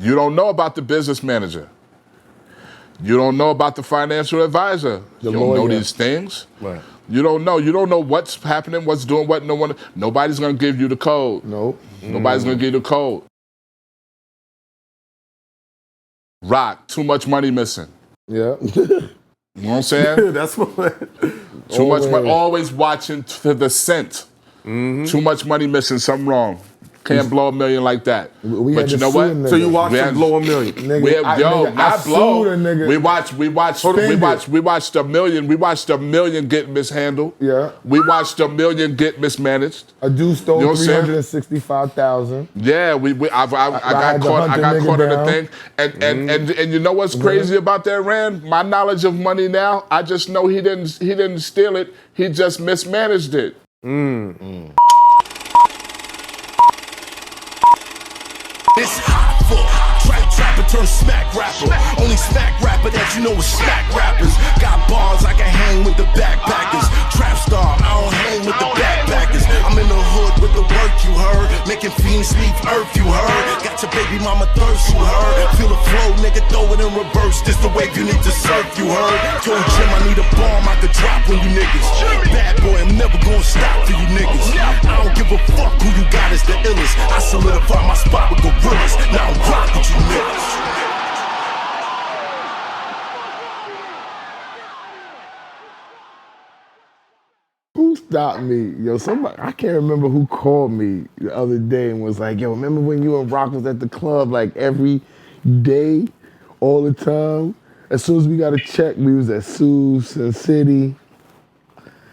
You don't know about the business manager. You don't know about the financial advisor. You don't know these things. Right. You don't know. You don't know what's happening, what's doing what. Nobody's gonna give you the code. Nope. Nobody's gonna give you the code. Rock, too much money missing. Yeah. You know what I'm saying? That's what. Too much money. Always watching to the cent. Too much money missing. Something wrong. Can't blow $1 million like that. But you know what? So you watched him blow $1 million. Not blow. We watched $1 million. We watched $1 million get mishandled. Yeah. We watched $1 million get mismanaged. A dude stole You know what I'm saying? $365,000. Yeah, I got caught in a thing. And you know what's crazy about that, Rand? My knowledge of money now, I just know he didn't steal it. He just mismanaged it. It's hot for trapper turn smack rapper. Only smack rapper that you know is smack rappers. Got bars I can hang with the backpackers. Trap star, I don't hang with the backpackers. I'm in the hood with the work you heard. Making fiends leave earth you heard. Got your baby mama thirst you heard. Feel the flow, nigga, throw it in reverse. This the wave you need to surf you heard. Told Jim I need a bomb I could drop on you niggas. Bad boy, I'm never gonna stop for you niggas. I don't give a fuck who you got is the illest. I solidify my spot with gorillas. Now I'm rock with you niggas. Who stopped me? Yo, somebody, I can't remember who called me the other day and was like, yo, remember when you and Rock was at the club like every day, all the time? As soon as we got a check, we was at Sue's and City.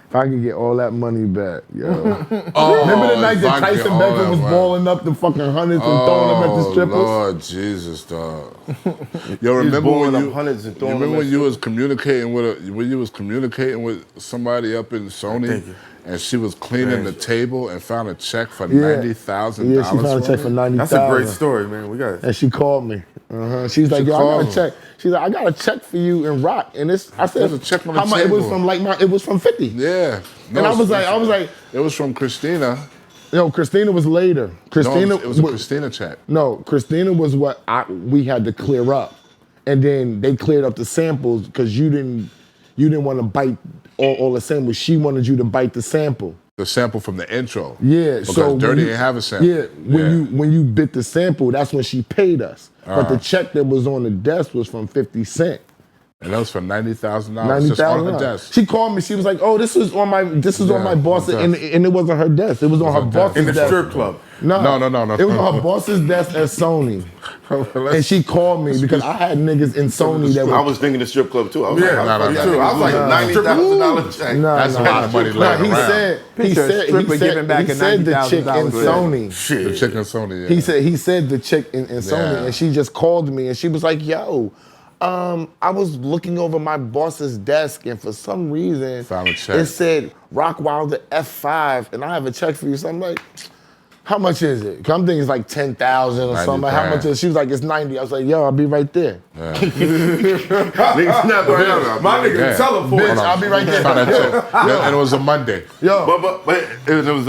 If I could get all that money back, yo. Remember the night that Tyson Beckford was balling up the fucking hundreds and throwing them at the strippers? Lord Jesus, dog. Yo, remember when you was communicating with somebody up in Sony, and she was cleaning the table and found a check for $90,000? Yeah, she found a check for $90,000. That's a great story, man. We got it. And she called me. She's like, yo, I got a check. She's like, I got a check for you in Rock, and I said, there's a check on the how much? table. It was from it was from 50. Yeah. No, and I was like, it was from Christina. No, Christina was later. Christina, it was a Christina check. No, Christina was what we had to clear up, and then they cleared up the samples because you didn't want to bite all the samples. She wanted you to bite the sample. The sample from the intro. Yeah, because so Dirty didn't have a sample. Yeah, when you bit the sample, that's when she paid us. But the check that was on the desk was from 50 Cent. And that was for $90,000 just on her desk. She called me. She was like, "Oh, this is on my boss," and it wasn't her desk. It was on her boss's desk. In the strip club. No. It was on her boss's desk at Sony. And she called me because I had niggas in Sony that were... I was thinking the strip club too. I was like $90,000 check. That's a lot of money laying around. He said the chick in Sony. The chick in Sony, yeah. He said the chick in Sony, and she just called me, and she was like, yo, I was looking over my boss's desk, and for some reason, found a check. It said Rockwilder F5, and I have a check for you. So I'm like, how much is it? 'Cause I'm thinking it's like 10,000 or something. How much is it? She was like, it's 90. I was like, yo, I'll be right there. Yeah. My nigga teleported. Bitch, I'll be right there. And it was a Monday. Yo. But it was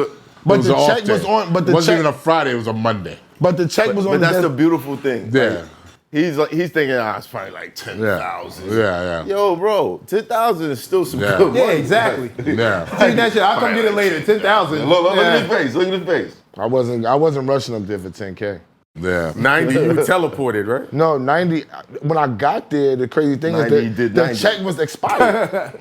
But the check was on. But the it wasn't check, even a Friday. It was a Monday. But the check was on. But that's the beautiful thing. Yeah. He's thinking, it's probably like 10,000. Yeah. Yo, bro, 10,000 is still some good money. Yeah, exactly. Yeah. See that shit, I'll come get it later. 10,000. Look at his face. Look at his face. I wasn't rushing up there for 10K. Yeah. 90, you teleported, right? No, 90. When I got there, the crazy thing is that the check was expired.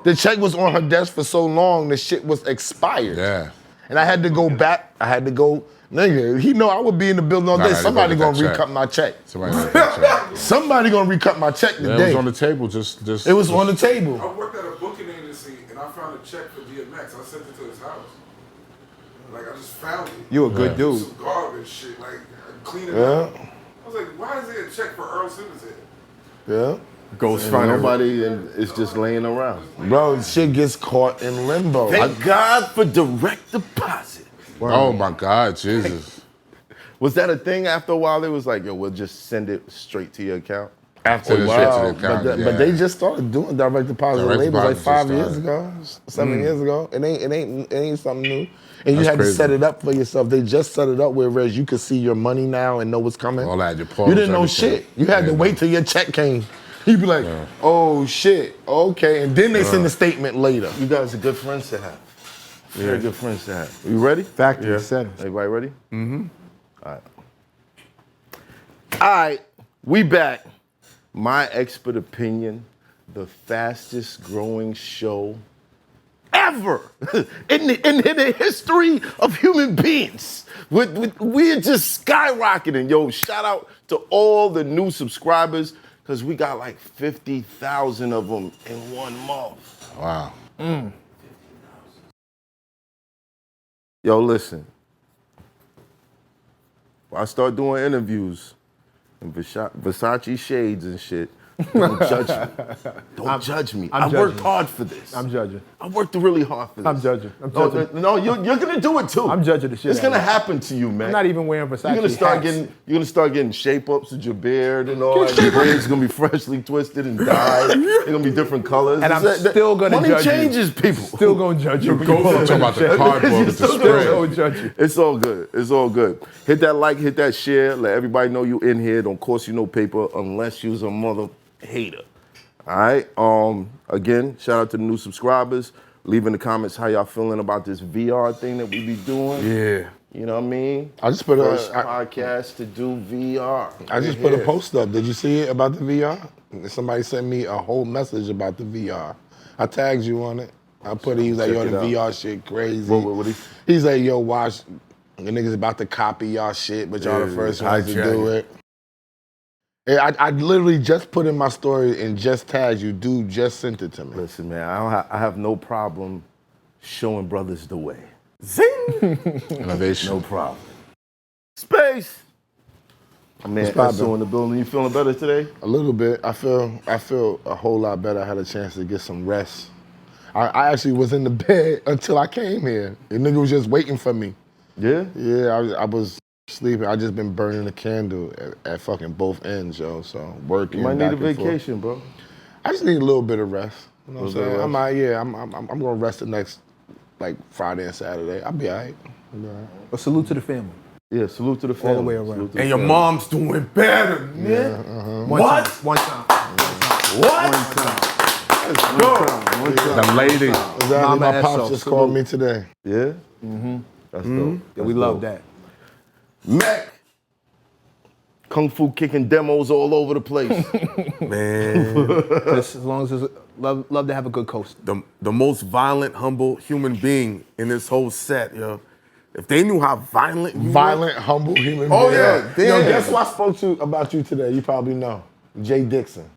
The check was on her desk for so long, the shit was expired. Yeah. And I had to go back. Nigga, he know I would be in the building all day. Somebody gonna recut my check. Somebody gonna recut my check today. It was on the table. It was on the table. I worked at a booking agency and I found a check for DMX. I sent it to his house. Like I just found it. You a good dude. Some garbage shit. Like clean it up. I was like, why is there a check for Earl Simmons here? Yeah. Ghost find Nobody is just laying around. Bro, shit gets caught in limbo. Thank God for direct deposit. Oh my God, Jesus. Was that a thing after a while? It was like, yo, we'll just send it straight to your account. After the Wow. shit to the account, But they just started doing direct deposit Direct labels like deposits 5 just years started. ago, 7 years ago. It ain't something new. And you That's had to crazy. set it up for yourself. They just set it up whereas you could see your money now and know what's coming. All that, your You pause, didn't know everything. shit. You had to wait till your check came. You'd be like, oh shit, okay. And then they send the statement later. You guys are good friends to have. Very good friends to have. You ready? Factory settings. Everybody ready? Mm-hmm. All right, we back. My expert opinion, the fastest growing show ever in the history of human beings. We're just skyrocketing. Yo, shout out to all the new subscribers because we got like 50,000 of them in 1 month. Wow. Yo, listen. I start doing interviews and Versace shades and shit. Don't judge me. Don't judge me. I worked hard for this. I'm judging. I worked really hard for this. I'm judging. I'm judging. No, you're gonna do it too. I'm judging the shit It's out gonna of it. happen to you, man. I'm not even wearing Versace hats. You're gonna start getting shape ups with your beard and all. Your braids gonna be freshly twisted and dyed. They're gonna be different colors. And I'm still gonna money judge you. changes people. Still gonna judge you. Talking about the cardboard with the Still spread. gonna judge you. It's all good. It's all good. Hit that like, hit that share. Let everybody know you in here. Don't cost you no paper unless you's a mother hater. All right. Again, shout out to the new subscribers. Leave in the comments how y'all feeling about this VR thing that we be doing. Yeah. You know what I mean? I just put First a podcast to do VR. I just put a post up. Did you see it about the VR? Somebody sent me a whole message about the VR. I tagged you on it. I put it, he was like, yo, Check the it out. VR shit crazy. What He's like, yo, watch, the niggas about to copy y'all shit, but y'all the first ones to do it. Yeah, I literally just put in my story and just tagged you. Dude just sent it to me. Listen, man, I have no problem showing brothers the way. Zing! Innovation. No problem. Space! Man, ESSO in the building. You feeling better today? A little bit. I feel a whole lot better. I had a chance to get some rest. I actually was in the bed until I came here. The nigga was just waiting for me. Yeah? Yeah, I was sleeping. I just been burning the candle at fucking both ends, yo. So working. You might need a back and forth. vacation, bro. I just need a little bit of rest. You know what I'm Little bit of saying? I'm gonna rest the next like Friday and Saturday. I'll be all right. But salute to the family. Yeah, salute to the family. All the way around. Salute to the And your family. mom's doing better, man. What? One time. The lady. Exactly. Mama My pops ESSO, just salute. called me today. Yeah? That's dope. Yeah, we love that. MECC. Kung Fu kicking demos all over the place. Man. Just as long as it's love to have a good coast. The most violent, humble human being in this whole set, yo. If they knew how violent you Violent, humble human Oh, being. yeah, Yo, damn. guess who I spoke to about you today? You probably know. Jay Dixon.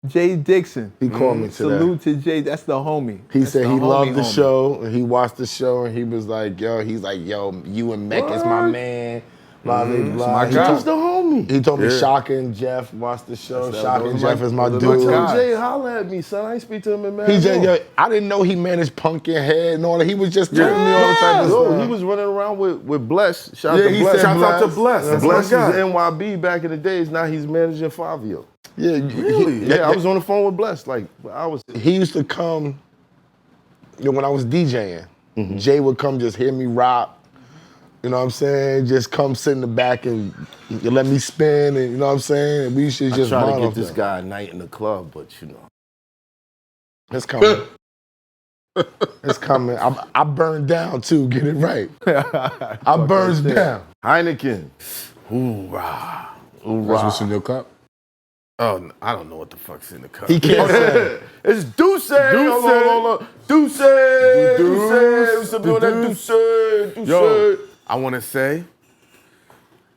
Jay Dixon. He called me today. Salute to Jay. That's the homie. He That's said the he loved homie. the show, and he watched the show, and he was like, yo, you and MECC is my man. Blah, blah, blah. my He guy. told- He's the homie. He told me Shaka and Jeff watched the show. Shaka and Jeff is my those are dude. my guys. Jay, holla at me, son. I ain't speak to him in He just, Managerial. yo, I didn't know he managed Pumpkinhead and all that. He was just telling me all the type of Yo, stuff. he was running around with Bless. Shout Yeah, out to he Bless. said Shout out to Bless. Bless. Bless That's was my guy. NYB back in the days. Now he's managing Fabio. Yeah, Really? Yeah, I was on the phone with Bless. Like, I was. he used to come, you know, when I was DJing, Jay would come just hear me rock. You know what I'm saying? Just come sit in the back and let me spin, and you know what I'm saying? And we should just Trying bond to get off this that. guy a night in the club, but you know. It's coming. It's coming. I burned down too. Get it right. I burned down. Heineken. Hoorah. That's what's in your cup? Oh, I don't know what the fuck's in the cup. He can't say. It's Deuce. Hold on. Deuce. What's up, that Deuce? Yo, I want to say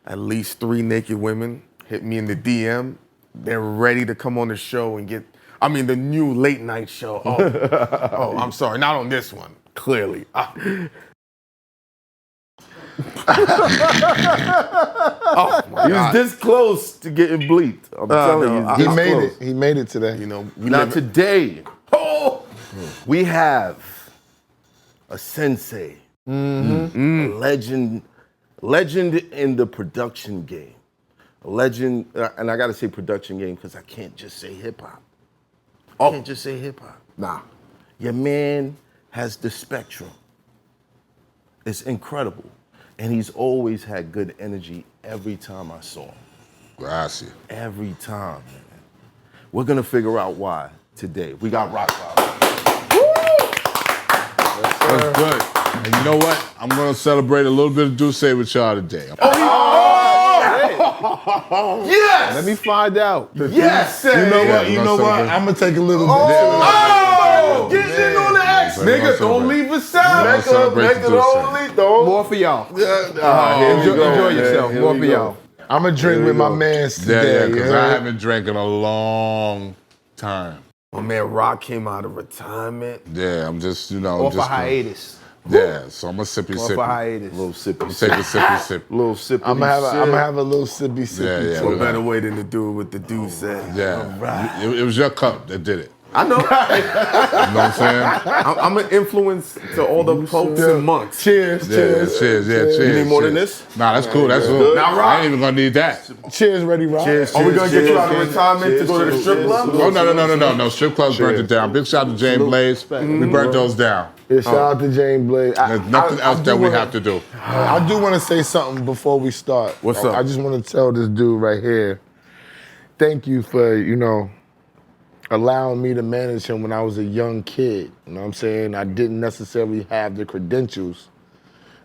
at least 3 naked women hit me in the DM. They're ready to come on the show and the new late night show. Oh, I'm sorry. Not on this one, clearly. Oh, my He was God. this close to getting bleeped. I'm telling no, you. I- He this made close. it. He made it today. You know, Now today, we have a sensei, a legend in the production game, legend, and I gotta say production game because I can't just say hip hop. I can't just say hip hop. Nah. Your man has the spectrum. It's incredible. And he's always had good energy every time I saw him. Gracias. Every time, man. We're gonna figure out why today. We got Rockwilder. That's good. And you know what? I'm gonna celebrate a little bit of Duce with y'all today. Yes! Let me find out. Yes! You know Yeah, what? You know what? I'm gonna take a little bit. Oh! Get in on the action. Nigga, don't leave us out. Nigga, More for y'all. Here we go, Enjoy man. yourself. Here More we for go. y'all. I'm gonna drink with my mans Yeah, today. because you I heard? haven't drank in a long time. My man Rock came out of retirement. Yeah, I'm just, you know, Off a just hiatus. Yeah, so I'm a sippy Off a sippy. hiatus. Little sippy Take a sippy sip. Little sippy I'm gonna have a little sippy sippy. Yeah, too. What better way than to do it with the dude said? Yeah, it was your cup that did it. I know. You know what I'm saying? I'm an influence to all the popes and monks. Cheers, cheers. Cheers, cheers. You need more than cheers. this? Nah, that's cool. That's cool. Now, Rock. I ain't even gonna need that. Cheers, ready, Rock? Cheers, Are we gonna get you out of cheers, retirement to go to the strip club? Oh no! Strip clubs burnt it down. Big shout out to James Blaze. We burnt those down. Yeah, shout out to James Blade. There's nothing else that we have to do. I do want to say something before we start. What's up? I just want to tell this dude right here, thank you for, allowing me to manage him when I was a young kid. You know what I'm saying? I didn't necessarily have the credentials,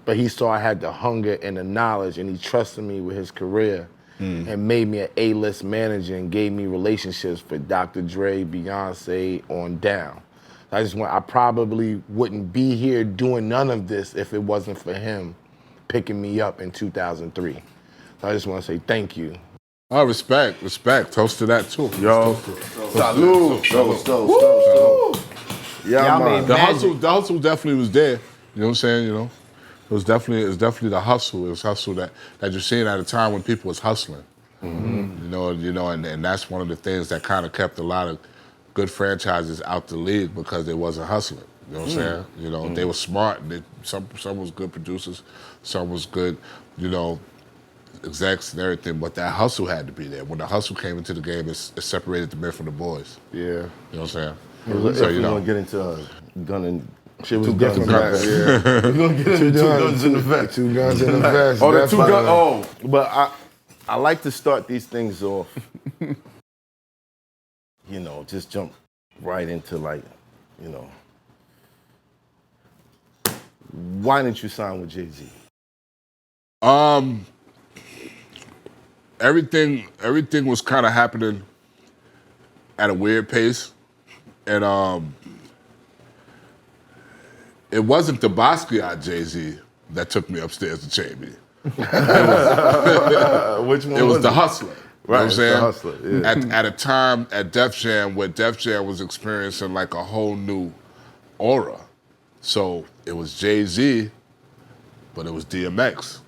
but he saw I had the hunger and the knowledge, and he trusted me with his career and made me an A-list manager and gave me relationships for Dr. Dre, Beyonce, on down. I probably wouldn't be here doing none of this if it wasn't for him picking me up in 2003. So I just want to say thank you. Oh, respect. Toast to that too. Yo. Salud. Yeah, Y'all man. made The magic. hustle definitely was there. You know what I'm saying? It was definitely the hustle. It was hustle that you're seeing at a time when people was hustling. Mm-hmm. And that's one of the things that kind of kept a lot of good franchises out the league because they wasn't hustling. You know what I'm saying? They were smart. Some was good producers, some was good, execs and everything, but that hustle had to be there. When the hustle came into the game, it separated the men from the boys. Yeah. You know what I'm saying? So you want to get into gun and Shit was two guns different in the back vest. then. We're gonna get into two guns in the vest. Two guns in the vest. Oh, the two definitely. guns. Oh, but I like to start these things off. Just jump right into why didn't you sign with Jay-Z? Everything was kind of happening at a weird pace, and it wasn't the Basquiat Jay-Z that took me upstairs to Chamber. Which one? It was the Hustler. Right, You know what I'm saying? the Hustler, yeah. At a time at Def Jam where Def Jam was experiencing like a whole new aura. So it was Jay-Z, but it was DMX.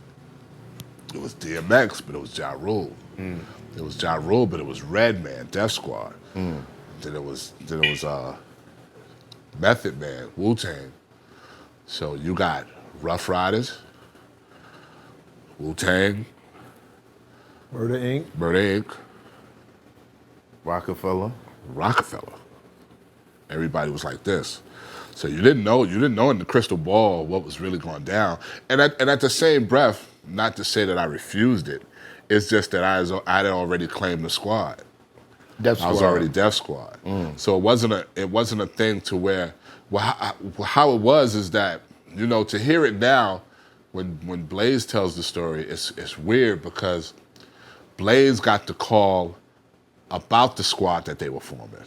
It was DMX, but it was Ja Rule. It was Ja Rule, but it was Redman, Def Squad. Then it was Method Man, Wu-Tang. So you got Rough Riders, Wu-Tang, Murder Inc. Rockefeller. Everybody was like this. So you didn't know in the crystal ball what was really going down. And at the same breath, not to say that I refused it, it's just that I had already claimed the squad. Def Squad. I was already Def Squad. So it wasn't a thing to where how it was is that, to hear it now when Blaze tells the story, it's weird because Blaze got the call about the squad that they were forming.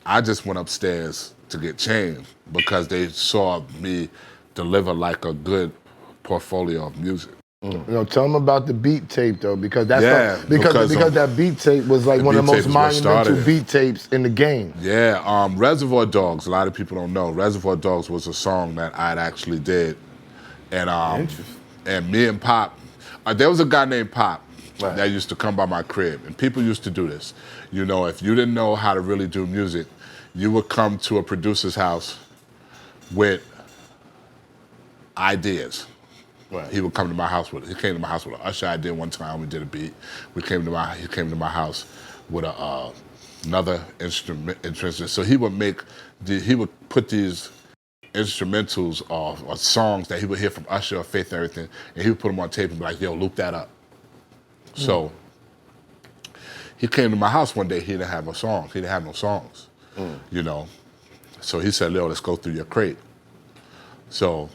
I just went upstairs to get changed because they saw me deliver like a good portfolio of music. Tell them about the beat tape though, because that's because that beat tape was like one of the beat most tape is what started monumental it. beat tapes in the game. Yeah, Reservoir Dogs, a lot of people don't know. Reservoir Dogs was a song that I'd actually did. And me and Pop, there was a guy named Pop that used to come by my crib, and people used to do this. If you didn't know how to really do music, you would come to a producer's house with ideas. Right. He would come to my house with. He came to my house with an Usher I did one time. We did a beat. He came to my house with another instrument. So he would put these instrumentals or songs that he would hear from Usher or Faith and everything, and he would put them on tape and be like, "Yo, loop that up." So he came to my house one day. He didn't have no songs. He didn't have no songs. You know. So he said, "Leo, let's go through your crate." So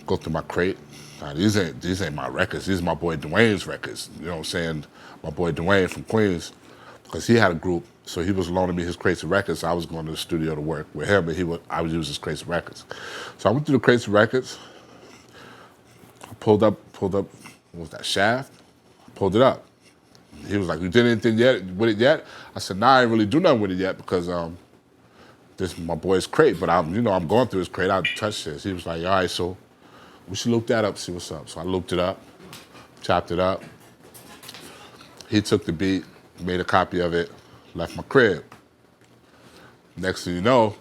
go through my crate. Now, these ain't my records. These are my boy Dwayne's records. You know what I'm saying? My boy Dwayne from Queens, because he had a group, so he was loaning me his crates of records. So I was going to the studio to work with him, and I would use his crates of records. So I went through the crates of records. I pulled up. What was that, Shaft? Pulled it up. He was like, "You did anything with it yet?" I said, "Nah, I ain't really do nothing with it yet because this is my boy's crate, but I'm going through his crate. I touched this." He was like, "All right, so we should loop that up, see what's up." So I looped it up, chopped it up. He took the beat, made a copy of it, left my crib. Next thing you know,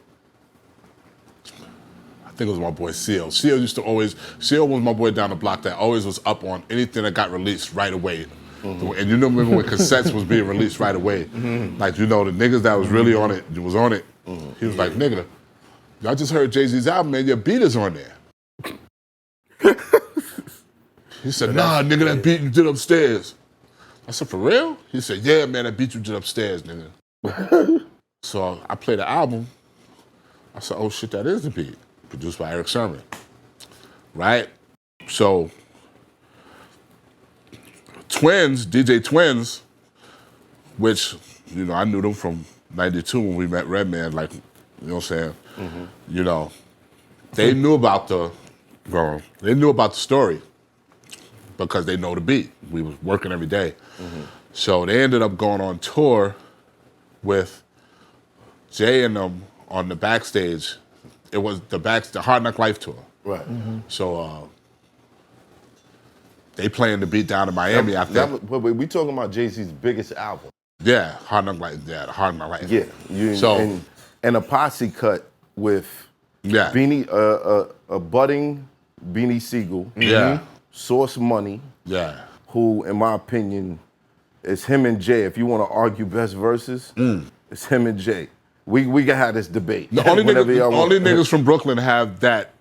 I think it was my boy Seal. Seal was my boy down the block that always was up on anything that got released right away. And you remember when cassettes was being released right away? Like, the niggas that was really on it, was on it. He was like, "Nigga, y'all just heard Jay-Z's album, man, your beat is on there." He said, "Nah, nigga, that beat you did upstairs." I said, "For real?" He said, "Yeah, man, that beat you did upstairs, nigga." So I played the album. I said, "Oh shit, that is the beat." Produced by Eric Sermon. Right? So DJ Twins, which, I knew them from 92 when we met Redman, like, you know what I'm saying? They knew about the story because they know the beat. We was working every day. So they ended up going on tour with Jay and them on the backstage. It was the Hard Knock Life tour. Right. So they playing the beat down in Miami after. But we talking about Jay-Z's biggest album. Yeah, Hard Knock Life. Yeah, the Hard Knock Life. Yeah. And a posse cut with Beanie, a budding Beanie Siegel. Yeah. Source Money. Yeah. Who, in my opinion, is him and Jay. If you want to argue best verses, it's him and Jay. We can have this debate. The only niggas from Brooklyn have that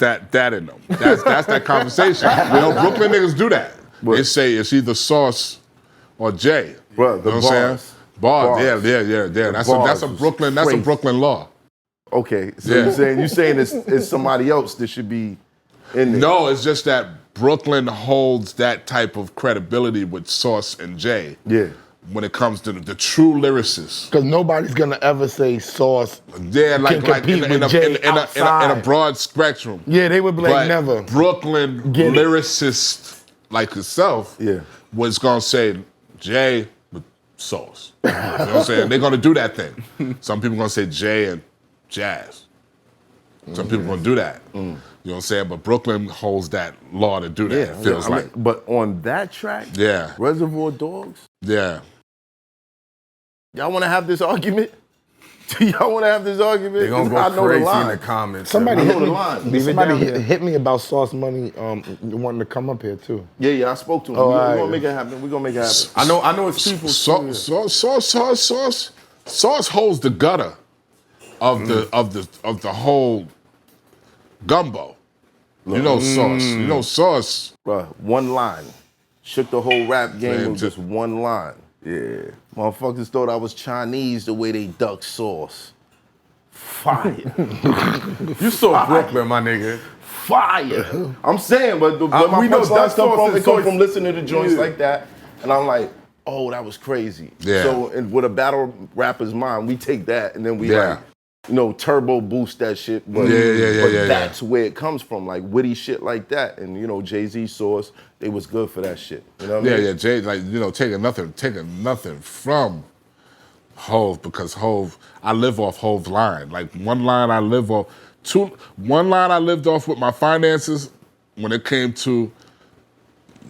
in them. That's that conversation. Brooklyn niggas do that. They say it's either Sauce or Jay. Bro, the bars. Bars. Yeah. That's a Brooklyn law. Okay, so you saying it's somebody else that should be in there? No, it's just that Brooklyn holds that type of credibility with Sauce and Jay. Yeah. When it comes to the true lyricists. Because nobody's gonna ever say Sauce like in a broad spectrum. Yeah, they would be like, but never. Brooklyn lyricist like yourself was gonna say Jay with Sauce. You know what I'm saying? They're gonna do that thing. Some people gonna say Jay and Jazz. Some people gonna do that. You know what I'm saying? But Brooklyn holds that law to do that, it feels like. But on that track, Reservoir Dogs, y'all want to have this argument? Do y'all want to have this argument? They're going to go crazy in the comments. Somebody hit me about Sauce Money wanting to come up here, too. Yeah, I spoke to him. We're going to make it happen. We're going to make it happen. I know it's people. Sauce holds the gutter of the whole gumbo. Sauce. Bruh, one line. Shook the whole rap game with just one line. Yeah. Motherfuckers thought I was Chinese the way they duck Sauce. Fire. You saw Brooklyn, my nigga. Fire. I'm saying, but my punchlines come from listening to joints like that, and I'm like, oh, that was crazy. Yeah. So with a battle rapper's mind, we take that and then we turbo boost that shit. But, that's where it comes from, like witty shit like that. And Jay-Z, Sauce, they was good for that shit. You know what I mean? Yeah, Jay, taking nothing from Hov, because Hov, I live off Hov's line. Like one line I live off, one line I lived off with my finances when it came to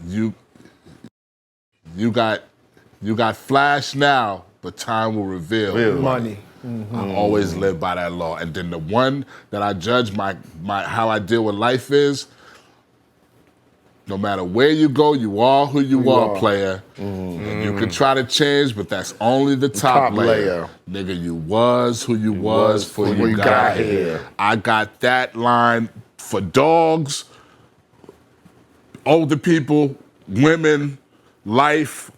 you got flash now, but time will reveal money. I always live by that law. And then the one that I judge my how I deal with life is, No matter where you go, you are who you are, player. And you can try to change, but that's only the top layer. Nigga, you was who you was before you got here. I got that line for dogs, older people, women, life,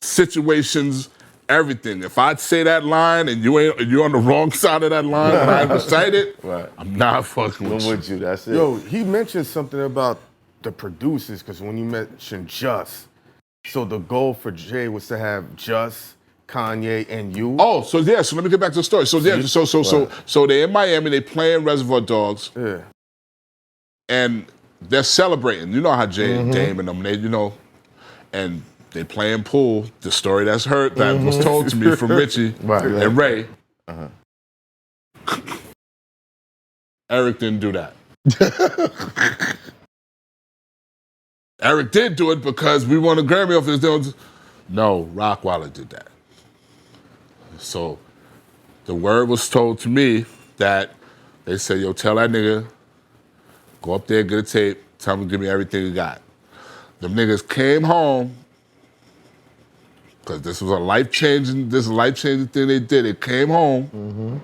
situations, everything. If I'd say that line and you're on the wrong side of that line and I recite it, I'm not fucking with you. That's it. Yo, he mentioned something about the producers, because when you mentioned Just, so the goal for Jay was to have Just, Kanye, and you. Oh, so let me get back to the story. So so they're in Miami, they playing Reservoir Dogs. Yeah. And they're celebrating. You know how Jay, Dame and them, and they playing pool. The story that was told to me from Richie and Ray. Eric didn't do that. Eric did do it because we won a Grammy off his. No, Rockwilder did that. So the word was told to me that they said, yo, tell that nigga, go up there, get a tape, tell him to give me everything he got. Them niggas came home, because this was a life-changing thing they did. They came home,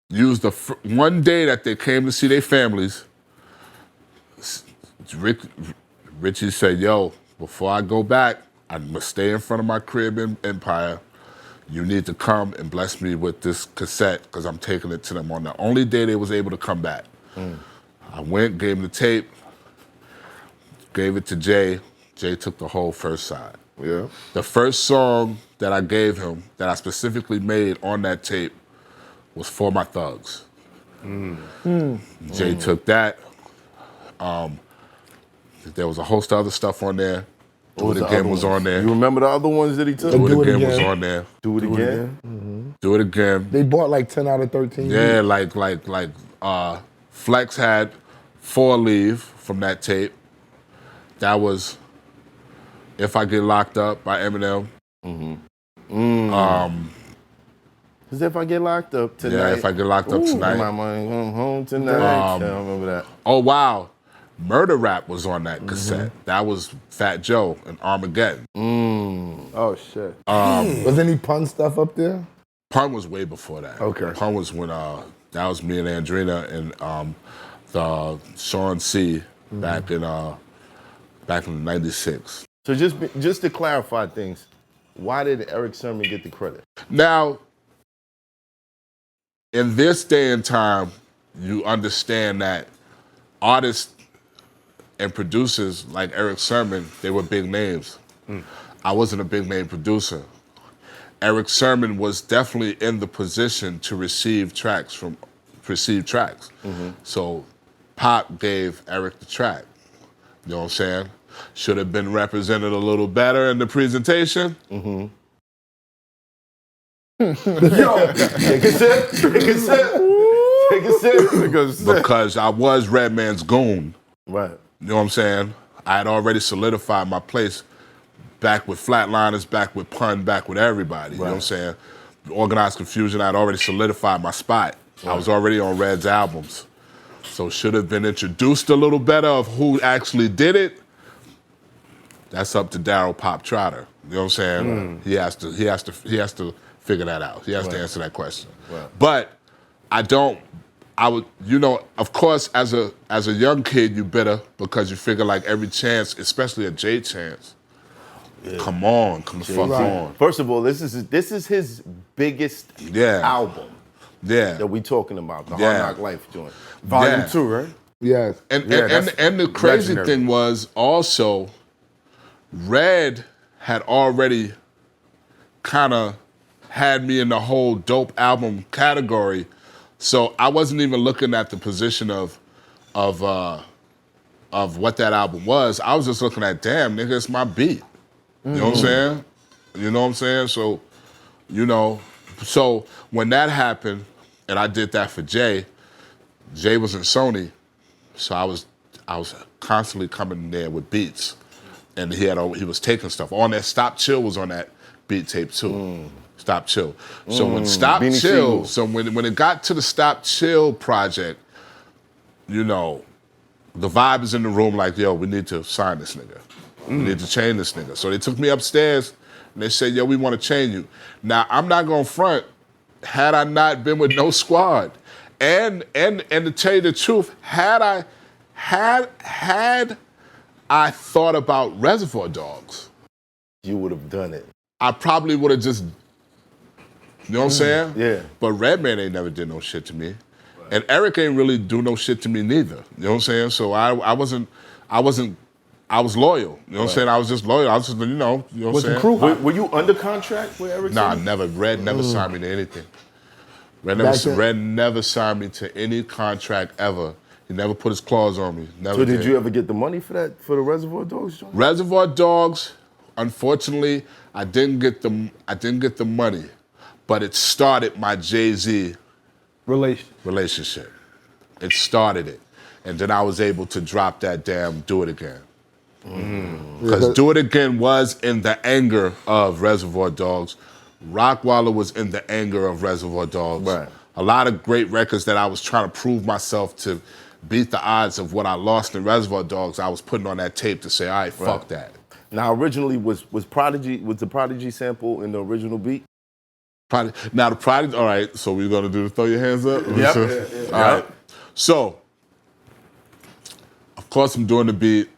used the one day that they came to see their families. Richie said, yo, before I go back, I must stay in front of my crib in Empire. You need to come and bless me with this cassette, because I'm taking it to them on the only day they was able to come back. I went, gave him the tape, gave it to Jay. Jay took the whole first side. Yeah. The first song that I gave him, that I specifically made on that tape, was For My Thugs. Jay took that. There was a host of other stuff on there. Do It Again was on there. You remember the other ones that he took? Do It Again was on there. Do It Again? Do It Again. They bought like 10 out of 13. Yeah, like Flex had 4 Leave from that tape. That was If I Get Locked Up by Eminem. Because If I Get Locked Up Tonight. Yeah, If I Get Locked Up Tonight. My money home tonight. I don't remember that. Oh, wow. Murder Rap was on that cassette. That was Fat Joe and Armageddon. Oh, shit. Was any pun stuff up there? Pun was way before that. Okay. Pun was when, that was me and Andrina and the Sean C back in '96. So just to clarify things, why did Eric Sermon get the credit? Now, in this day and time, you understand that artists and producers like Eric Sermon, they were big names. I wasn't a big name producer. Eric Sermon was definitely in the position to receive tracks from received tracks. So Pop gave Eric the track. You know what I'm saying? Should have been represented a little better in the presentation. Yo, take a sip, take a sip, take a sip. Because I was Redman's goon. Right. You know what I'm saying? I had already solidified my place back with Flatliners, back with Pun, back with everybody. You know what I'm saying? Organized Confusion, I had already solidified my spot. I was already on Red's albums. So should have been introduced a little better of who actually did it. That's up to Daryl Pop Trotter. You know what I'm saying? He has to figure that out. He has to answer that question. But of course, as a young kid, you bitter because you figure like every chance, especially a Jay chance. Come on, come the fuck on. First of all, this is his biggest album. That we talking about, the Hard Knock Life joint. Volume 2, right? Yes. And the crazy thing was also, Red had already kind of had me in the whole dope album category, so I wasn't even looking at the position of what that album was. I was just looking at, damn, nigga, it's my beat. You know what I'm saying? You know what I'm saying? So, so when that happened, and I did that for Jay was in Sony, so I was constantly coming in there with beats, and he was taking stuff. On that Stop Chill was on that beat tape too. Stop Chill. So when Stop Chill, so when it got to the Stop Chill project, the vibe is in the room like, yo, we need to sign this nigga. We need to chain this nigga. So they took me upstairs and they said, yo, we want to chain you. Now, I'm not going to front, had I not been with no squad. And to tell you the truth, had I thought about Reservoir Dogs, you would have done it. I probably would have just, you know what I'm saying? Yeah. But Redman ain't never did no shit to me. And Eric ain't really do no shit to me neither. You know what I'm saying? So I was loyal. You know what I'm saying? I was just loyal. I was just, you know what I'm saying? Crew Were you under contract with Eric? Nah, never. Red never signed me to anything. Red never signed me to any contract ever. He never put his claws on me. Never So did you ever get the money for that, for the Reservoir Dogs joint? Reservoir Dogs, unfortunately, I didn't get the money, but it started my Jay-Z relationship. It started it. And then I was able to drop that damn Do It Again. Because Do It Again was in the anger of Reservoir Dogs. Rockwilder was in the anger of Reservoir Dogs. Right. A lot of great records that I was trying to prove myself to beat the odds of what I lost in Reservoir Dogs, I was putting on that tape to say, all right, fuck that. Now, originally, was the Prodigy sample in the original beat? Now the Prodigy, all right, so we're gonna do the throw your hands up? Yep. All right. So, of course I'm doing the beat,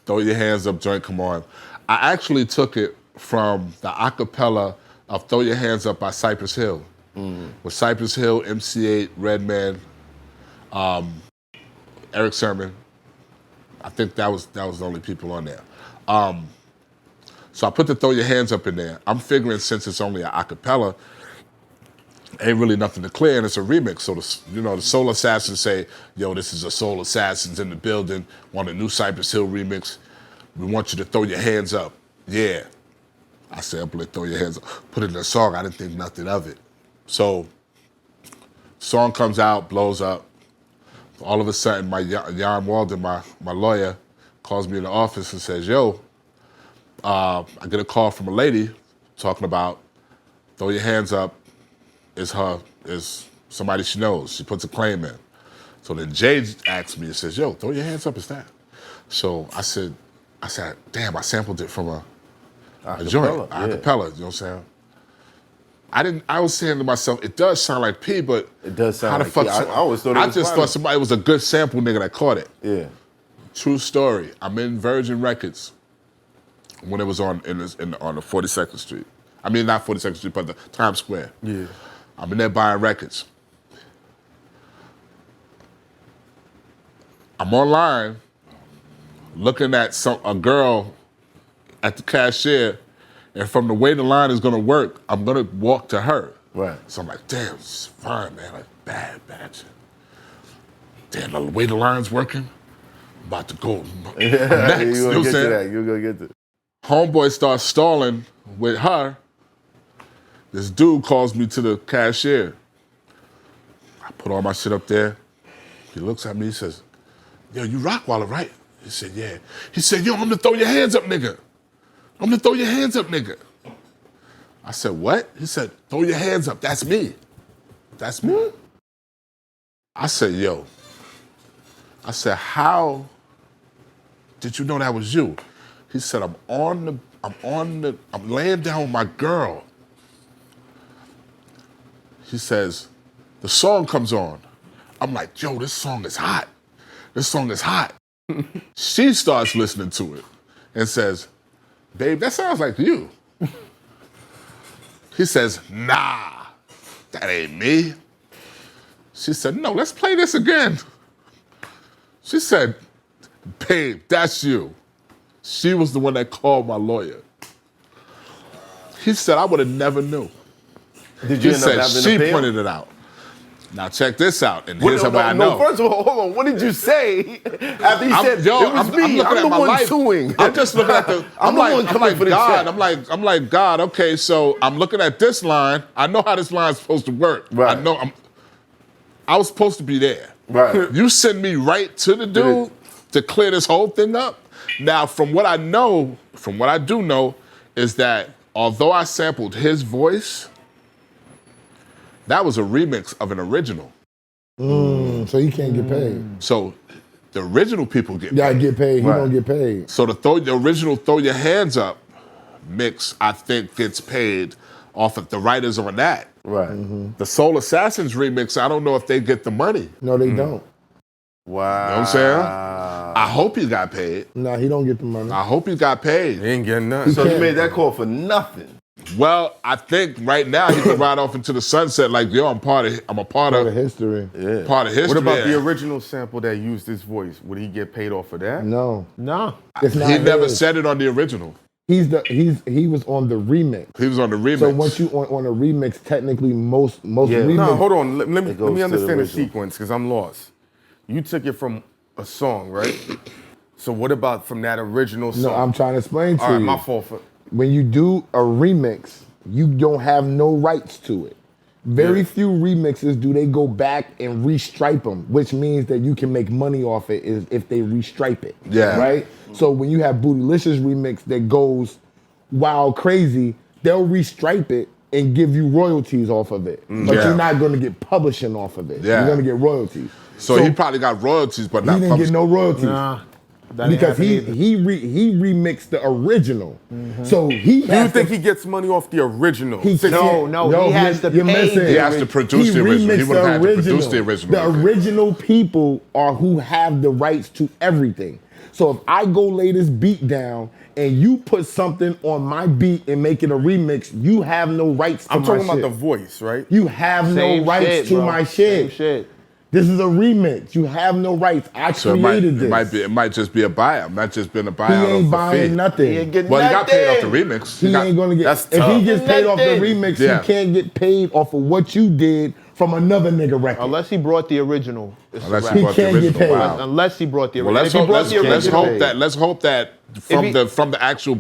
throw your hands up joint, come on. I actually took it from the acapella of Throw Your Hands Up by Cypress Hill. With Cypress Hill, MC8, Redman, Eric Sermon. I think that was the only people on there. So I put the Throw Your Hands Up in there. I'm figuring since it's only an acapella, ain't really nothing to clear, and it's a remix. So the Soul Assassins say, yo, this is a Soul Assassins in the building, want a new Cypress Hill remix. We want you to throw your hands up. Yeah. I said, I'm gonna throw your hands up. Put it in a song, I didn't think nothing of it. So, song comes out, blows up. All of a sudden, my Jan Walden, my lawyer, calls me in the office and says, yo, I get a call from a lady talking about Throw Your Hands Up is somebody she knows. She puts a claim in. So then Jay asks me and says, yo, Throw Your Hands Up is that? So I said, damn, I sampled it from a joint, acapella, you know what I'm saying? I was saying to myself, it does sound like P, but it does sound how the like fuck? P. I always thought it was I just thought somebody was a good sample nigga that caught it. Yeah. True story. I'm in Virgin Records when it was on the 42nd Street. I mean, not 42nd Street, but the Times Square. Yeah. I'm in there buying records. I'm online looking at a girl at the cashier, and from the way the line is gonna work, I'm gonna walk to her. Right. So I'm like, damn, she's fine, man. Like, bad shit. Damn, the way the line's working, I'm about to go next. You're You know gonna what I'm get to saying? that. You're gonna get to. Homeboy starts stalling with her. This dude calls me to the cashier. I put all my shit up there. He looks at me, he says, yo, you Rockwilder, right? He said, yeah. He said, yo, I'm gonna throw your hands up, nigga. I'm gonna throw your hands up, nigga. I said, what? He said, throw your hands up, that's me. That's me. I said, yo. I said, how did you know that was you? He said, I'm laying down with my girl. He says, the song comes on. I'm like, yo, this song is hot. This song is hot. She starts listening to it and says, babe, that sounds like you. He says, nah, that ain't me. She said, no, let's play this again. She said, babe, that's you. She was the one that called my lawyer. He said, I would have never knew. Did you He end up said having she to pay him? pointed it out. Now check this out, and here's how I know. No, first of all, hold on. What did you say after he said, yo, it was I'm me, looking I'm at the my one life. suing. I'm just looking at the, I'm the one coming for the God, check. I'm like, God, okay, so I'm looking at this line. I know how this line's supposed to work. Right. I was supposed to be there. Right. You send me right to the dude to clear this whole thing up. Now, from what I do know, is that although I sampled his voice, that was a remix of an original. So you can't get paid. So the original people get Gotta paid. get paid. He don't get paid. So the original Throw Your Hands Up mix, I think, gets paid off of the writers on that. Right. The Soul Assassins remix, I don't know if they get the money. No, they don't. Wow. You know what I'm saying? I hope he got paid. No, he don't get the money. I hope he got paid. He ain't getting nothing. So he made that call for nothing. Well, I think right now he can ride off into the sunset like, yo, I'm a part Part of of history. Yeah. part of history. What about the original sample that used his voice? Would he get paid off for that? No. No. It's not He never his. said it on the original. He was on the remix. He was on the remix. So once you on a remix, technically most Yeah. remix. No, hold on. Let me goes to the understand the original. sequence because I'm lost. You took it from a song, right? So what about from that original song? No, I'm trying to explain to All right, you. my fault. When you do a remix, you don't have no rights to it. Very few remixes do they go back and restripe them, which means that you can make money off it is if they restripe it. Yeah. Right? So when you have Bootylicious remix that goes wild crazy, they'll restripe it and give you royalties off of it. But Yeah. you're not going to get publishing off of it. Yeah. You're going to get royalties. So he probably got royalties, but He not didn't published. get no royalties. Nah. That ain't Because happening he either. he remixed the original. So he Do you has think to, he gets money off the original? he Since can't- No, he has to you're pay missing- He has to produce the original. He remixed would have had the to produce the original. The original people are who have the rights to everything. So if I go lay this beat down and you put something on my beat and make it a remix, you have no rights to I'm my talking shit. about the voice, right? You have Same no rights shit, to bro. my Same shit. shit. This is a remix. You have no rights. I So created this. it might just be a buyout. Not just been a He buyout ain't of a buying fee. nothing. He ain't getting Well, he got paid off the nothing. remix. He ain't gonna get. That's If tough. he gets paid off the Nothing. remix, Yeah. he can't get paid off of what you did from another nigga record. Unless he brought the original. It's a Unless wrap. he He brought the can't get original. paid. Wow. Unless he brought the Well, original. let's If he hope, brought the original, let's hope that from he- the actual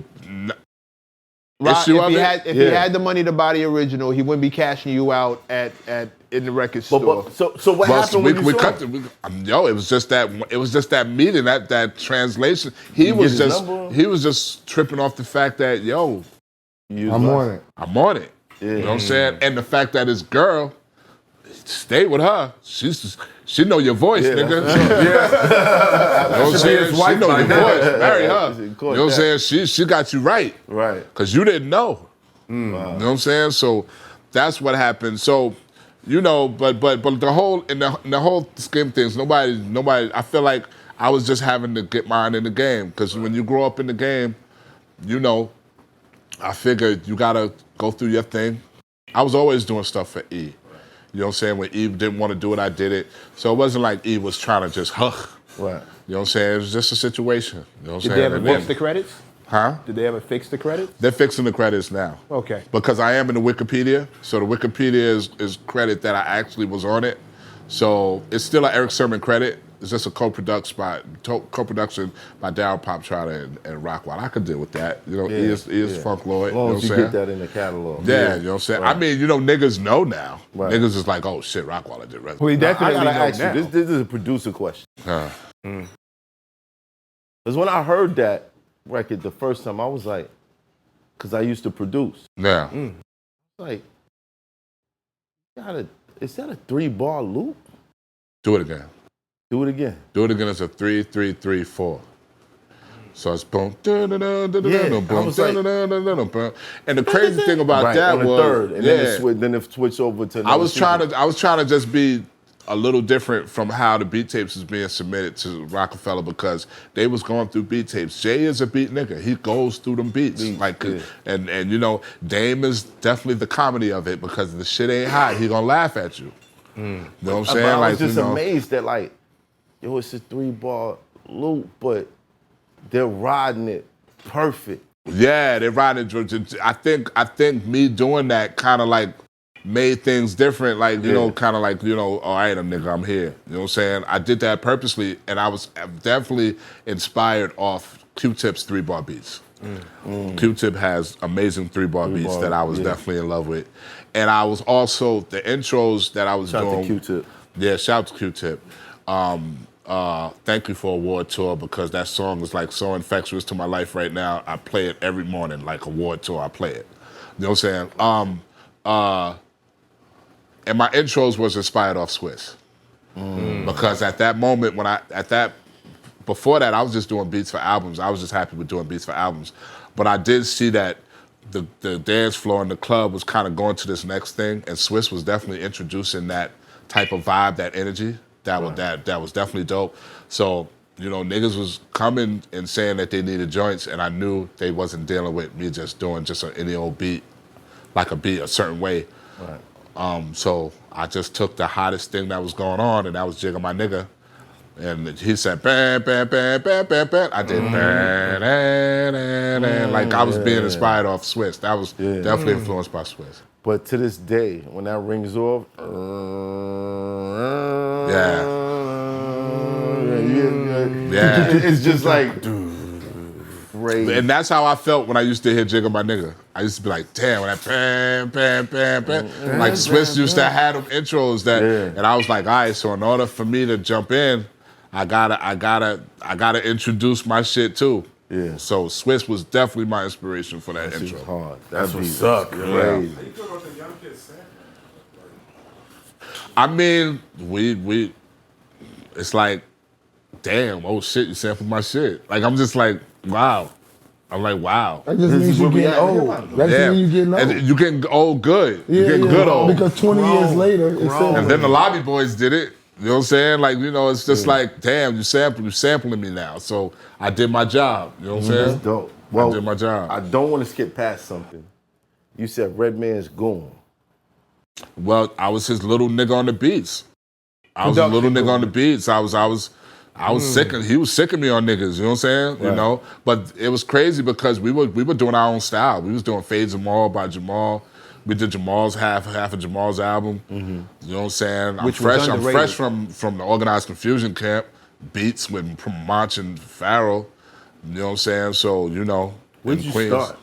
Rob, issue if of he it. had if he had the money to buy the original, he wouldn't be cashing you out at in the record store. So what happened when you we saw cut it? yo, it was just that meeting, that translation. He was get his just number? tripping off the fact that yo, I'm on it. I'm on it. You know what I'm saying? And the fact that his girl stay with her. She know your voice, nigga. You know what I'm saying? She know your voice. Marry her. You know what I'm saying? She got you right. Right. Because you didn't know. You know what I'm saying? So that's what happened. So, you know, but the whole in the whole scheme of things, nobody. I feel like I was just having to get mine in the game. Because when you grow up in the game, you know, I figured you gotta go through your thing. I was always doing stuff for E. You know what I'm saying? When Eve didn't want to do it, I did it. So it wasn't like Eve was trying to just Right. You know what I'm saying? It was just a situation. You know what I'm Did saying? they ever And fix then- the credits? Huh? Did they ever fix the credits? They're fixing the credits now. Okay. Because I am in the Wikipedia. So the Wikipedia is credit that I actually was on it. So it's still an Eric Sermon credit. It's just a co-production by Daryl Pop Trotter and Rockwilder. I could deal with that. You know, he is Funk Lloyd. As long you know as what you I'm get saying? that in the catalog. Yeah, you know what I'm saying? I mean, you know, niggas know now. Right. Niggas is like, oh shit, Rockwilder did Reservoir. We I definitely gotta know ask now. you, this is a producer question. Huh. Because when I heard that record the first time, I was like, because I used to produce. Yeah. Like, is that a 3-bar loop? Do it again. Do it again. Do it again. It's a 3-3-3-4. So it's boom, boom, I was like- boom. And the crazy thing about Right, that on the was, third, and then it switched over to. I was trying to just be a little different from how the beat tapes is being submitted to Rockefeller because they was going through beat tapes. Jay is a beat nigga. He goes through them beats. And you know, Dame is definitely the comedy of it because if the shit ain't hot, he gonna laugh at you. You know what I'm saying? I was just you know, amazed that like, yo, it's a 3-bar loop, but they're riding it perfect. Yeah, they're riding. I think me doing that kind of like made things different. Like you know, kind of like all right, nigga, I'm here. You know what I'm saying? I did that purposely, and I was definitely inspired off Q-Tip's 3-bar beats. Q-Tip has amazing 3-bar beats that I was definitely in love with, and I was also the intros that I was Shout out doing. to Q-Tip. Yeah, shout out to Q-Tip. Thank You for Award Tour because that song is like so infectious to my life right now. I play it every morning like Award Tour. I play it. You know what I'm saying? And my intros was inspired off Swizz. Because at that moment before that, I was just doing beats for albums. I was just happy with doing beats for albums. But I did see that the dance floor in the club was kind of going to this next thing, and Swizz was definitely introducing that type of vibe, that energy. That was definitely dope. So, you know, niggas was coming and saying that they needed joints, and I knew they wasn't dealing with me just doing just any old beat, like a beat a certain way. Right. So I just took the hottest thing that was going on, and that was Jigga My Nigga. And he said, bam, bam, bam, bam, bam, bam. I did, bam, bam, bam, like I was being inspired off Swizz. That was definitely influenced by Swizz. But to this day, when that rings off, it's just like, crazy. And that's how I felt when I used to hear Jigga My Nigga. I used to be like, damn, when that bam, bam, bam, bam. Like Swizz used to have them intros that, and I was like, all right, so in order for me to jump in, I gotta introduce my shit too. Yeah. So Swizz was definitely my inspiration for that intro. Hard. That's what's up. Crazy. How you feel about the young kids saying that? I mean, we it's like, damn, oh shit, you sampled my shit. Like I'm just like, wow. I'm like, wow. That just means you're getting old. That just means you're getting old. And you getting old good. You getting good old. Because 20 years later, it's and then the Lobby Boys did it. You know what I'm saying? Like, you know, it's just like, damn, you're sampling me now. So I did my job. You know what I'm saying? That's dope. Well, I did my job. I don't want to skip past something. You said Redman's goon. Well, I was his little nigga on the beats. I was a little nigga on the beats. I was sick of, he was sick of me on niggas, you know what I'm saying? Right. You know? But it was crazy because we were doing our own style. We was doing Fades and More by Jamal. We did Jamal's half of Jamal's album. You know what I'm saying? I'm fresh from the Organized Confusion camp. Beats with Monch and Pharaoh. You know what I'm saying? So, you know, where'd you start?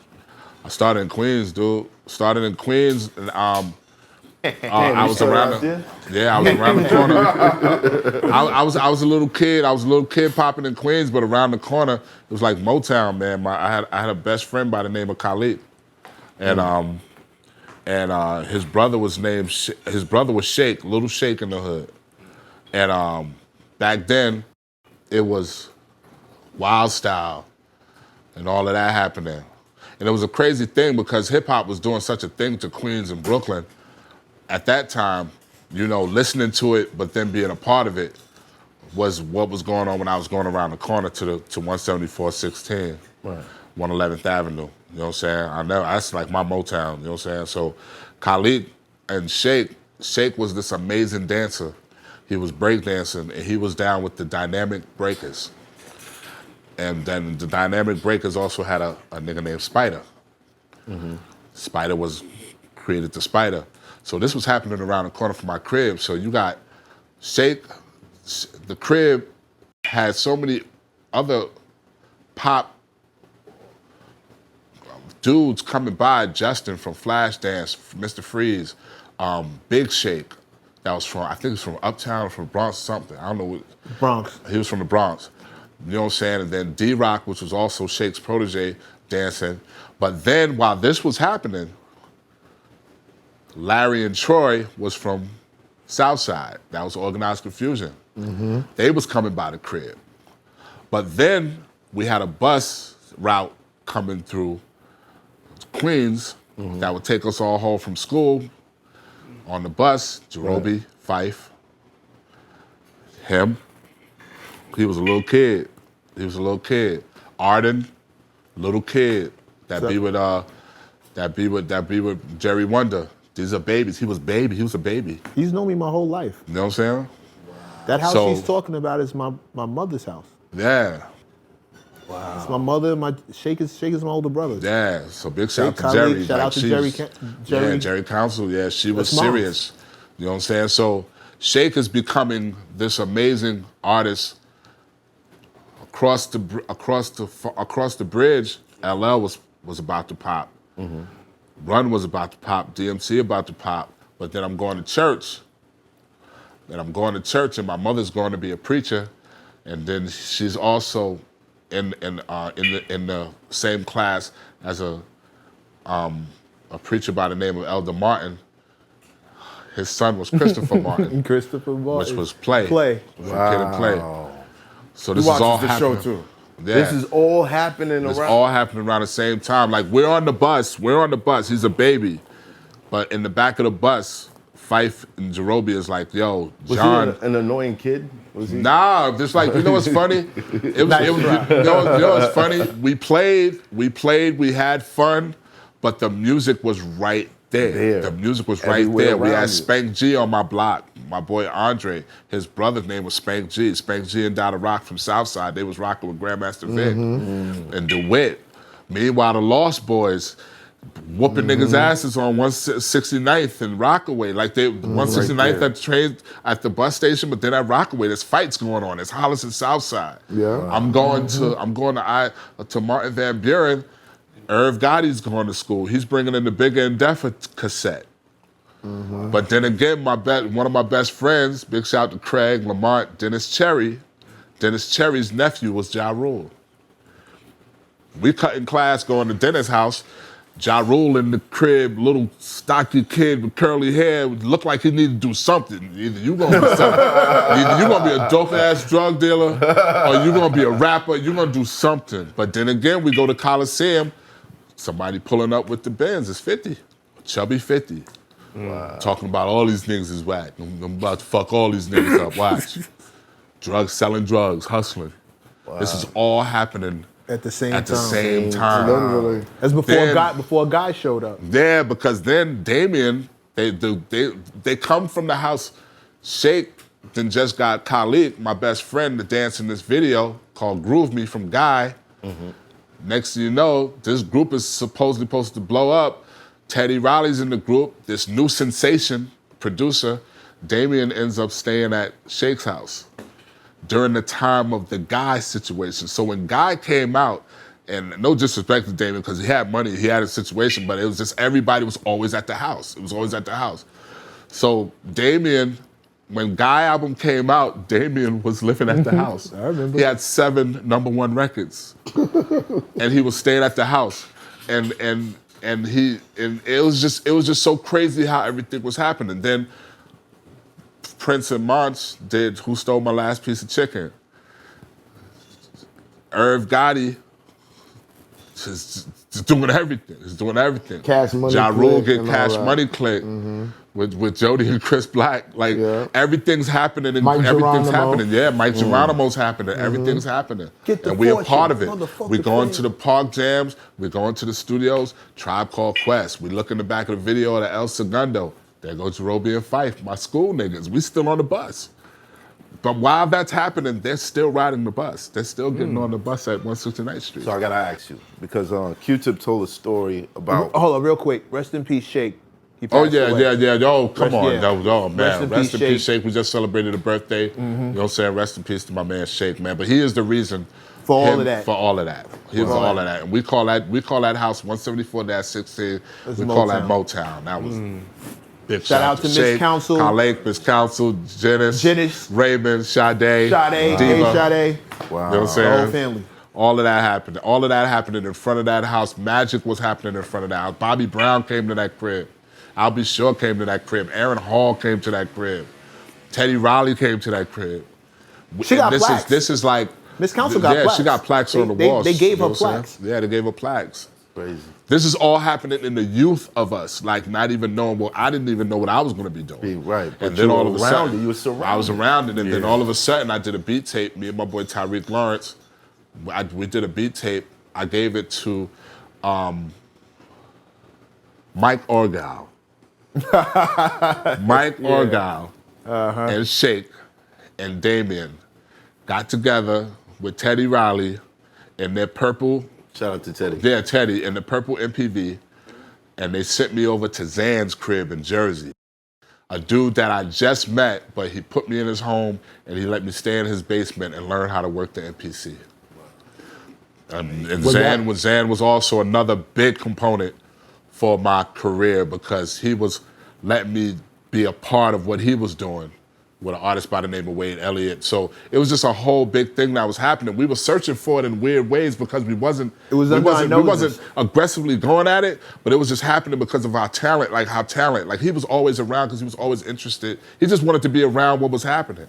I started in Queens, dude. Started in Queens, and I was around the corner. I was a little kid. I was a little kid popping in Queens, but around the corner it was like Motown, man. I had a best friend by the name of Khalid, and his brother was Sheikh, Little Sheikh in the hood, and back then it was Wild Style and all of that happening, and it was a crazy thing because hip hop was doing such a thing to Queens and Brooklyn. At that time, you know, listening to it, but then being a part of it was what was going on when I was going around the corner to 174 16, right. 111th Avenue. You know what I'm saying? That's like my Motown, you know what I'm saying? So Khalid and Sheikh was this amazing dancer. He was breakdancing, and he was down with the Dynamic Breakers. And then the Dynamic Breakers also had a nigga named Spider. Spider created the Spider. So this was happening around the corner from my crib. So you got Sheikh, the crib had so many other pop dudes coming by, Justin from Flashdance, Mr. Freeze, Big Sheikh, that was from, I think it was from Uptown or from Bronx something. I don't know what. Bronx. He was from the Bronx. You know what I'm saying? And then D-Rock, which was also Sheikh's protege, dancing. But then while this was happening, Larry and Troy was from Southside. That was Organized Confusion. They was coming by the crib. But then we had a bus route coming through Queens that would take us all home from school. On the bus, Jerobi, Fife, him. He was a little kid. Arden, little kid. That be with Jerry Wonder. These are babies. He was a baby. He's known me my whole life. You know what I'm saying? That house he's talking about is my mother's house. Yeah. Wow. It's my mother, Sheikh is my older brother. Yeah, so big shout out to Jerry. Shout out to Jerry. Yeah, Jerry Council, yeah, she was serious. You know what I'm saying? So Sheikh is becoming this amazing artist. Across the bridge, LL was about to pop. Run was about to pop, DMC about to pop, but then I'm going to church. And my mother's going to be a preacher, and then she's also in the same class as a preacher by the name of Elder Martin. His son was Christopher Martin. Christopher Martin. Which was Play. Play. Wow. Kid and Play. So this is all the happening. show too. Yeah. This is all happening It's around. all happening around the same time. Like we're on the bus. He's a baby, but in the back of the bus, Fife and Jerobi is like, "Yo, Was John." he an annoying kid? Was he? Nah, just like you know what's funny? You know what's funny? We played, we had fun, but the music was right there. The music was right Everywhere there. We around had you. Spank G on my block. My boy Andre, his brother's name was Spank G. Spank G and Dada Rock from Southside. They was rocking with Grandmaster Vic and DeWitt. Meanwhile, the Lost Boys whooping niggas' asses on 169th and Rockaway. Like they 169th at the train at the bus station, but then at Rockaway, there's fights going on. There's Hollis and Southside. Yeah. I'm going to Martin Van Buren. Irv Gotti's going to school. He's bringing in the Bigger and Deffer cassette. But then again, one of my best friends, big shout to Craig, Lamont, Dennis Cherry. Dennis Cherry's nephew was Ja Rule. We cut in class going to Dennis' house. Ja Rule in the crib, little stocky kid with curly hair, looked like he needed to do something. Either you gonna be something, either you gonna be a dope ass drug dealer, or you gonna be a rapper. You gonna do something. But then again, we go to Coliseum. Somebody pulling up with the Benz is 50, chubby 50. Wow. Talking about all these niggas is whack. I'm about to fuck all these niggas up. Watch. Drugs, selling drugs, hustling. Wow. This is all happening at the same time. Literally. That's before a guy showed up. Yeah, because then Damien, they come from the house. Shake then just got Khalid, my best friend, to dance in this video called Groove Me from Guy. Next thing you know, this group is supposed to blow up. Teddy Riley's in the group, this new sensation producer. Damien ends up staying at Shake's house during the time of the Guy situation. So when Guy came out, and no disrespect to Damien because he had money, he had a situation, but it was just everybody was always at the house. It was always at the house. So Damien, when Guy album came out, Damien was living at the house. I remember. He had 7 #1 records, and he was staying at the house, and it was just so crazy how everything was happening. Then Prince and Monch did Who Stole My Last Piece of Chicken. Irv Gotti just doing everything. He's doing everything. Cash Money Ja Rule Click get and Cash all that. Money Click with Jody and Chris Black. Like everything's happening and Mike everything's Geronimo. happening. Yeah, Mike Geronimo's happening. Everything's happening. Get the And we're a fortune, part of it. motherfucker We're going thing. to the park jams. We're going to the studios. Tribe Called Quest. We look in the back of the video of the El Segundo. There goes Jerobi and Fife, my school niggas. We still on the bus. But while that's happening, they're still riding the bus. They're still getting on the bus at 169th Street. So I gotta ask you, because Q-Tip told a story about... Hold on, real quick. Rest in peace, Shake. He Oh, passed yeah. away. Oh, come on. yeah. Oh, man. Rest in Rest in peace, peace, Shake. We just celebrated a birthday. You know what I'm saying? Rest in peace to my man, Shake, man. But he is the reason For all of that. For all of that. He was all of that. And we call that house 174-16. That's We call that Motown. Motown. That was big Shout out to Miss Shake, Council. Khaled, Miss Council, Janice, Raymond, Sade, Sade, Diva. Sade. Wow. You know what I'm The saying? whole family. All of that happened. All of that happened in front of that house. Magic was happening in front of that house. Bobby Brown came to that crib. I'll Be Sure came to that crib. Aaron Hall came to that crib. Teddy Riley came to that crib. She got plaques. This is like... Miss Council got plaques. Yeah, she got plaques on the They walls. gave you know her what I'm saying? plaques. Yeah, they gave her plaques. Crazy. This is all happening in the youth of us, like not even knowing what I didn't even know what I was going to be doing. Right, but And then you all were of a around sudden, it, you were surrounded. I was around it, and then all of a sudden, I did a beat tape. Me and my boy Tyreek Lawrence, we did a beat tape. I gave it to Mike Orgal. Mike Orgal and Shake and Damien got together with Teddy Riley in their purple. Shout out to Teddy. Yeah, Teddy in the purple MPV, and they sent me over to Zan's crib in Jersey. A dude that I just met, but he put me in his home and he let me stay in his basement and learn how to work the MPC. And Zan was also another big component for my career because he was letting me be a part of what he was doing with an artist by the name of Wade Elliott. So it was just a whole big thing that was happening. We were searching for it in weird ways because we wasn't aggressively going at it, but it was just happening because of our talent, like he was always around because he was always interested. He just wanted to be around what was happening.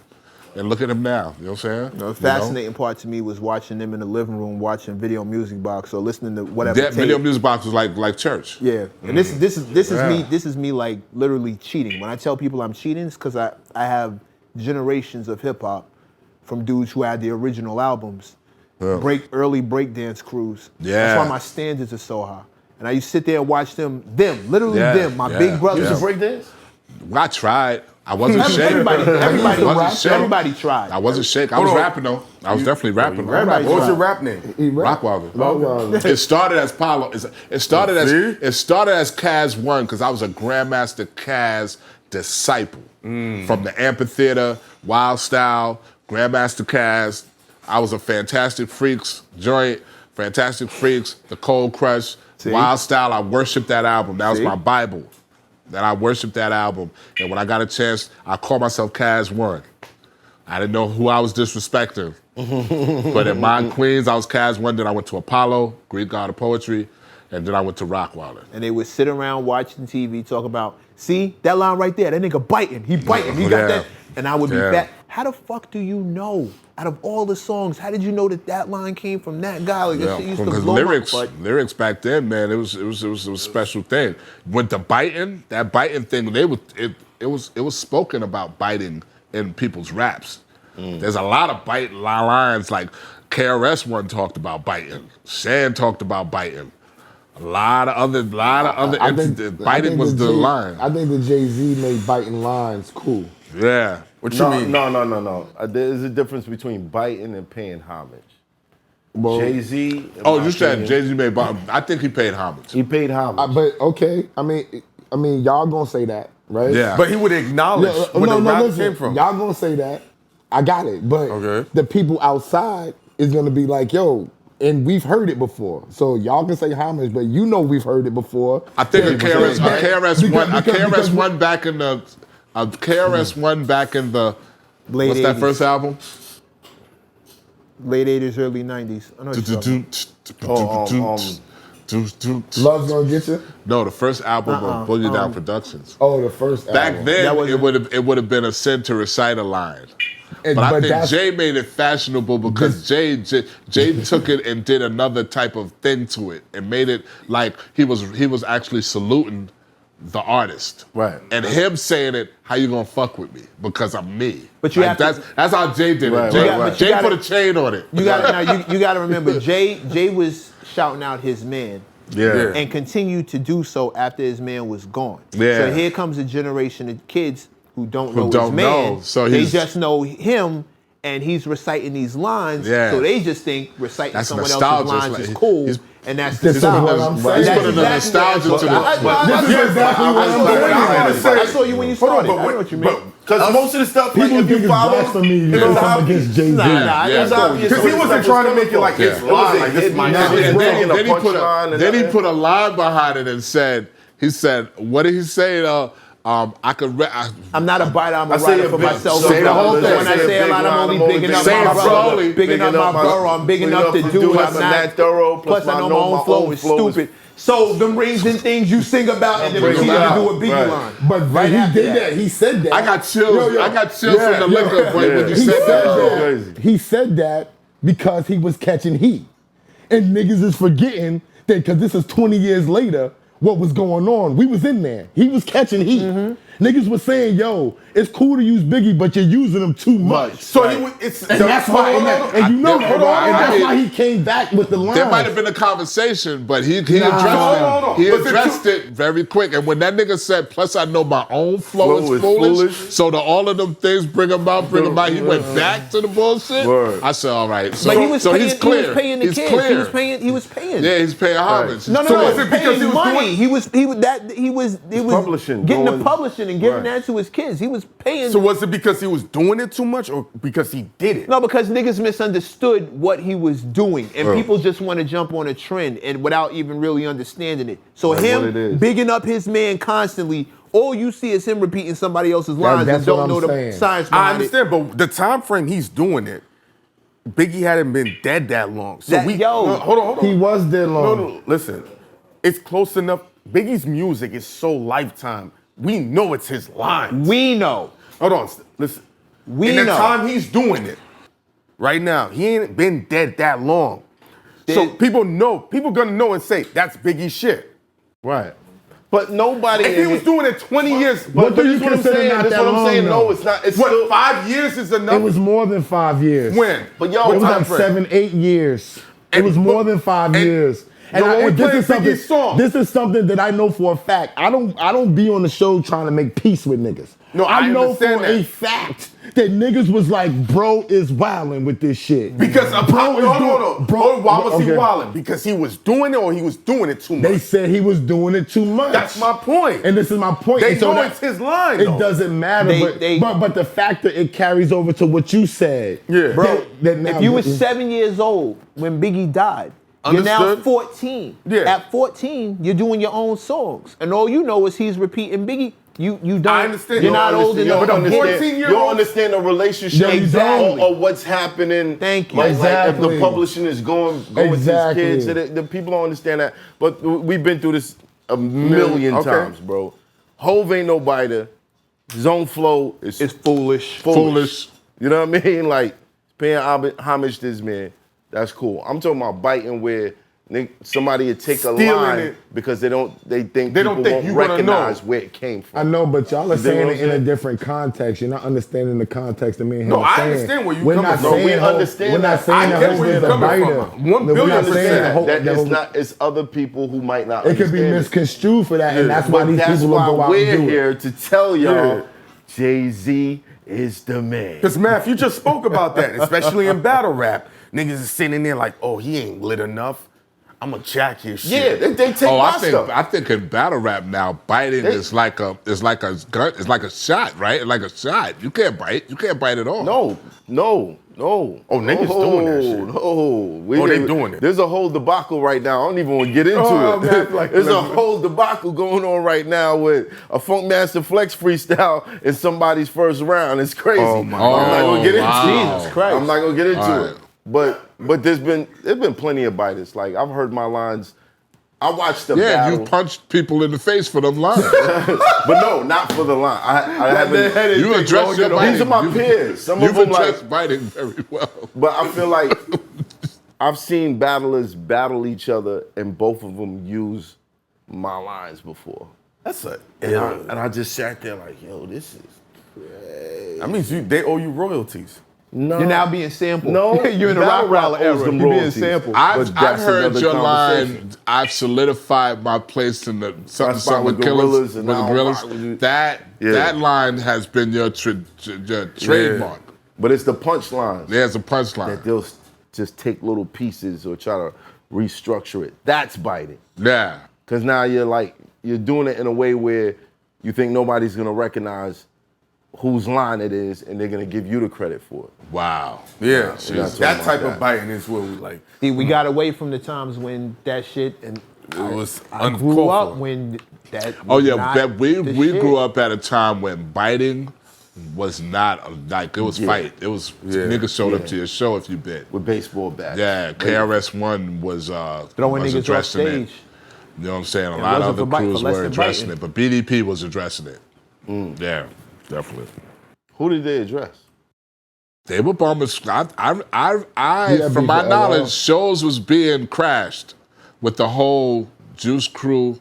And look at him now. You know what I'm saying? The fascinating part to me was watching them in the living room, watching Video Music Box or listening to whatever. That Video Music Box was like church. Yeah, and this is me like literally cheating. When I tell people I'm cheating, it's because I have generations of hip hop from dudes who had the original albums, early breakdance crews. Yeah, that's why my standards are so high. And I used to sit there and watch them, my big brothers. You used to breakdance? I tried. I wasn't Shake. Everybody tried. I wasn't Shake. I was rapping though. I was definitely rapping. What was your rap name? Rockwilder. It started as Paulo. It started as Kaz 1 because I was a Grandmaster Kaz disciple from the Amphitheater, Wild Style, Grandmaster Kaz. I was a Fantastic Freaks joint, Fantastic Freaks, The Cold Crush, Wild Style. I worshiped that album. That was my Bible. That I worshiped that album. And when I got a chance, I called myself Kaz 1. I didn't know who I was disrespecting. But in my Queens, I was Kaz 1. Then I went to Apollo, Greek God of Poetry, and then I went to Rockwilder. And they would sit around watching TV, talk about, see, that line right there, that nigga biting, he biting, he got that. And I would be back. How the fuck do you know? Out of all the songs, how did you know that line came from that guy? Like, that shit used to blow lyrics back then, man, it was a special thing. With the biting, that biting thing, it was spoken about biting in people's raps. There's a lot of bite lines, like KRS-One talked about biting, Shan talked about biting. A lot of other biting was the line. I think the Jay-Z made biting lines cool. Yeah. What you mean? No. There's a difference between biting and paying homage. Well, Jay-Z. Oh, you said Jay-Z made homage. I think he paid homage. He paid homage. But okay, I mean, y'all gonna say that, right? Yeah. But he would acknowledge where the rap came from. Y'all gonna say that. I got it. But the people outside is gonna be like, yo, and we've heard it before. So y'all can say homage, but you know we've heard it before. I think a KRS-One back in the KRS-One back in the late what's 80s. That first album? Late 80s, early 90s. I know what you're talking about. Love's Gonna Get You? No, the first album of Boogie Down Productions. Oh, the first album. Back then, it would have been a sin to recite a line. But I think Jay made it fashionable because Jay took it and did another type of thing to it and made it like he was actually saluting the artist. Right. And him saying it, how you gonna fuck with me? Because I'm me. But you that's how Jay did it. Jay put a chain on it. You gotta remember, Jay was shouting out his man. Yeah. And continued to do so after his man was gone. Yeah. So here comes a generation of kids who don't know his man. So they just know him, and he's reciting these lines. Yeah. So they just think reciting someone nostalgia. else's lines is cool. And that's This is what nostalgia. I'm saying. He's putting the nostalgia to the. I saw you when you started. I know what you mean. Because most of the stuff, like, People if think you it's follow, blasphemy when it's I'm against Jay-Z. It's obvious. Because he wasn't trying to make it like it's live. Like, this is my Then he put a line behind it and said, what did he say? I could. I'm not a biter, I'm a writer for myself. Say the whole thing. When I say a lot, I'm only bigging up my brother. Bigging up my borough. I'm big enough to do it. I'm not thorough. Plus, I know my own flow is stupid. So them rings and things you sing about, and then we need to do a Biggie line. But he did that. He said that. I got chills. I got chills from the liquor when you said that. He said that because he was catching heat, and niggas is forgetting that because this is 20 years later. What was going on? We was in there. He was catching heat. Niggas was saying, "Yo, it's cool to use Biggie, but you're using him too much." So he was. And that's why. And you know that, and that's why he came back with the line. There might have been a conversation, but he addressed it very quick. And when that nigga said, "Plus I know my own flow is foolish," so all of them things bring him out. He went back to the bullshit. I said, "All right." So, he's clear. He was paying the kids. Clear. He was paying. Yeah, he's paying homage. No. Was it because he was money? He was publishing, getting the publishing and giving that to his kids. He was paying. So was it because he was doing it too much, or because he did it? No, because niggas misunderstood what he was doing, and people just want to jump on a trend and without even really understanding it. So him bigging up his man constantly. All you see is him repeating somebody else's lines and don't know the science behind I understand, but the time frame he's doing it, Biggie hadn't been dead that long. So hold on. He was dead long. No, listen. It's close enough. Biggie's music is so lifetime. We know it's his lines. We know. Hold on, listen. We in the know. time he's doing it, right now, he ain't been dead that long. So people gonna know and say, that's Biggie shit. Right. But nobody. If he was doing it 20 years, What do you this is what I'm consider saying. not This is that what I'm long, saying. though? No, it's not. It's what, still, 5 years is enough? It was more than 5 years. When? But yo, It was like frame? 7, 8 years. It was more than 5 years. when we this play is something. Biggie's song- This is something that I know for a fact. I don't be on the show trying to make peace with niggas. No, I know for understand that. a fact that niggas was like, bro is wilding with this shit. Because Bro, why was he okay. wilding? Because he was doing it or he was doing it too much? They said he was doing it too much. That's my point. And this is my point. They And so know that- it's his line, It though. doesn't matter, but the fact that it carries over to what you said. Yeah. Bro, that now- if you were 7 years old when Biggie died, you're now Understood. 14. Yeah. At 14, you're doing your own songs. And all you know is he's repeating Biggie. You don't. I understand. You're You not don't old understand. enough. But to a get it. 14-year-old You don't understand the relationship Exactly. or what's happening. Thank you. Like if Exactly. the publishing is going Exactly. with his kids, the people don't understand that. But we've been through this a million Okay. times, bro. Hov ain't nobody. His own flow is It's foolish. Foolish. You know what I mean? Like paying homage to this man. That's cool. I'm talking about biting where somebody would take a Stealing line it. because they think They people don't think won't you gonna recognize know. where it came from. I know, but y'all are dig saying what it I'm in a saying? different context. You're not understanding the context of me and him No, I saying. understand where you We're coming not from. saying We Hov- understand We're not that. saying I that get Hov where is you're a coming biter. from. 1 No, we're billion not saying percent. that Hov- That that it's Hov- not. It's other people who might not. It could be understand misconstrued for that, and that's why But these that's people will why go out we're and do here it. to tell y'all, Yeah. Jay-Z is the man. Because, Math, you just spoke about that, especially in battle rap. Niggas is sitting there like, oh, he ain't lit enough. I'm gonna jack his Yeah, shit. they take my stuff. I think in battle rap now, biting is like a gun, it's like a shot, right? Like a shot. You can't bite. You can't bite at all. No. Oh, niggas doing that shit. No. They doing it. There's a whole debacle right now. I don't even want to get into Oh, it. man, like, There's a listen. whole debacle going on right now with a Funkmaster Flex freestyle in somebody's first round. It's crazy. Oh, my I'm not gonna get into wow. it. Jesus Christ. I'm not gonna get into All it. But there's been plenty of biters. Like I've heard my lines. I watched the Yeah, battle. you punched people in the face for them lines. But no, not for the line. I haven't. You addressed your biting. These are my peers. Some of You've them addressed like. biting very well. But I feel like I've seen battlers battle each other, and both of them use my lines before. That's a And I just sat there like, yo, this is crazy. That means they owe you royalties. No, You're now being sampled. No, You're in the battle rap Rockwilder era. owes them You're being royalties. sampled. I've But that's heard another your conversation. line. I've solidified my place in the something spot with killers gorillas and with the now gorillas. rock with you. That Yeah. line has been your trademark. But it's the punchlines There's a punchline. that they'll just take little pieces or try to restructure it. That's biting. Yeah. Because now you're doing it in a way where you think nobody's gonna recognize whose line it is, and they're gonna give you the credit for it. Wow. Yeah, Jesus. that type Like of biting is what we like. See, we got away from the times when that shit, and It was I grew uncalled up for. when that. Oh was yeah, not that we the shit. grew up at a time when biting was not like it was fight. It was niggas showed up to your show if you bit. With baseball bats. Yeah, KRS-One was Throwing was niggas off addressing it. stage. You know what I'm saying? A It lot of wasn't other for bite- crews for less were than addressing biting. it, but BDP was addressing it. Yeah, definitely. Who did they address? They were bombers. Yeah, From my because, knowledge, shows was being crashed with the whole Juice Crew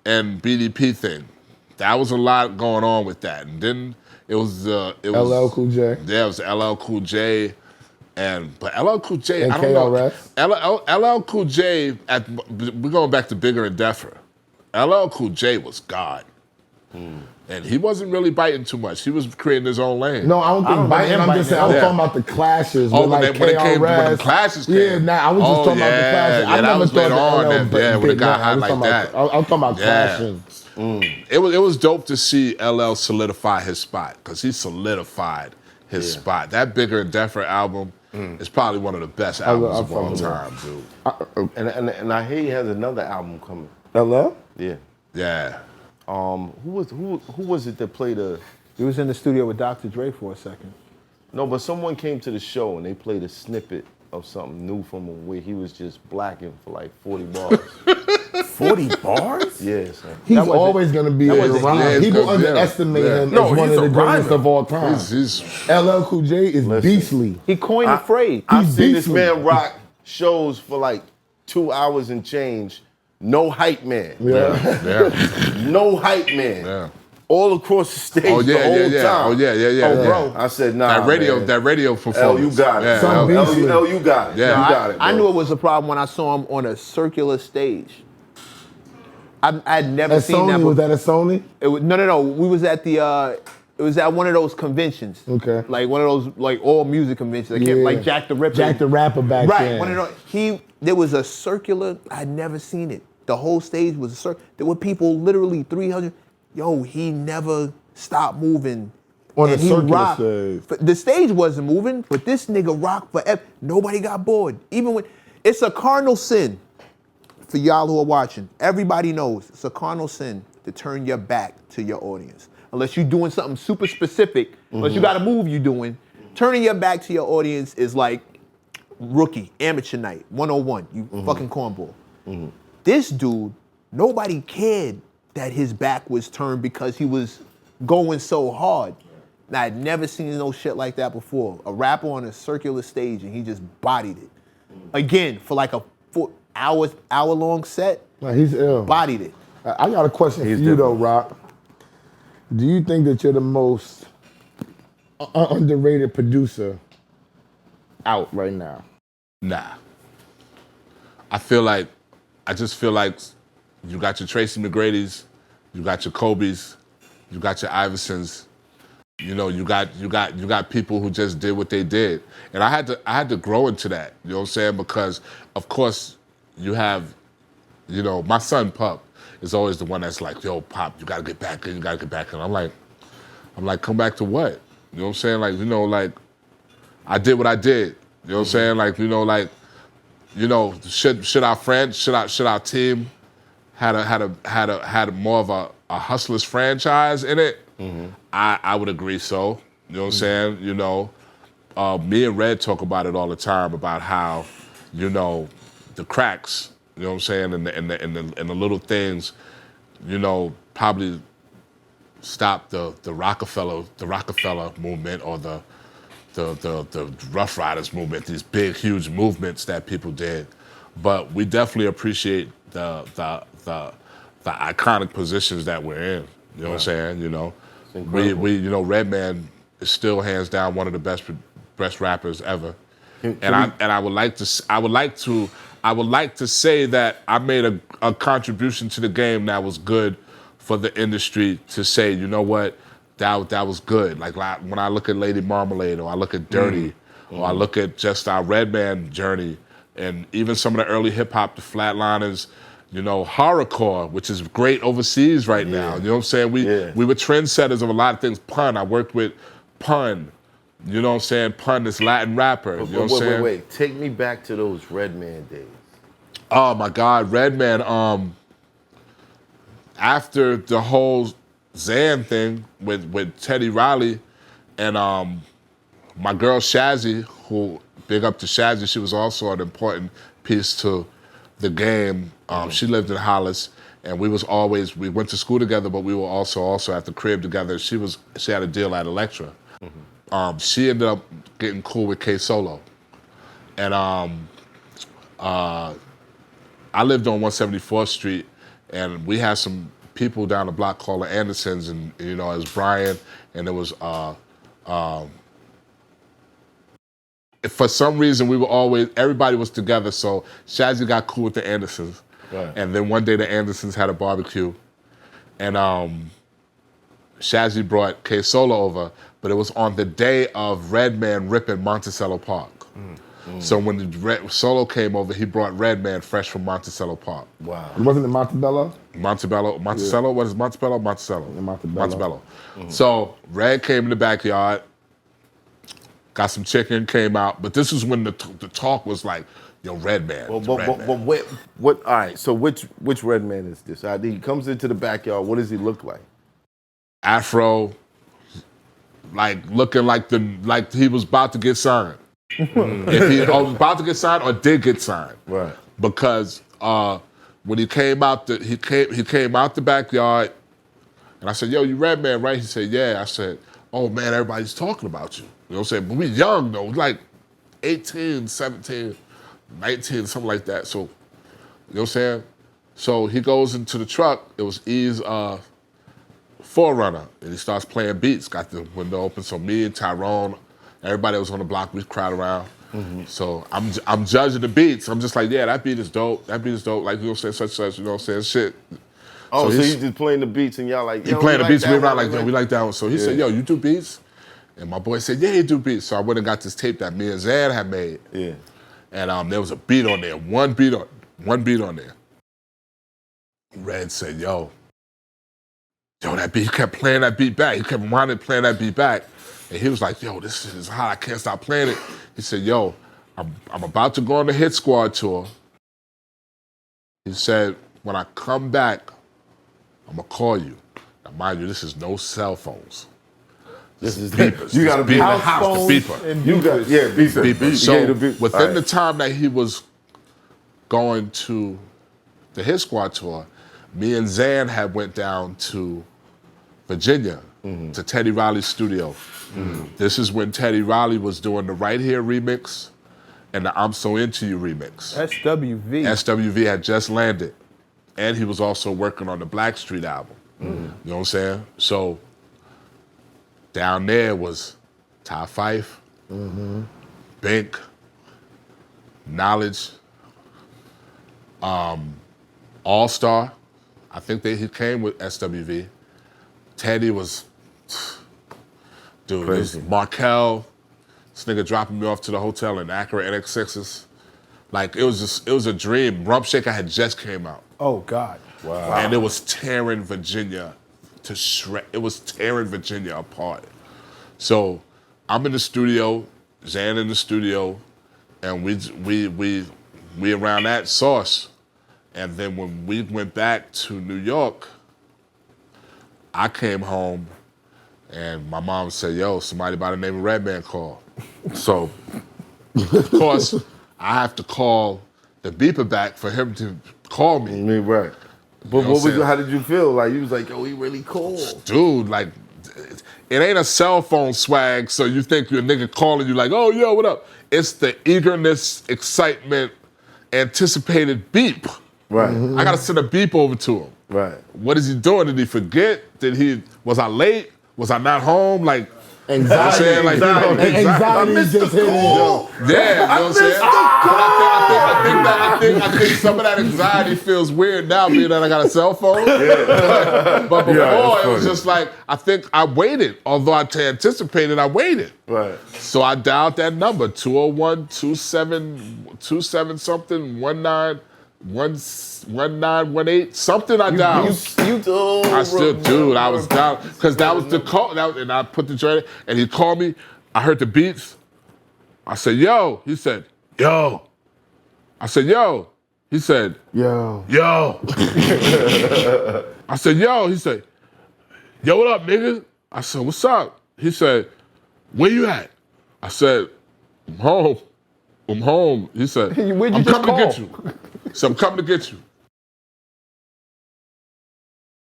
and BDP thing. That was a lot going on with that, and then it was LL Cool J. Yeah, it was LL Cool J, but LL Cool J, And I don't know. KRS? LL Cool J, we're going back to Bigger and Deffer. LL Cool J was God. And he wasn't really biting too much. He was creating his own lane. No, I don't think biting. him I'm just saying. I was biting. talking about the clashes. Oh, with when like it came, when the KRS. clashes came. Yeah, nah, I was just talking about the clashes. I that never was thought later that on. LL When it bit got nothing. hot I was like talking that. about- I was talking about Yeah. clashing. It was dope to see LL solidify his spot because he solidified his spot. That Bigger and Deffer album is probably one of the best albums of all time, dude. And I hear he has another album coming. LL? Yeah. Yeah. Who was it that played a? He was in the studio with Dr. Dre for a second. No, but someone came to the show and they played a snippet of something new from him where he was just blacking for like 40 bars. 40 bars? Yeah, son. He's always going to be a rhymer. People underestimate him as one of the greatest of all time. LL Cool J is beastly. He coined the phrase. I've seen this man rock shows for like 2 hours and change. No hype man. No hype man. Yeah. All across the stage the whole time. Oh yeah. Bro. I said, nah, that radio performance. You got it. Yeah. You got it. Yeah. You got it, bro. I knew it was a problem when I saw him on a circular stage. I'd never seen that. Was that a Sony? It was, no. We was at the. It was at one of those conventions. Okay. Like one of those like all music conventions. Like Jack the Ripper. Jack the Rapper back then. Right. One of those. There was a circular. I'd never seen it. The whole stage was a circle. There were people literally 300. Yo, he never stopped moving. On a circular stage. The stage wasn't moving, but this nigga rocked forever. Nobody got bored. Even when it's a cardinal sin for y'all who are watching. Everybody knows it's a cardinal sin to turn your back to your audience. Unless you're doing something super specific, unless you got a move you're doing, turning your back to your audience is like rookie, amateur night, 101. You fucking cornball. This dude, nobody cared that his back was turned because he was going so hard. And I'd never seen no shit like that before. A rapper on a circular stage and he just bodied it. Again, for like a 4 hour-long set. Like he's ill. Bodied it. I got a question for you though, Rock. Do you think that you're the most underrated producer out right now? Nah. I just feel like you got your Tracy McGrady's, you got your Kobe's, you got your Iversons. You know, you got people who just did what they did. And I had to grow into that, you know what I'm saying? Because of course you have, you know, my son Pup is always the one that's like, yo, Pop, you gotta get back in, you gotta get back in. I'm like, come back to what? You know what I'm saying? Like, you know, like, I did what I did. You know what I'm saying? Like, should our team had more of a hustlers franchise in it? I would agree so. You know what I'm saying? You know, me and Red talk about it all the time about how, you know, the cracks, you know what I'm saying, and the little things, you know, probably stop the Rockefeller movement or the Rough Riders movement, these big, huge movements that people did. But we definitely appreciate the iconic positions that we're in. You know what I'm saying? You know, we you know, Redman is still hands down one of the best rappers ever. I would like to say that I made a contribution to the game that was good for the industry to say, you know what, that was good. Like when I look at Lady Marmalade, or I look at Dirty, or I look at just our Redman journey, and even some of the early hip hop, the Flatliners, you know, horrorcore, which is great overseas right now. You know what I'm saying? We were trendsetters of a lot of things. Pun, I worked with Pun. You know what I'm saying? Pun, this Latin rapper. You know what I'm saying? Wait. Take me back to those Redman days. Oh my God, Redman. After the whole Zan thing with Teddy Riley and my girl Shazzy, who, big up to Shazzy, she was also an important piece to the game. She lived in Hollis, and we went to school together, but we were also at the crib together. She had a deal at Elektra. She ended up getting cool with K Solo, and I lived on 174th Street, and we had some people down the block called the Andersons, and you know, it was Brian, and it was for some reason everybody was together, so Shazzy got cool with the Andersons. Right. And then one day the Andersons had a barbecue, and Shazzy brought K Solo over, but it was on the day of Redman ripping Monticello Park. So when Solo came over, he brought Redman fresh from Monticello Park. Wow. Wasn't it Montebello? Monticello? Yeah. What is Montebello? Monticello. Montebello. So Red came in the backyard, got some chicken, came out, but this is when the talk was like, yo, Redman. What? All right. So which Redman is this? He comes into the backyard. What does he look like? Afro, like looking like he was about to get signed. If he was about to get signed or did get signed. Right. Because when he came out the backyard, and I said, yo, you Redman, right? He said, yeah. I said, oh man, everybody's talking about you. You know what I'm saying? But we young though, like 18, 17, 19, something like that. So, you know what I'm saying? So he goes into the truck. It was E's Forerunner, and he starts playing beats. Got the window open. So me and Tyrone, everybody that was on the block, we crowd around. So I'm judging the beats. I'm just like, yeah, that beat is dope. That beat is dope. Like, you know what I'm saying? Such, you know what I'm saying? Shit. Oh, so he's just playing the beats and y'all like, he playing the beats. We around like, yo, we like that one. So he said, yo, you do beats? And my boy said, yeah, he do beats. So I went and got this tape that me and Zan had made. Yeah. And there was a beat on there, one beat on there. Red said, yo, that beat, he kept playing that beat back. He kept wanting to play that beat back. And he was like, yo, this shit is hot, I can't stop playing it. He said, yo, I'm about to go on the Hit Squad tour. He said, when I come back, I'm gonna call you. Now mind you, this is no cell phones. This is beepers. You gotta be in the house, the beeper. You got, yeah, beeper. So within the time that he was going to the Hit Squad tour, me and Zan had went down to Virginia to Teddy Riley's studio. This is when Teddy Riley was doing the Right Here remix and the I'm So Into You remix. SWV. SWV had just landed. And he was also working on the Blackstreet album. You know what I'm saying? So down there was Ty Fife, Bink, Knowledge, All Star. I think he came with SWV. Teddy was, dude, this Markel, this nigga dropping me off to the hotel in Acura NX6s. Like, it was a dream. Rump Shaker had just came out. Oh, God. Wow. And it was tearing Virginia to shred. It was tearing Virginia apart. So I'm in the studio, Zan in the studio, and we around that sauce. And then when we went back to New York, I came home and my mom said, yo, somebody by the name of Redman called. So, of course, I have to call the beeper back for him to call me. Right. But how did you feel? Like, you was like, yo, he really cool. Dude, like, it ain't a cell phone swag, so you think you're a nigga calling you like, oh, yo, what up? It's the eagerness, excitement, anticipated beep. Right. I gotta send a beep over to him. Right. What is he doing? Did he forget? Was I late? Was I not home? Like, anxiety. You know what I'm saying? Anxiety just hit him. Yeah, you know what I'm saying? I think some of that anxiety feels weird now, being that I got a cell phone. But before, it was just like, I think I waited. Although I anticipated, I waited. Right. So I dialed that number, 201-27 something, 1918, something I dialed. I still, dude, I was down. Because that was the call, and I put the joint in, and he called me. I heard the beats. I said, yo. He said, yo. I said, yo. He said, yo. I said, yo. He said, yo, what up, nigga? I said, what's up? He said, where you at? I said, I'm home. I'm home. He said, I'm coming to get you. So I'm coming to get you.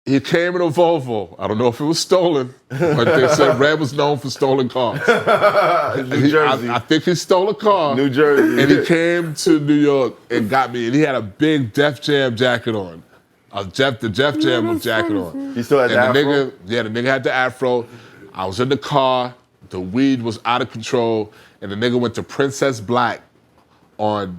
He came in a Volvo. I don't know if it was stolen, but they said Red was known for stolen cars. New Jersey. I think he stole a car. New Jersey. And he came to New York and got me. And he had a big Def Jam jacket on. The Def Jam jacket on. He still had the afro? The nigga had the afro. I was in the car. The weed was out of control. And the nigga went to Princess Black on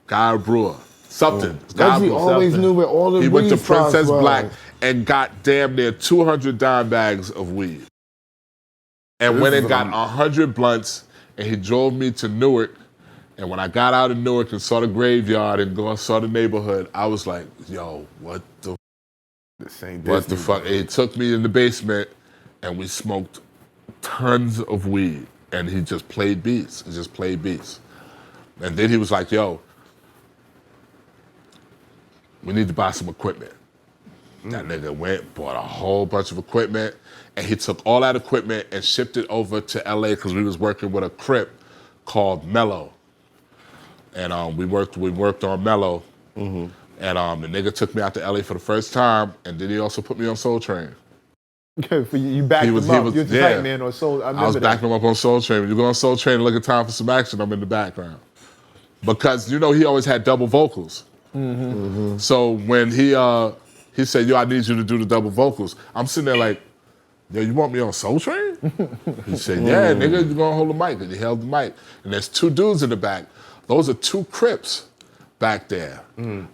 Guy Brewer. Something. He always knew where all the weed He went to spots Princess was. Black and got damn near 200 dime bags of weed. And went and got 100 blunts, and he drove me to Newark. And when I got out of Newark and saw the graveyard and saw the neighborhood, I was like, yo, what the fuck? And he took me in the basement, and we smoked tons of weed. And he just played beats. And then he was like, yo, we need to buy some equipment. That nigga went, bought a whole bunch of equipment, and he took all that equipment and shipped it over to LA because we was working with a Crip called Mello. And we worked on Mello. And the nigga took me out to LA for the first time, and then he also put me on Soul Train. You backed him up. You're the hype man on Soul. I was backing him up on Soul Train. When you go on Soul Train and look at Time for Some Action, I'm in the background. Because, you know, he always had double vocals. So when he said, yo, I need you to do the double vocals, I'm sitting there like, yo, you want me on Soul Train? He said, yeah, nigga, you gonna hold the mic. And he held the mic. And there's 2 dudes in the back. Those are 2 Crips back there.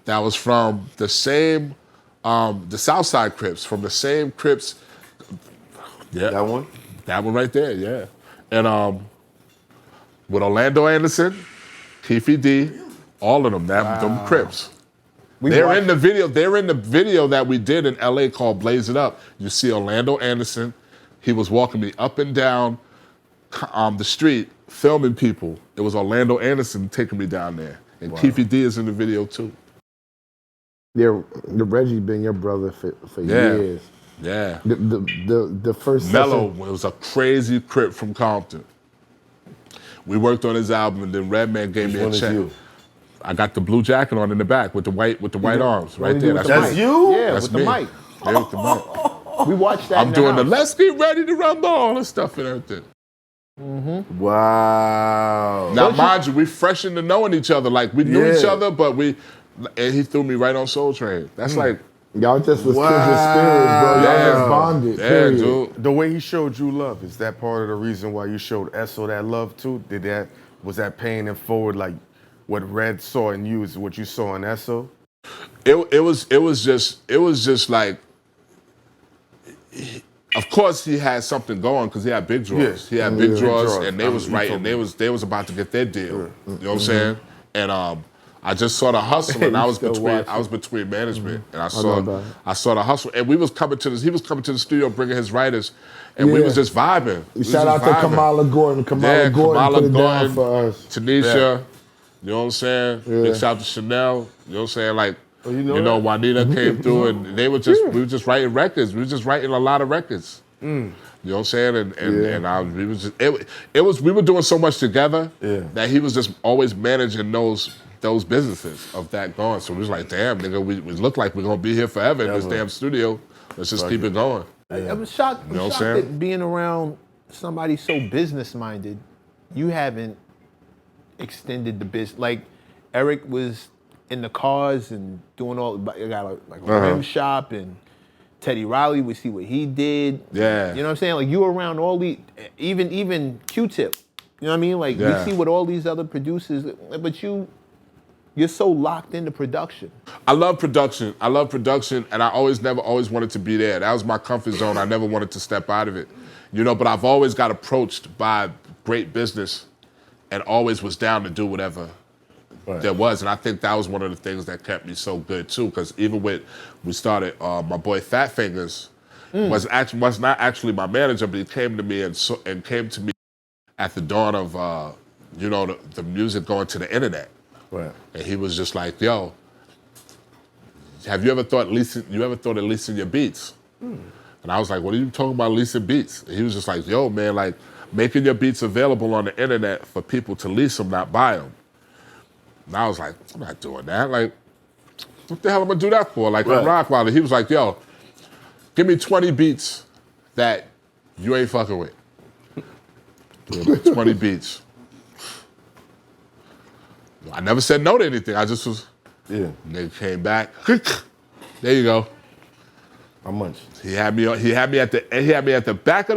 That was from the same, the Southside Crips, from the same Crips. Yeah. That one? That one right there, yeah. And with Orlando Anderson, Keefe D, all of them, them Crips. They're in the video that we did in LA called Blaze It Up. You see Orlando Anderson, he was walking me up and down the street, filming people. It was Orlando Anderson taking me down there. And Keefe D is in the video too. Yeah, the Reggie been your brother for years. Yeah. The first Mello was a crazy Crip from Compton. We worked on his album, and then Redman gave me a check. I got the blue jacket on in the back with the white arms right there. That's you? Yeah, That's with me. the mic. Yeah, with the mic. We watched that. I'm doing the let's get ready to rumble, all this stuff and everything. Wow. Now, mind you, we fresh into knowing each other. Like, we knew each other, but and he threw me right on Soul Train. That's like, y'all just was kindred spirits, bro. Y'all just bonded. Yeah, dude. The way he showed you love, is that part of the reason why you showed ESSO that love too? Was that paying it forward, like what Red saw in you is what you saw in ESSO? It was just like, of course he had something going because he had big draws. He had big draws, and they was right, and they was about to get their deal. You know what I'm saying? And I just saw the hustle, and I was between management, and I saw the hustle, and he was coming to the studio bringing his writers, and we was just vibing. Shout out to Kamala Gordon. Kamala Gordon put it down for us. Tanisha, you know what I'm saying? Big shout out to Chanel, you know what I'm saying? Like, you know Juanita came through, and we were just writing records. We were just writing a lot of records. You know what I'm saying? We were doing so much together that he was just always managing those businesses of that going. So we was like, damn, nigga, we look like we're gonna be here forever in this damn studio. Let's just keep it going. I was shocked. You know what I'm shocked saying? that being around somebody so business minded, you haven't extended the business. Like Eric was in the cars and doing all. You got a rim shop, and Teddy Riley. We see what he did. Yeah. You know what I'm saying? Like you were around all these, even Q-Tip. You know what I mean? Like we see what all these other producers, but you're so locked into production. I love production, and I never wanted to be there. That was my comfort zone. I never wanted to step out of it. You know, but I've always got approached by great business and always was down to do whatever there was. And I think that was one of the things that kept me so good too, because even we started, my boy Fat Fingers was not actually my manager, but he came to me and came to me at the dawn of, the music going to the internet. Right. And he was just like, yo, have you ever thought of leasing your beats? And I was like, what are you talking about leasing beats? And he was just like, yo, man, like making your beats available on the internet for people to lease them, not buy them. And I was like, I'm not doing that. Like, what the hell am I gonna do that for? Like on Rockwilder, he was like, yo, give me 20 beats that you ain't fucking with. 20 beats. I never said no to anything. I just was. Yeah. Nigga came back. There you go. How much? He had me at the back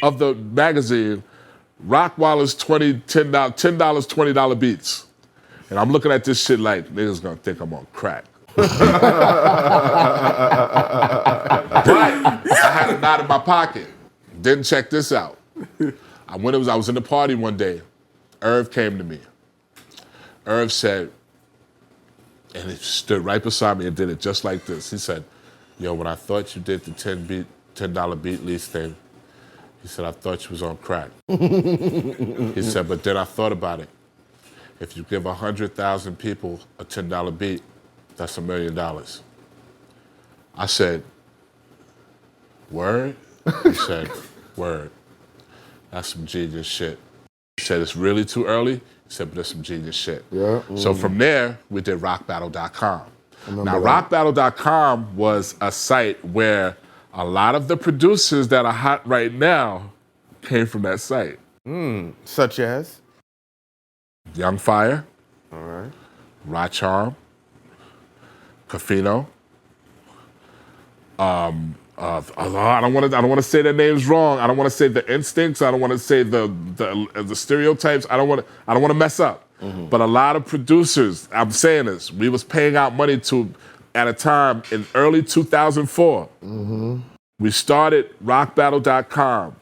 of the magazine. Rockwilder's $10, $20 beats, and I'm looking at this shit like niggas gonna think I'm on crack. But I had a knot in my pocket. Didn't check this out. I was in the party one day. Irv came to me. Irv said, and he stood right beside me and did it just like this. He said, yo, when I thought you did the $10 beat lease thing, he said, I thought you was on crack. He said, but then I thought about it. If you give 100,000 people a $10 beat, that's $1 million. I said, word? He said, word. That's some genius shit. He said, it's really too early. He said, but there's some genius shit. Yeah. So from there, we did rockbattle.com. Now, rockbattle.com was a site where a lot of the producers that are hot right now came from that site. Such as? Young Fire, All right. Rod Charm, Cafino. I don't want to say their names wrong. I don't want to say the instincts. I don't want to say the stereotypes. I don't want to mess up. But a lot of producers, I'm saying this, we was paying out money to, at a time in early 2004. We started rockbattle.com.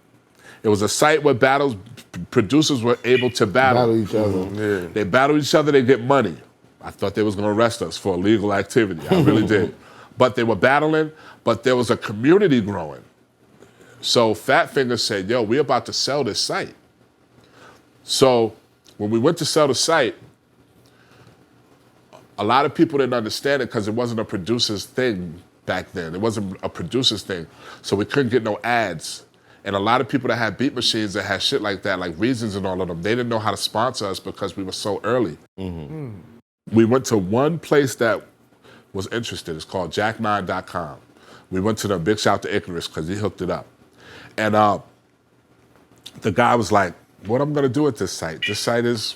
It was a site where producers were able to battle each other. They battle each other, they get money. I thought they was gonna arrest us for illegal activity. I really did. But they were battling, but there was a community growing. So Fat Finger said, yo, we're about to sell this site. So when we went to sell the site, a lot of people didn't understand it because it wasn't a producer's thing back then. It wasn't a producer's thing. So we couldn't get no ads. And a lot of people that had beat machines that had shit like that, like Reasons and all of them, they didn't know how to sponsor us because we were so early. We went to one place that was interested. It's called jack9.com. We went to them, big shout to Icarus because he hooked it up. And the guy was like, what I'm gonna do with this site? This site is,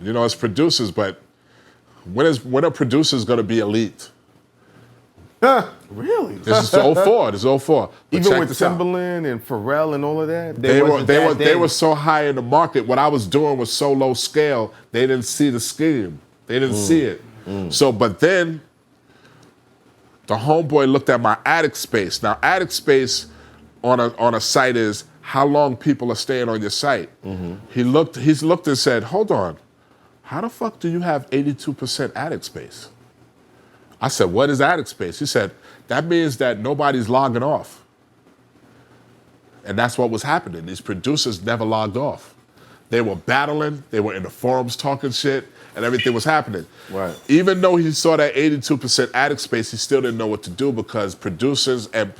it's producers, but when are producers gonna be elite? Really? This is 04. This is 04. But Even with Timbaland and Pharrell and all of that? They were so high in the market. What I was doing was so low scale, they didn't see the scheme. They didn't see it. So, but then the homeboy looked at my attic space. Now, attic space on a site is how long people are staying on your site. He's looked and said, hold on, how the fuck do you have 82% attic space? I said, what is attic space? He said, that means that nobody's logging off. And that's what was happening. These producers never logged off. They were battling, they were in the forums talking shit, and everything was happening. Right. Even though he saw that 82% attic space, he still didn't know what to do because producers and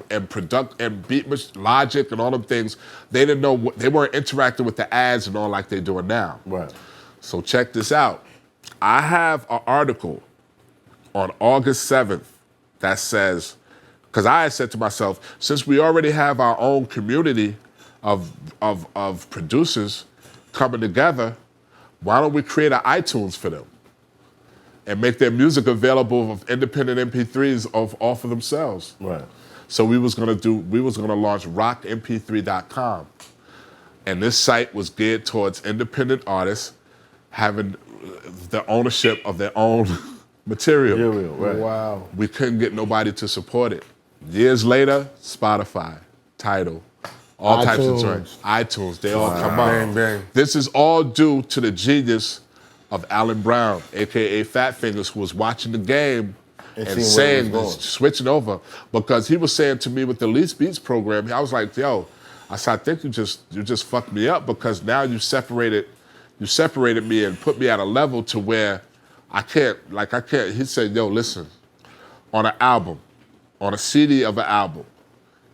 beat logic and all them things, they didn't know they weren't interacting with the ads and all like they're doing now. Right. So check this out. I have an article on August 7th that says, because I had said to myself, since we already have our own community of producers coming together, why don't we create an iTunes for them and make their music available of independent MP3s off of themselves? Right. So we was gonna launch rockmp3.com. And this site was geared towards independent artists having the ownership of their own material. Right. Wow. We couldn't get nobody to support it. Years later, Spotify, Tidal, all types of joints. iTunes, they all come out. Bang, bang. This is all due to the genius of Alan Brown, AKA Fat Fingers, who was watching the game and saying, switching over. Because he was saying to me with the Least Beats program, I was like, yo, I said, I think you just fucked me up because now you separated me and put me at a level to where I can't. He said, yo, listen, on an album, on a CD of an album,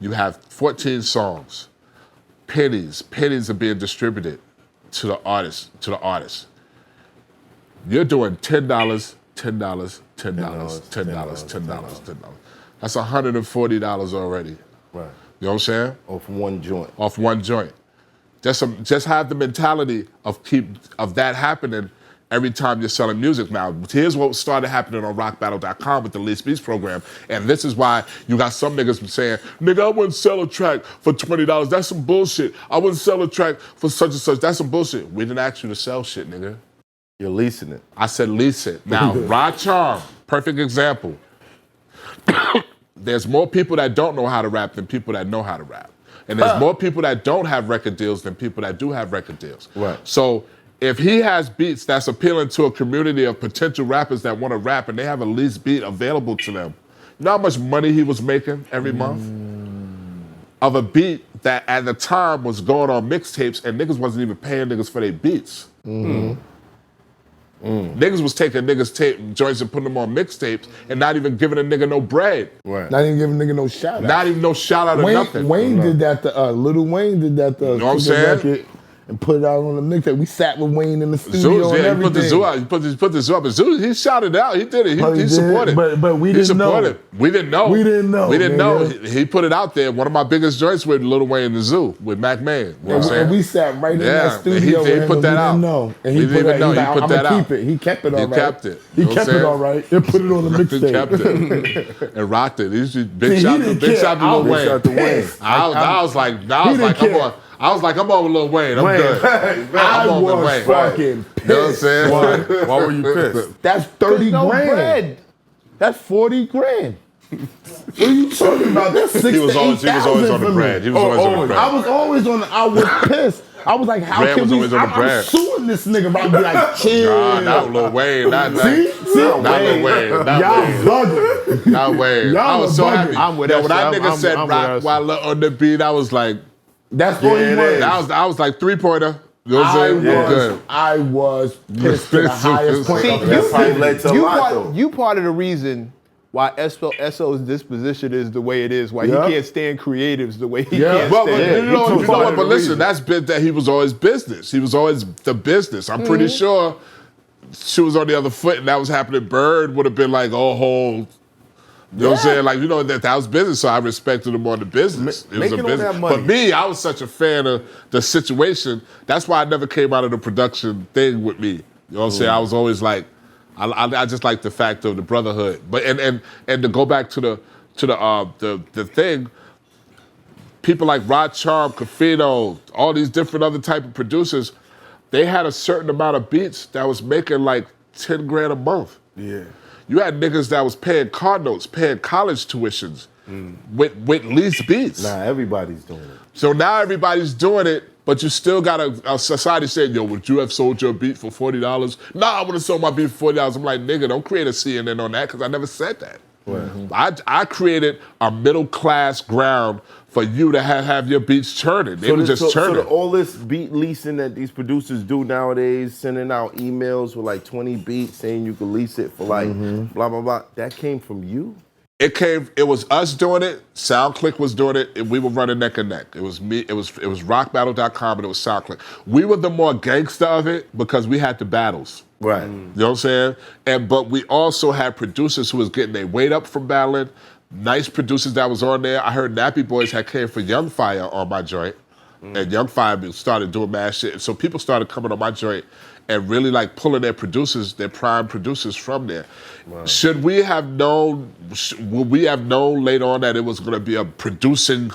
you have 14 songs. Pennies are being distributed to the artist. You're doing $10, $10, $10, $10. That's $140 already. Right. You know what I'm saying? Off one joint. Off one joint. Just have the mentality of that happening every time you're selling music now. Here's what started happening on rockbattle.com with the Least Beats program. And this is why you got some niggas saying, nigga, I wouldn't sell a track for $20. That's some bullshit. I wouldn't sell a track for such and such. That's some bullshit. We didn't ask you to sell shit, nigga. You're leasing it. I said lease it. Now, Rod Charm, perfect example. There's more people that don't know how to rap than people that know how to rap. And there's more people that don't have record deals than people that do have record deals. Right. So if he has beats that's appealing to a community of potential rappers that want to rap and they have a lease beat available to them, you know how much money he was making every month? Of a beat that at the time was going on mixtapes and niggas wasn't even paying niggas for their beats. Niggas was taking niggas tape joints and putting them on mixtapes and not even giving a nigga no bread. Right. Not even giving a nigga no shout out. Not even no shout out or nothing. Wayne did that to Lil Wayne did that to You know what I'm saying? record. and put it out on the mixtape. We sat with Wayne in the studio and everything. He put the zoo out. He put the zoo up. Zoo, he shouted out. He did it. He supported. But we didn't know. We didn't know. We didn't know. We didn't know. He put it out there. One of my biggest joints with Lil Wayne in the zoo with Mac Man. You know what I'm saying? And we sat right in that studio with him. He put that out. And he put that out. Keep it. He kept it all right. He kept it. He kept it all right. And put it on the mixtape. He kept it and rocked it. Big shout to Lil Wayne. I was like, I'm on with Lil Wayne. I'm good. I was fucking pissed. You know what I'm saying? Why were you pissed? That's 30 no grand. bread. That's 40 grand. What are you talking about? That's 6 He was always on the bread. He was always on the bread. I was always on the, I was pissed. I was like, how Brad can was we, always on the I'm bread. suing this nigga. I'd be like, chill. Not Lil Wayne. Not See? Lil Wayne. Y'all bugging. Not Wayne. I was so happy. I'm with When that that. nigga said Rockwilder on the beat, I was like, That's all he was. I was like 3-pointer. You know what I'm saying? I was pissed to the highest point. See, you part of the reason why ESSO's disposition is the way it is, why he can't stand creatives the way he can't But stand. you know what? But listen, that's been that he was always business. He was always the business. I'm pretty sure she was on the other foot and that was happening. Bird would have been like, you know what I'm saying? Like, you know, that was business, so I respected him on the business. It was a business. That money. But me, I was such a fan of the situation. That's why I never came out of the production thing with me. You know what I'm saying? I was always like, I just like the fact of the brotherhood. But and to go back to the thing, people like Rod Charm, Cafino, all these different other type of producers, they had a certain amount of beats that was making like 10 grand a month. Yeah. You had niggas that was paying car notes, paying college tuitions with leased beats. Nah, everybody's doing it. So now everybody's doing it, but you still got a society saying, yo, would you have sold your beat for $40? Nah, I would have sold my beat for $40. I'm like, nigga, don't create a CNN on that because I never said that. I created a middle class ground for you to have your beats churning. They were just churning. So all this beat leasing that these producers do nowadays, sending out emails with like 20 beats saying you could lease it for like blah, blah, blah, that came from you? It was us doing it, SoundClick was doing it, and we were running neck and neck. It was me, it was rockbattle.com and it was SoundClick. We were the more gangster of it because we had the battles. Right. You know what I'm saying? But we also had producers who was getting their weight up from battling, nice producers that was on there. I heard Nappy Boys had came for Young Fire on my joint, and Young Fire started doing mad shit. And so people started coming on my joint and really like pulling their producers, their prime producers from there. Wow. Should we have known, would we have known later on that it was gonna be a producing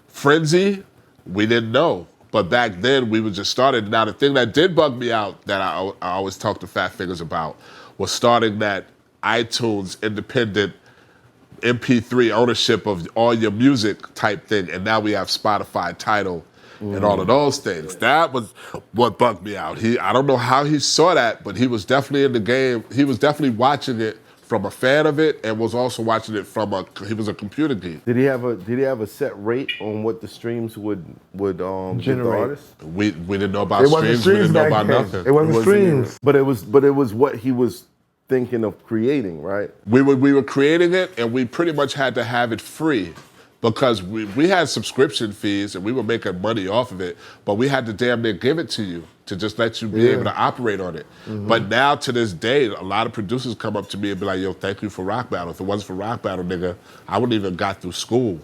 frenzy? We didn't know. But back then, we were just started. Now, the thing that did bug me out that I always talk to Fat Figures about was starting that iTunes independent MP3 ownership of all your music type thing. And now we have Spotify, Tidal, and all of those things. That was what bugged me out. I don't know how he saw that, but he was definitely in the game. He was definitely watching it from a fan of it, and was also watching it from he was a computer geek. Did he have a set rate on what the streams would generate? We didn't know about streams. We didn't know about nothing. It wasn't streams. But it was what he was thinking of creating, right? We were creating it, and we pretty much had to have it free because we had subscription fees and we were making money off of it, but we had to damn near give it to you to just let you be able to operate on it. But now to this day, a lot of producers come up to me and be like, yo, thank you for Rock Battle. If it wasn't for Rock Battle, nigga, I wouldn't even got through school.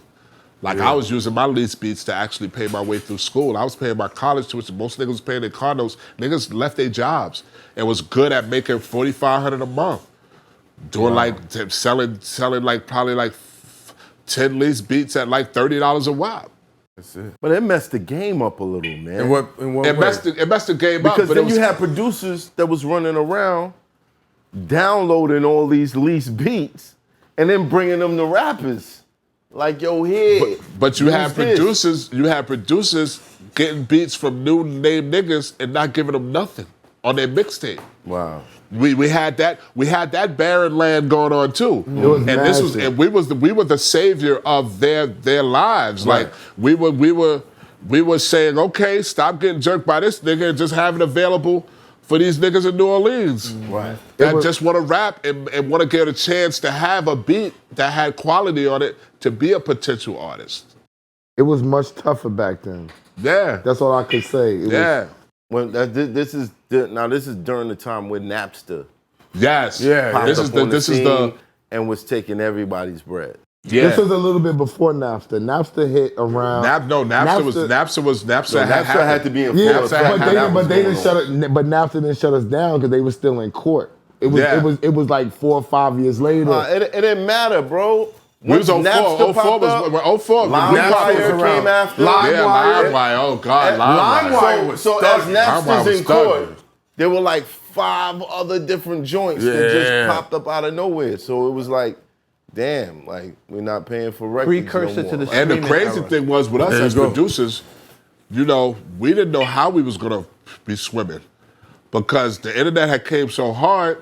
Like I was using my lease beats to actually pay my way through school. I was paying my college tuition. Most niggas was paying their car notes. Niggas left their jobs and was good at making $4,500 a month. Doing like, selling like probably like 10 lease beats at like $30 a wop. That's it. But it messed the game up a little, man. In what It messed the game up. Because But then you had producers that was running around downloading all these lease beats and then bringing them to rappers. Like, yo, here. But you had producers getting beats from new name niggas and not giving them nothing on their mixtape. Wow. We had that barren land going on too. And we were the savior of their lives. Right. Like we were saying, okay, stop getting jerked by this nigga and just have it available for these niggas in New Orleans. Right. That just want to rap and want to get a chance to have a beat that had quality on it to be a potential artist. It was much tougher back then. Yeah. That's all I could say. This is during the time when Napster. Yes. Yeah. This is the and was taking everybody's bread. Yeah. This was a little bit before Napster. Napster hit around. Napster had to be in yeah, full. but they didn't shut it. But Napster didn't shut us down because they were still in court. It was like 4 or 5 years later. It didn't matter, bro. We was 04. 04 was 04. LimeWire came after. LimeWire. Oh God, LimeWire. So as Napster's in court, there were like 5 other different joints that just popped up out of nowhere. So it was like, damn, like we're not paying for records Precursor no to the more. And the crazy thing was with us as producers, you know, we didn't know how we was gonna be swimming because the internet had came so hard.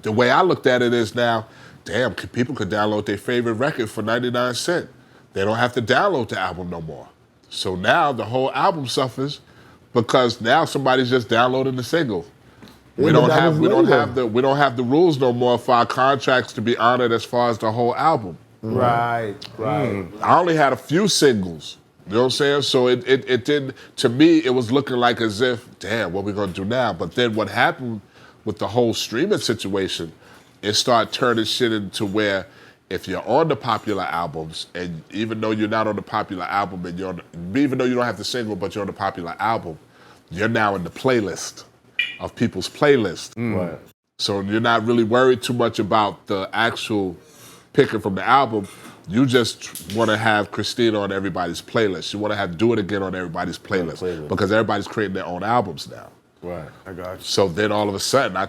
The way I looked at it is now, damn, people could download their favorite record for 99 cents. They don't have to download the album no more. So now the whole album suffers because now somebody's just downloading the single. We don't have the rules no more for our contracts to be honored as far as the whole album. Right. I only had a few singles. You know what I'm saying? So it didn't, to me, it was looking like as if, damn, what we gonna do now? But then what happened with the whole streaming situation, it started turning shit into where if you're on the popular albums, and even though you're not on the popular album, and even though you don't have the single, but you're on the popular album, you're now in the playlist of people's playlist. Right. So you're not really worried too much about the actual picking from the album. You just want to have Christina on everybody's playlist. You want to have Do It Again on everybody's playlist because everybody's creating their own albums now. Right. I got you. So then all of a sudden I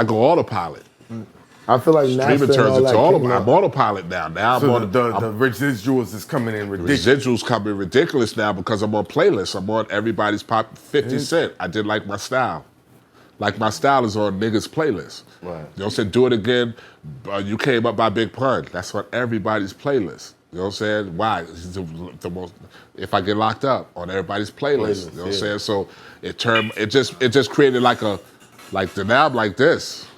go autopilot. I feel like Streaming Napster turns into autopilot. I'm autopilot now. Now So I'm on the residuals is coming in ridiculous. Residuals coming ridiculous now because I'm on playlists. I'm on everybody's 50 Cent. I did Like My Style. Like My Style is on niggas' playlist. Right. You know what I'm saying? Do It Again. You Came Up by Big Pun. That's on everybody's playlist. You know what I'm saying? Why? It's the most. If I Get Locked Up on everybody's playlist. You know what I'm saying? So it just created like the now I'm like this.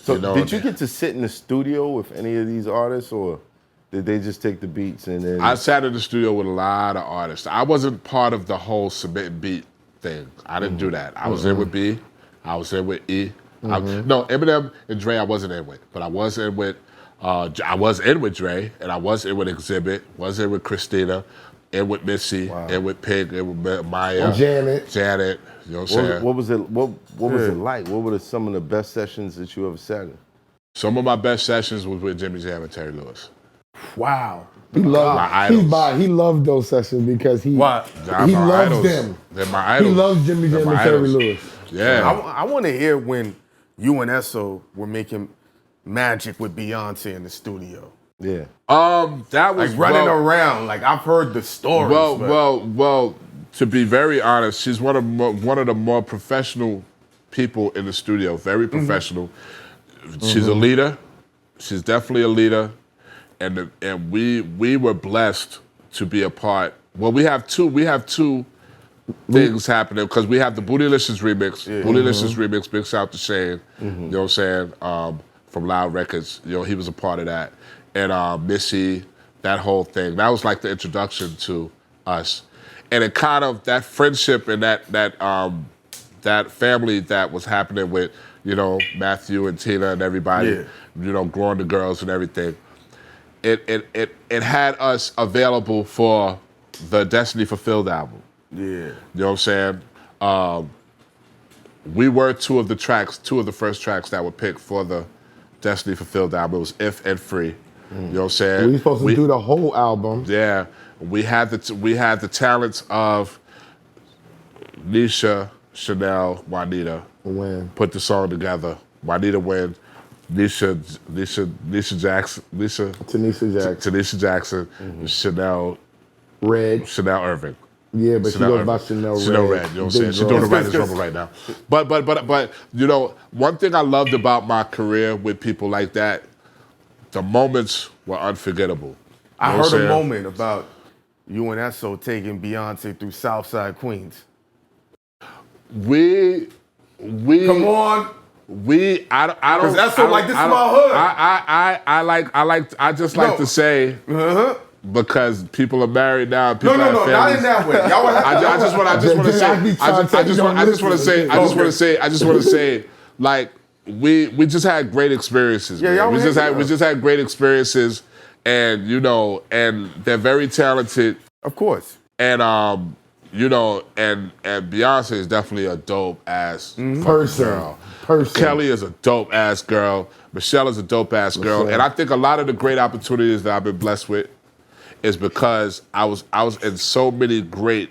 So you know, did you get to sit in the studio with any of these artists, or did they just take the beats and then? I sat in the studio with a lot of artists. I wasn't part of the whole submit beat thing. I didn't do that. I was in with B. I was in with E. No, Eminem and Dre I wasn't in with, but I was in with Dre, and I was in with Exhibit, was in with Christina, in with Missy, in with Pig, in with Maya, Janet. You know what I'm saying? What was it? What was it like? What were some of the best sessions that you ever sat in? Some of my best sessions was with Jimmy Jam and Terry Lewis. Wow. He loved those sessions because he loves them. They're my idols. He loves Jimmy Jam and Terry Lewis. Yeah. I want to hear when you and ESSO were making magic with Beyonce in the studio. Yeah. That was like running around. Like I've heard the stories. Well. To be very honest, she's one of the more professional people in the studio. Very professional. She's a leader. She's definitely a leader, and we were blessed to be a part. Well, we have two things happening because we have the Bootylicious remix. Bootylicious remix, big shout to Shane. You know what I'm saying? From Loud Records. You know, he was a part of that, and Missy, that whole thing. That was like the introduction to us. And it kind of, that friendship and that family that was happening with, you know, Matthew and Tina and everybody, you know, growing the girls and everything. It had us available for the Destiny Fulfilled album. Yeah. You know what I'm saying? We were two of the first tracks that were picked for the Destiny Fulfilled album. It was If and Free. You know what I'm saying? We were supposed to do the whole album. Yeah. We had the talents of Nisha, Chanel, Juanita. Put the song together. Juanita Wynn, Tanisha Jackson, Chanel Irving. Yeah, but she goes by Chanel Red. Chanel Red, you know what I'm saying? She's doing the writer's rumble right now. But you know, one thing I loved about my career with people like that, the moments were unforgettable. I heard a moment about you and ESSO taking Beyonce through Southside Queens. We come on. I don't. Because ESSO like this is my hood. I just like to say because people are married now. People No, have not families. in that way. Y'all I just want to say, like, we just had great experiences. Yeah, man. y'all we were just had great experiences, and you know, and they're very talented. Of course. And you know, and Beyonce is definitely a dope ass person. Kelly is a dope ass girl. Michelle is a dope ass girl. And I think a lot of the great opportunities that I've been blessed with is because I was in so many great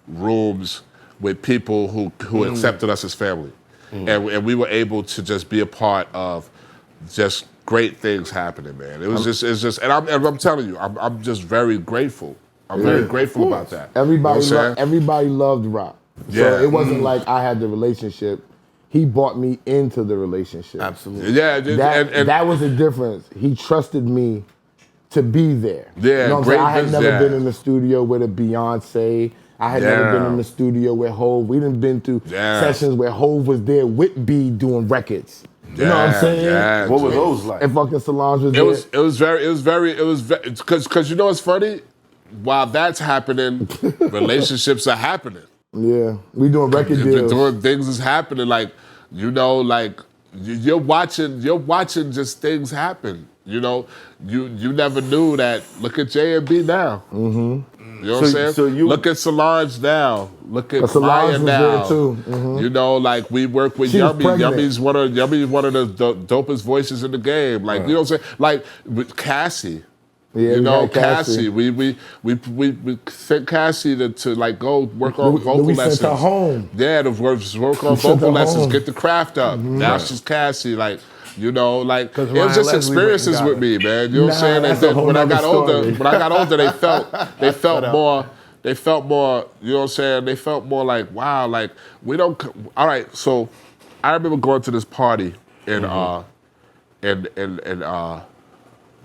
rooms with people who accepted us as family. And we were able to just be a part of just great things happening, man. It's just and I'm telling you, I'm just very grateful. I'm very grateful about that. Everybody loved Rock. So Yeah. it wasn't like I had the relationship. He brought me into the relationship. Absolutely. Yeah, That was the difference. He trusted me to be there. Yeah, you know what I'm great saying? I had never yeah. been in the studio with a Beyonce. I had never been in the studio with Hov. We done been through sessions where Hov was there with B doing records. You know what I'm saying? Yeah, What were those like? And fucking Solange was there. It was very because you know what's funny? While that's happening, relationships are happening. Yeah, we doing record deals. Doing things is happening. Like, you know, like you're watching just things happen. You know, you never knew that. Look at J&B now. Mm-hmm. You know what I'm saying? So look at Solange now. Look at Solange Maya was now. there too. Mm-hmm. You know, like we work with She was Yummy. pregnant. Yummy's one of the dopest voices in the game. Like, you know what I'm saying? Like with Cassie. Yeah, You we know, had Cassie. We sent Cassie to like go work on vocal we lessons. sent her home. Yeah, to work on sent her vocal lessons, home. get the craft up. Now she's Cassie, like, you know, like it Ryan was just Leslie experiences went and with me, man. You know what I'm saying? that's And a whole when I nother got older, they felt more. out. They felt more. You know what I'm saying? They felt more like, wow, like we don't. All right, so I remember going to this party in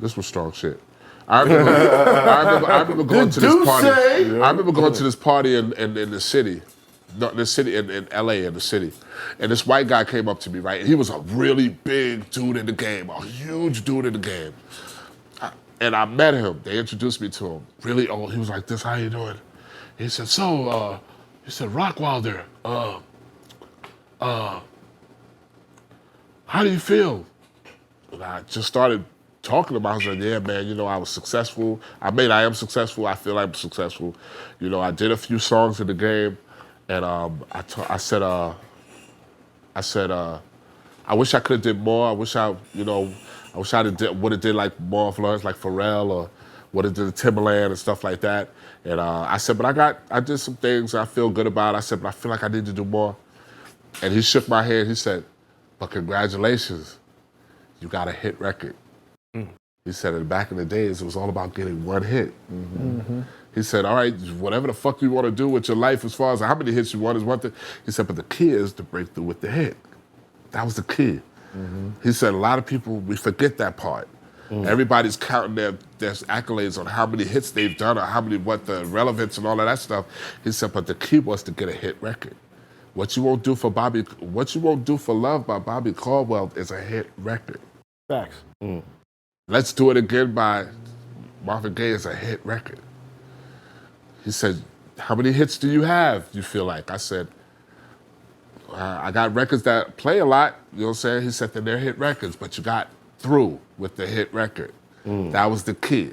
this was strong shit. I remember going to this party. I remember going to this party in the city, in LA, in the city. And this white guy came up to me, right? And he was a really big dude in the game, a huge dude in the game. And I met him. They introduced me to him. Really old. He was like, "This, how you doing?" He said, he said, "Rockwilder, how do you feel?" And I just started talking about it. I was like, "Yeah, man, you know, I was successful. I am successful. I feel I'm successful. You know, I did a few songs in the game, and I said, I wish I could have did more. I wish I would have did like more influence, like Pharrell, or would have did Timberland and stuff like that. And I said, but I did some things I feel good about. I said, but I feel like I need to do more." And he shook my hand. He said, "But congratulations, you got a hit record." He said, "And back in the days, it was all about getting one hit." He said, "All right, whatever the fuck you want to do with your life as far as how many hits you want is one thing." He said, "But the key is to break through with the hit." That was the key. He said, "A lot of people, we forget that part. Everybody's counting their accolades on how many hits they've done or what the relevance and all of that stuff." He said, "But the key was to get a hit record. What you won't do for Love by Bobby Caldwell is a hit record. Facts. Let's Do It Again by Marvin Gaye is a hit record." He said, "How many hits do you have, you feel like?" I said, "I got records that play a lot." You know what I'm saying? He said, "Then they're hit records, but you got through with the hit record." That was the key.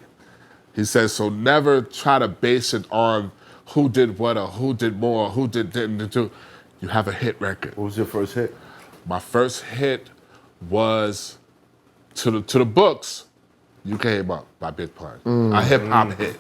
He said, "So never try to base it on who did what or who did more, or who didn't do. You have a hit record." What was your first hit? My first hit was to the books, "You Came Up" by Big Pun. A hip hop hit.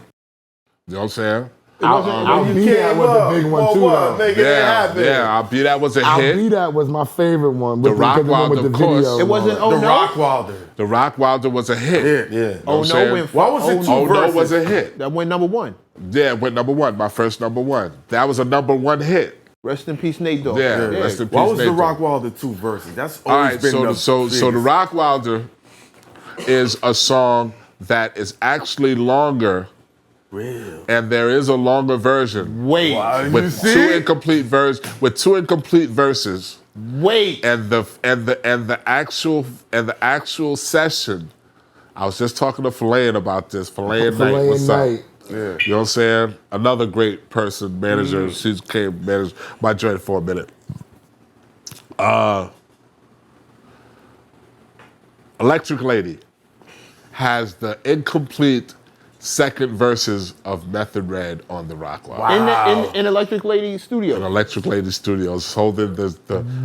You know what I'm saying? I'll Be That was a big one too, though. Make it happen. Yeah, I'll Be That was a I'll hit. Be That was my favorite one. The Rockwilder, of course. It wasn't The Oh No? Rockwilder. The Rockwilder was a hit. Yeah. You know what Oh I'm No saying? went Why was it two Oh No verses? was a hit. That went number one. Yeah, it went number one, my first number one. That was a number one hit. Rest in peace, Nate Dogg. Yeah, rest in peace. Why was the Nathan. Rockwilder two verses? That's All always right, been so the Rockwilder is a song that is actually longer, real. and there is a longer version Wait, with two incomplete verses. wait. And the actual session, I was just talking to Filet about this. Filet Filet Night, what's Night. up? Yeah. You know what I'm saying? Another great person, manager. She came manage my joint for a minute. Electric Lady has the incomplete second verses of Method Red on the Rockwilder. Wow. In Electric Lady Studio. In Electric Lady Studios, holding the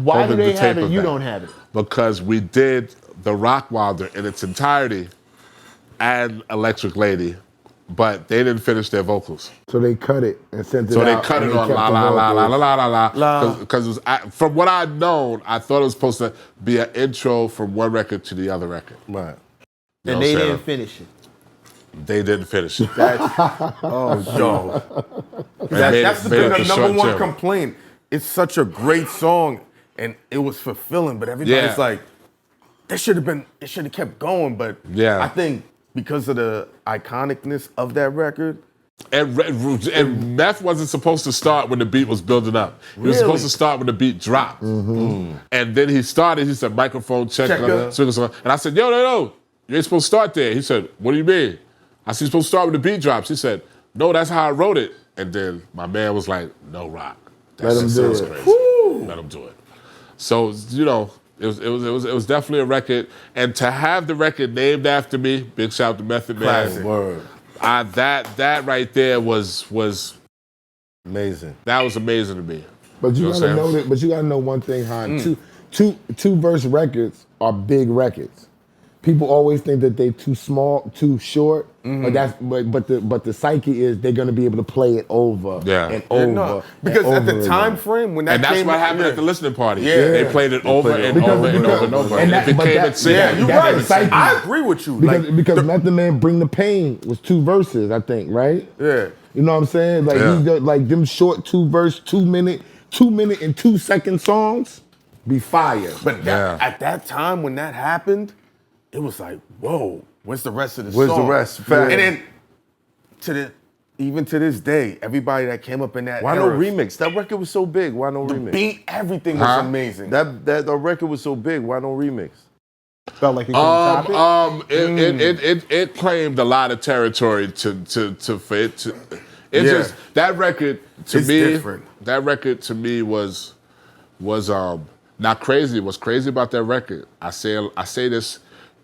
Why holding do they the have tape it? of You that. don't have it. Because we did the Rockwilder in its entirety and Electric Lady, but they didn't finish their vocals. So they cut it and sent it out. So they cut and it on kept la the la la la vocals. la la la because from what I'd known, I thought it was supposed to be an intro from one record to the other record. Right. You know And what they I'm saying? didn't finish it. They didn't finish it. Yo. That's the made it thing, the short number one term. complaint. It's such a great song, and it was fulfilling, but everybody's Yeah. like, it should have kept going, but Yeah. I think because of the iconicness of that record, And Meth wasn't supposed to start when the beat was building up. He was supposed to start when the beat dropped. And then he started, he said, microphone check. And I said, no. You ain't supposed to start there. He said, what do you mean? I said, you're supposed to start when the beat drops. He said, no, that's how I wrote it. And then my man was like, no, Rock. That Let him shit do sounds it. crazy. Let him do it. So, you know, it was definitely a record. And to have the record named after me, big shout out to Method Man. Classic. Word. That right there was Amazing. that was amazing to me. But you know what gotta I'm know saying? that. But you gotta know one thing, Han. Two verse records are big records. People always think that they too small, too short. But the psyche is they're gonna be able to play it over Yeah. and Yeah, over. no, and because at the over time again. frame when that And that's came what out, happened at the listening party. Yeah. They played it over and over and over and over and over. and And it that- but became that- a single. Yeah, you're That's right. the psyche. I agree with you. Because Method Man Bring the Pain was 2 verses, I think, right? Yeah. You know what I'm saying? Like Yeah. he's got like them short 2 minute and 2 second songs be fire. But Yeah. at that time when that happened, it was like, whoa, where's the rest of the Where's song? the rest? Fact. And then even to this day, everybody that came up in that Why era, no remix? That record was so big. Why no the remix? beat, everything was amazing. That the record was so big. Why no remix? Felt like it couldn't top it. It claimed a lot of territory for it to. It just that record to It's me. different. That record to me was not crazy. What's crazy about that record? I say this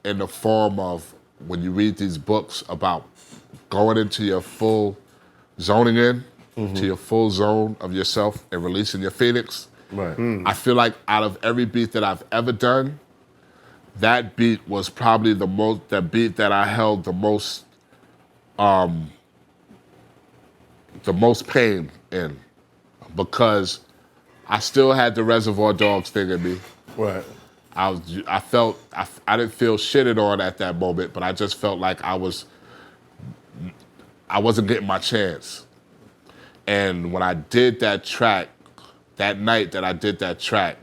in the form of when you read these books about going into your full zoning in, to your full zone of yourself and releasing your phoenix. Right. I feel like out of every beat that I've ever done, that beat was probably the beat that I held the most pain in, because I still had the Reservoir Dogs thing in me. Right. I didn't feel shitted on at that moment, but I just felt like I wasn't getting my chance. And when I did that track, that night that I did that track,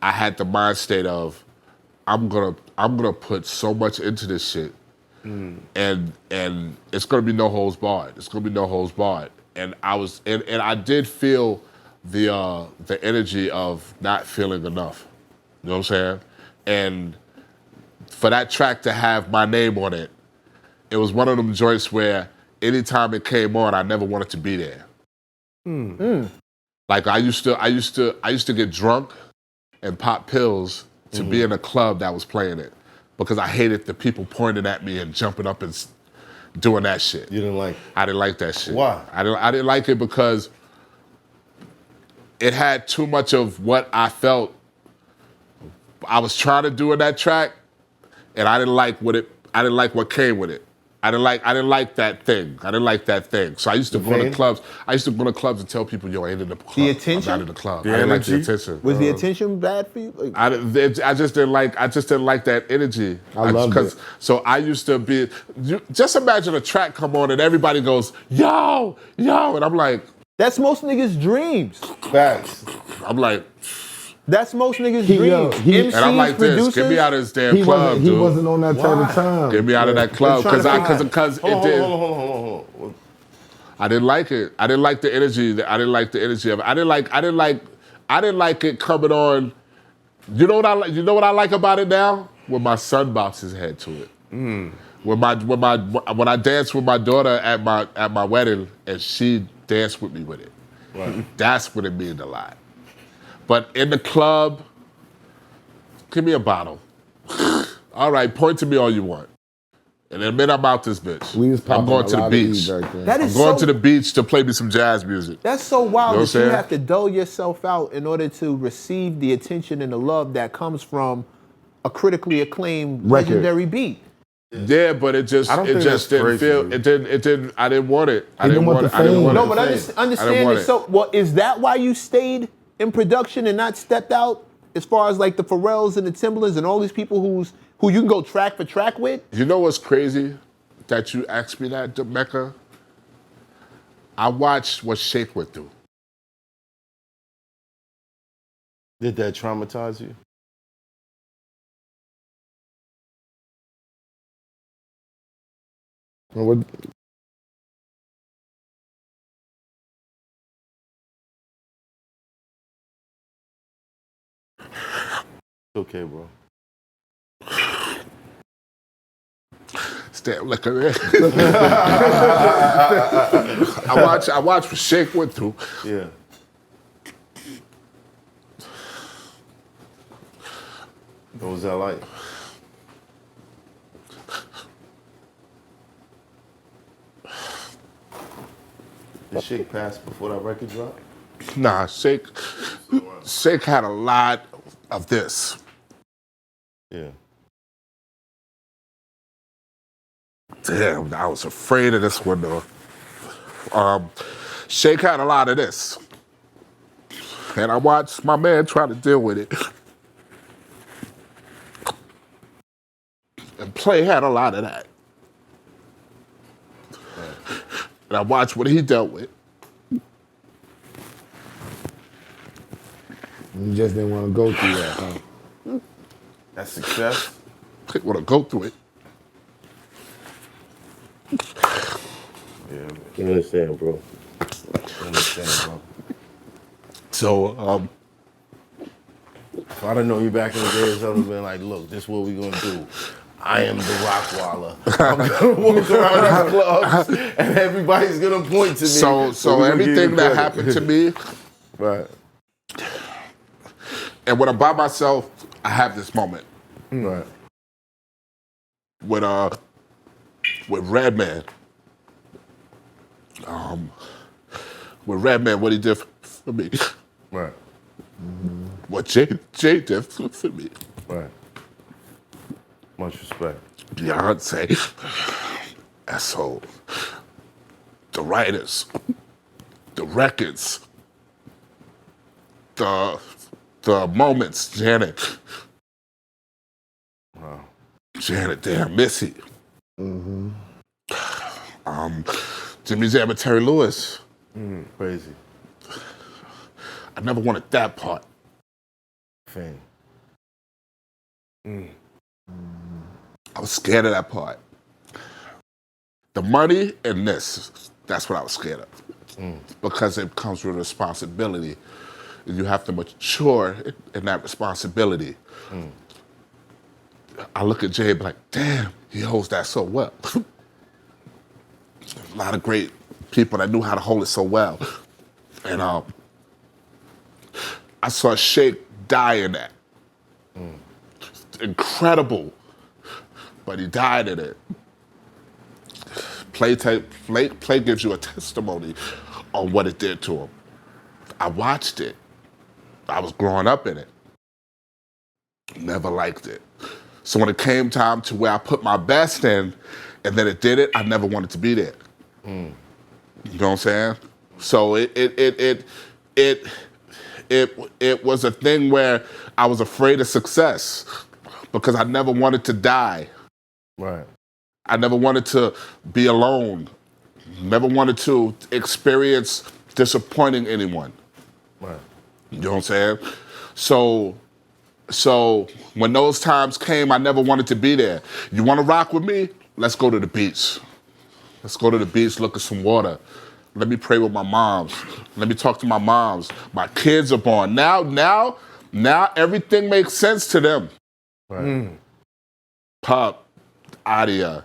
I had the mind state of, I'm gonna put so much into this shit, and it's gonna be no holds barred. It's gonna be no holds barred. And I did feel the energy of not feeling enough. You know what I'm saying? And for that track to have my name on it, it was one of them joints where anytime it came on, I never wanted to be there. Like I used to get drunk and pop pills to be in a club that was playing it, because I hated the people pointing at me and jumping up and doing that shit. You didn't like it? I didn't like that shit. Why? I didn't like it because it had too much of what I felt I was trying to do in that track, and I didn't like what came with it. I didn't like that thing. I didn't like that thing. So I used to go to clubs. I used to go to clubs and tell people, "Yo, I ain't in the club. The attention? I'm not in the club." The I didn't like the energy? attention. Was the attention bad for you? Like, I just didn't like that energy. I loved it. So I used to be. Just imagine a track come on and everybody goes, "Yo, yo," and I'm like, that's most niggas' dreams. Facts. I'm like, That's most niggas' Yo, dreams. he- MCs, and I'm like producers. this. Get me out of this damn He club, wasn't. dude. He wasn't on that type of time. Get me out of that club because it did. Hold on. I didn't like it. I didn't like the energy. I didn't like the energy of it. I didn't like it coming on. You know what I like? You know what I like about it now? When my son bops his head to it. When I danced with my daughter at my wedding, and she danced with me with it. Right. That's what it means a lot. But in the club, give me a bottle. All right, point to me all you want. And in a minute, I'm out this bitch. I'm going to the beach. I'm going to the beach to play me some jazz music. That's so wild that you have to dull yourself out in order to receive the attention and the love that comes from a critically acclaimed legendary beat. Yeah, but it just didn't feel. It didn't. I didn't want it. I didn't want it. No, but understand it. So, well, is that why you stayed in production and not stepped out? As far as like the Pharrells and the Timbalands and all these people who you can go track for track with? You know what's crazy that you asked me that, Mecca? I watched what Shake went through. Did that traumatize you? What? Okay, bro. Stay like a I watched what Shake went through. Yeah. What was that like? Did Shake pass before that record dropped? Nah, Shake had a lot of this. Yeah. Damn, I was afraid of this one though. Shake had a lot of this. And I watched my man try to deal with it. And Play had a lot of that. And I watched what he dealt with. You just didn't want to go through that, huh? That's success? Didn't want to go through it. Yeah, you understand, bro. You understand, bro. So, if I'd have known you back in the days, I would have been like, look, this is what we're gonna do. I am the Rockwilder. I'm gonna walk around these clubs and everybody's gonna point to me. So everything that happened to me, right. And when I'm by myself, I have this moment. Right. With Redman. With Redman, what he did for me. Right. What Jay did for me. Right. Much respect. Beyonce. ESSO. The writers. The records. The moments, Janet. Wow. Janet, damn, Missy. Jimmy Jam and Terry Lewis. Crazy. I never wanted that part. Fame. I was scared of that part. The money and this, that's what I was scared of. Because it comes with responsibility. You have to mature in that responsibility. I look at Jay and be like, damn, he holds that so well. A lot of great people that knew how to hold it so well. And I saw Shake die in that. Incredible. But he died in it. Play gives you a testimony on what it did to him. I watched it. I was growing up in it. Never liked it. So when it came time to where I put my best in, and then it did it, I never wanted to be there. You know what I'm saying? So it was a thing where I was afraid of success because I never wanted to die. Right. I never wanted to be alone. Never wanted to experience disappointing anyone. Right. You know what I'm saying? So when those times came, I never wanted to be there. You want to rock with me? Let's go to the beach. Let's go to the beach, look at some water. Let me pray with my moms. Let me talk to my moms. My kids are born. Now everything makes sense to them. Right. Pop, Adia,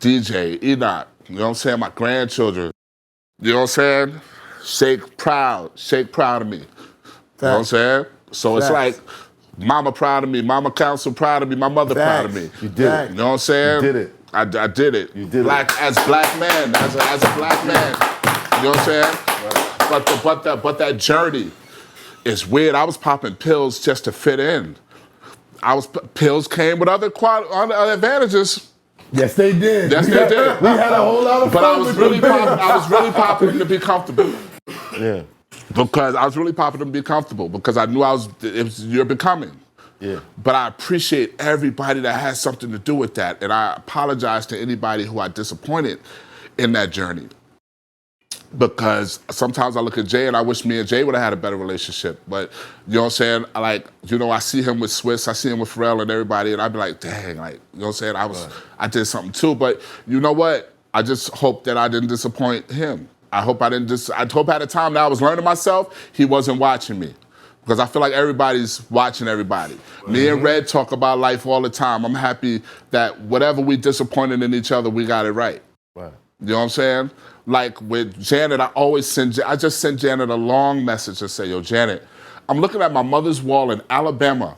DJ, Enoch, you know what I'm saying? My grandchildren, you know what I'm saying? Shake proud of me. You know what I'm saying? So it's like, mama proud of me, mama council proud of me, my mother proud of me. You did it. You know what I'm saying? You did it. I did it. You did it. As black man, as a black man. You know what I'm saying? Right. But that journey is weird. I was popping pills just to fit in. Pills came with other advantages. Yes, they did. Yes, they did. We had a whole lot of fun. But I was really popping them to be comfortable. Yeah. Because I was really popping them to be comfortable because I knew you're becoming. Yeah. But I appreciate everybody that has something to do with that. And I apologize to anybody who I disappointed in that journey. Because sometimes I look at Jay and I wish me and Jay would have had a better relationship. But you know what I'm saying? I see him with Swizz, I see him with Pharrell and everybody, and I'd be like, dang, you know what I'm saying? I did something too. But you know what? I just hope that I didn't disappoint him. I hope at the time that I was learning myself, he wasn't watching me. Because I feel like everybody's watching everybody. Mm-hmm. Me and Red talk about life all the time. I'm happy that whatever we disappointed in each other, we got it right. Right. You know what I'm saying? Like with Janet, I just sent Janet a long message to say, yo, Janet, I'm looking at my mother's wall in Alabama.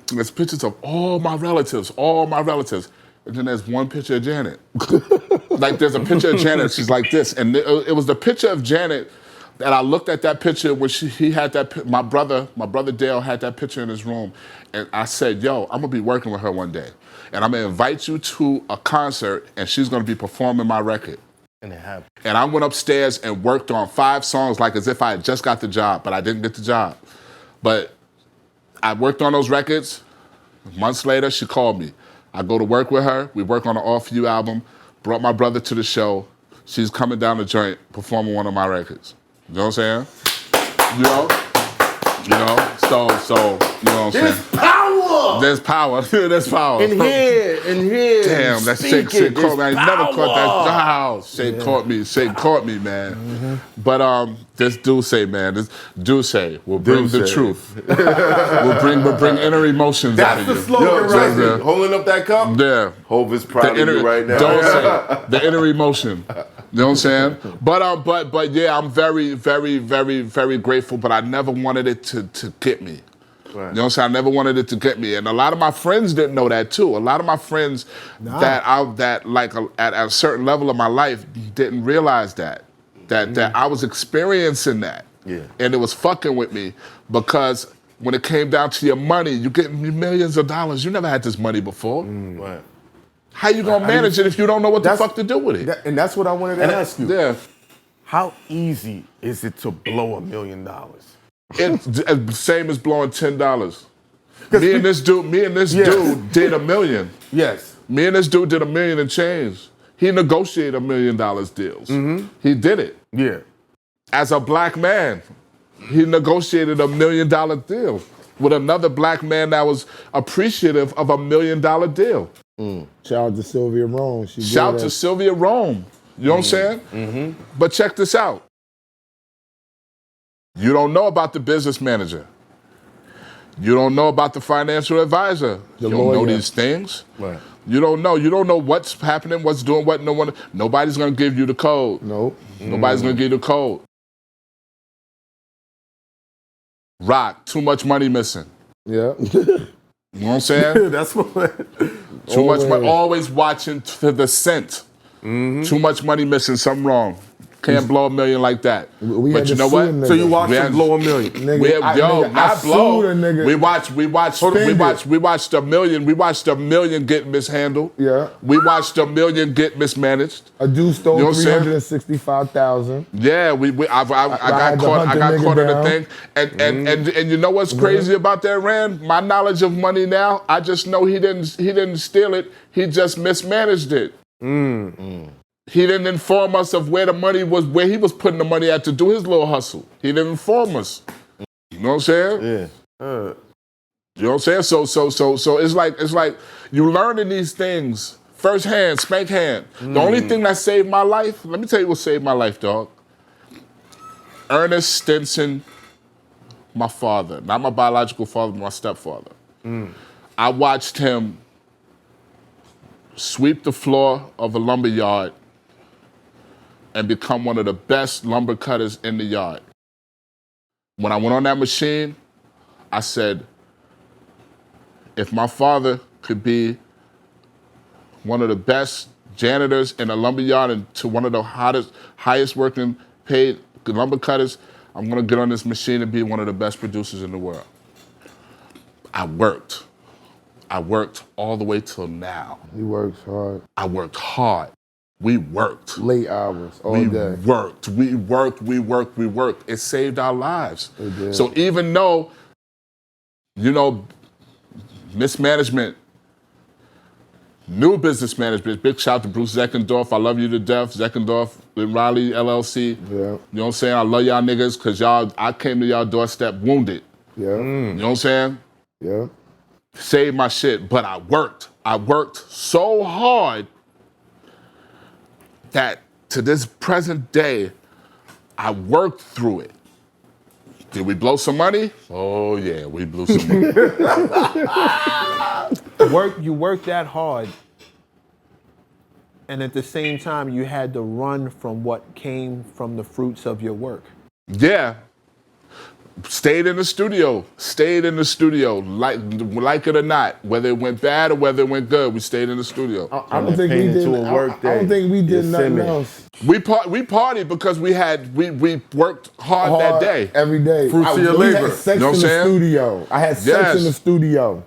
And there's pictures of all my relatives. And then there's one picture of Janet. Like there's a picture of Janet, she's like this. And it was the picture of Janet that I looked at that picture when he had that, my brother Dale had that picture in his room. And I said, yo, I'm gonna be working with her one day. And I'm gonna invite you to a concert and she's gonna be performing my record. And it happened. And I went upstairs and worked on 5 songs like as if I had just got the job, but I didn't get the job. But I worked on those records. Months later, she called me. I go to work with her. We work on an All For You album. Brought my brother to the show. She's coming down the joint, performing one of my records. You know what I'm saying? You know, so you know what I'm saying? There's power. There's power. In here. Damn, that shake caught me. I never caught that. Oh, shake caught me, man. Mm-hmm. But this Duce, man, this Duce will bring the truth. We'll bring inner emotions. That's the slogan right there. Holding up that cup? Yeah. Hope is proud of you right now. Don't say the inner emotion. You know what I'm saying? But yeah, I'm very, very, very, very grateful, but I never wanted it to get me. Right. You know what I'm saying? I never wanted it to get me. And a lot of my friends didn't know that too. A lot of my friends that at a certain level of my life didn't realize that I was experiencing that. Yeah. And it was fucking with me because when it came down to your money, you get millions of dollars. You never had this money before. Right. How you gonna manage it if you don't know what the fuck to do with it? And that's what I wanted to ask you. Yeah. How easy is it to blow $1 million? It's same as blowing $10. Me and this dude did $1 million. Yes. Me and this dude did $1 million and change. He negotiated $1 million deals. Mm-hmm. He did it. Yeah. As a black man, he negotiated $1 million deal with another black man that was appreciative of $1 million deal. Mm. Shout out to Sylvia Rome. Shout out to Sylvia Rome. You know what I'm saying? Mm-hmm. But check this out. You don't know about the business manager. You don't know about the financial advisor. You don't know these things. Right. You don't know. You don't know what's happening, what's doing what. Nobody's gonna give you the code. Nope. Nobody's gonna give you the code. Rock, too much money missing. Yeah. You know what I'm saying? That's what. Too much money. Always watching to the cent. Mm-hmm. Too much money missing. Something wrong. Can't blow $1 million like that. But you know what? So you watched him blow $1 million. We watched $1 million. We watched $1 million get mishandled. Yeah. We watched $1 million get mismanaged. A dude stole $365,000. Yeah, I got caught in a thing. And you know what's crazy about that, Rand? My knowledge of money now, I just know he didn't steal it. He just mismanaged it. He didn't inform us of where the money was, where he was putting the money at to do his little hustle. He didn't inform us. You know what I'm saying? Yeah. You know what I'm saying? So it's like you learning these things firsthand, spank hand. The only thing that saved my life, let me tell you what saved my life, dog. Ernest Stinson, my father, not my biological father, but my stepfather. I watched him sweep the floor of a lumber yard, and become one of the best lumber cutters in the yard. When I went on that machine, I said, if my father could be one of the best janitors in a lumber yard and to one of the highest working paid lumber cutters, I'm gonna get on this machine and be one of the best producers in the world. I worked all the way till now. He works hard. I worked hard. We worked. Late hours, all day. We worked. It saved our lives. It did. So even though, mismanagement, new business management, big shout out to Bruce Zeckendorf. I love you to death. Zeckendorf with Riley LLC. Yeah. You know what I'm saying? I love y'all niggas because I came to y'all doorstep wounded. Yeah. You know what I'm saying? Yeah. Saved my shit, but I worked. I worked so hard that to this present day, I worked through it. Did we blow some money? Oh yeah, we blew some money. You worked that hard, and at the same time, you had to run from what came from the fruits of your work. Yeah. Stayed in the studio, like it or not. Whether it went bad or whether it went good, we stayed in the studio. I don't think we did. I don't think we did nothing else. We partied because we worked hard that day. Every day. Fruits of your We labor. had sex You know in what the I'm saying? studio. I had sex in the studio.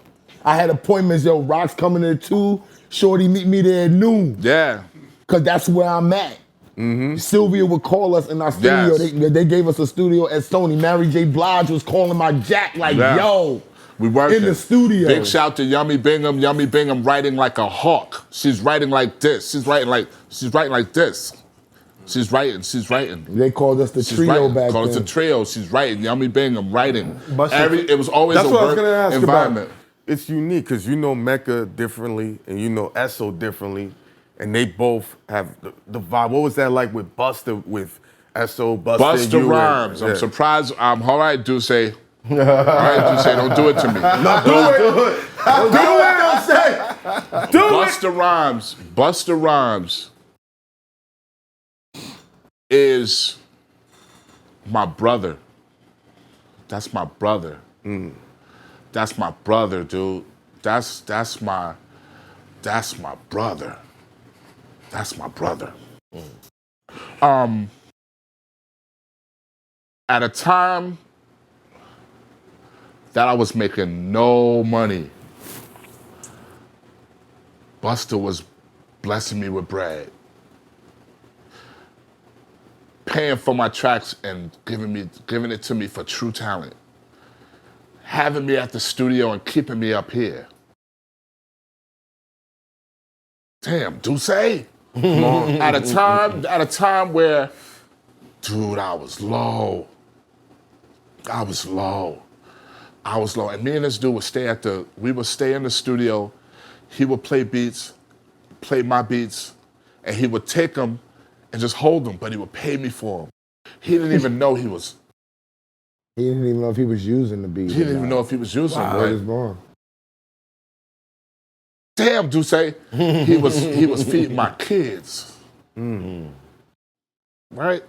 I had appointments. Yo, Rock's coming at 2. Shorty meet me there at noon. Yeah. Cause that's where I'm at. Sylvia would call us in our studio. Yes. They gave us a studio at Sony. Mary J. Blige was calling my jack like, yo. We worked in the studio. Big shout to Yummy Bingham. Yummy Bingham writing like a hawk. She's writing like this. She's writing like this. She's writing. They called us the trio back then. Called us the trio. She's writing. Yummy Bingham writing. It was always That's a what I was work gonna ask environment. about. It's unique because you know MECCA differently and you know ESSO differently, and they both have the vibe. What was that like with Busta, with ESSO, Busta Rhymes. I'm surprised. All right, Duce. All right, Duce, don't do it to me. No, do it. Do it, don't say. Do Busta Rhymes is my brother. That's my brother. That's my brother, dude. That's my brother. That's my brother. At a time that I was making no money, Busta was blessing me with bread, paying for my tracks and giving it to me for true talent, having me at the studio and keeping me up here. Damn, Duce. At a time where, dude, I was low. And me and this dude would stay in the studio. He would play my beats, and he would take them and just hold them, but he would pay me for them. He didn't even know he was. He didn't even know if he was using the beat. He didn't even know if he was using it. Word is born. Damn, Duce. He was feeding my kids. Right?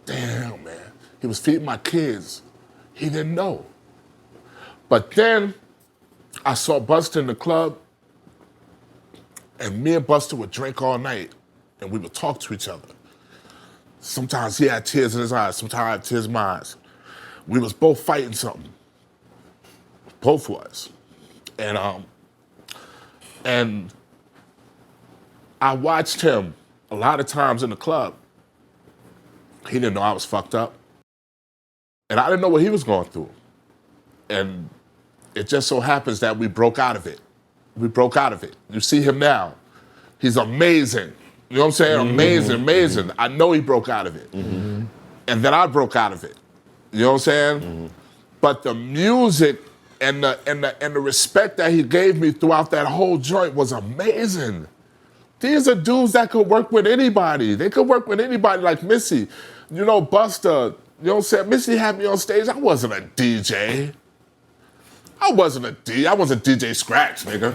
Damn, man. He was feeding my kids. He didn't know. But then I saw Busta in the club, and me and Busta would drink all night, and we would talk to each other. Sometimes he had tears in his eyes, sometimes I had tears in my eyes. We was both fighting something. Both of us. And I watched him a lot of times in the club. He didn't know I was fucked up. And I didn't know what he was going through. And it just so happens that we broke out of it. You see him now. He's amazing. You know what I'm saying? Amazing. I know he broke out of it. And then I broke out of it. You know what I'm saying? But the music and the respect that he gave me throughout that whole joint was amazing. These are dudes that could work with anybody. They could work with anybody like Missy. You know, Busta, you know what I'm saying? Missy had me on stage. I wasn't a DJ. I wasn't DJ Scratch, nigga.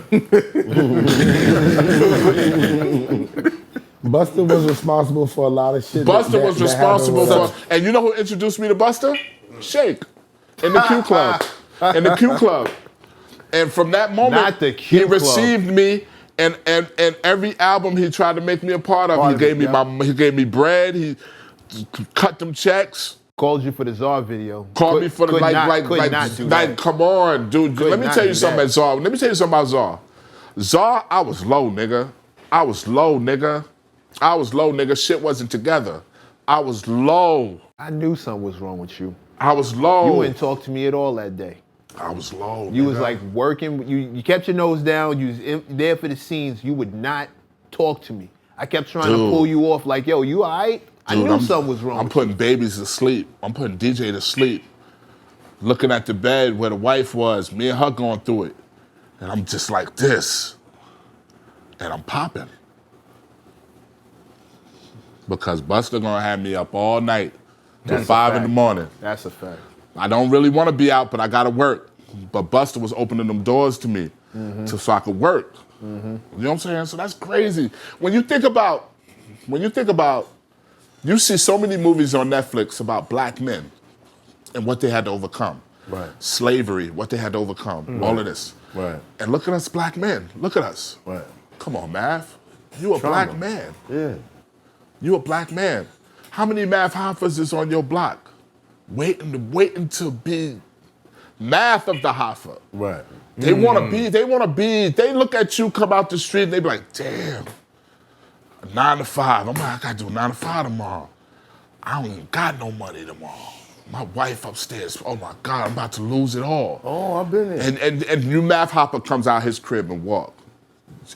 Busta was responsible for a lot of shit. Busta was responsible for, and you know who introduced me to Busta? Shake, in the Q Club, in the Q Club. And from that moment, he received me, and every album he tried to make me a part of. He gave me bread. He cut them checks. Called you for the Czar video. Called me for the like. Come on, dude. Let me tell you something about Czar. Let me tell you something about Czar. Czar, I was low, nigga. I was low, nigga. Shit wasn't together. I was low. I knew something was wrong with you. I was low. You wouldn't talk to me at all that day. I was low. You was like working. You kept your nose down. You was there for the scenes. You would not talk to me. I kept trying to pull you off. Like, yo, you all right? I knew something was wrong. I'm putting babies to sleep. I'm putting DJ to sleep. Looking at the bed where the wife was, me and her going through it. And I'm just like this. And I'm popping. Because Busta gonna have me up all night till 5 in the morning. That's a fact. I don't really want to be out, but I gotta work. But Busta was opening them doors to me so I could work. You know what I'm saying? So that's crazy. When you think about, you see so many movies on Netflix about black men and what they had to overcome. Right. Slavery, what they had to overcome, all of this. Right. And look at us black men. Look at us. Right. Come on, Mav. You a black man. Yeah. You a black man. How many Mav Hoffas is on your block? Waiting to be Math of the Hoffa. Right. They wanna be, they look at you come out the street and they be like, damn, 9 to 5. I'm like, I gotta do 9 to 5 tomorrow. I don't even got no money tomorrow. My wife upstairs, oh my God, I'm about to lose it all. Oh, I've been there. And new Math Hoffa comes out his crib and walk.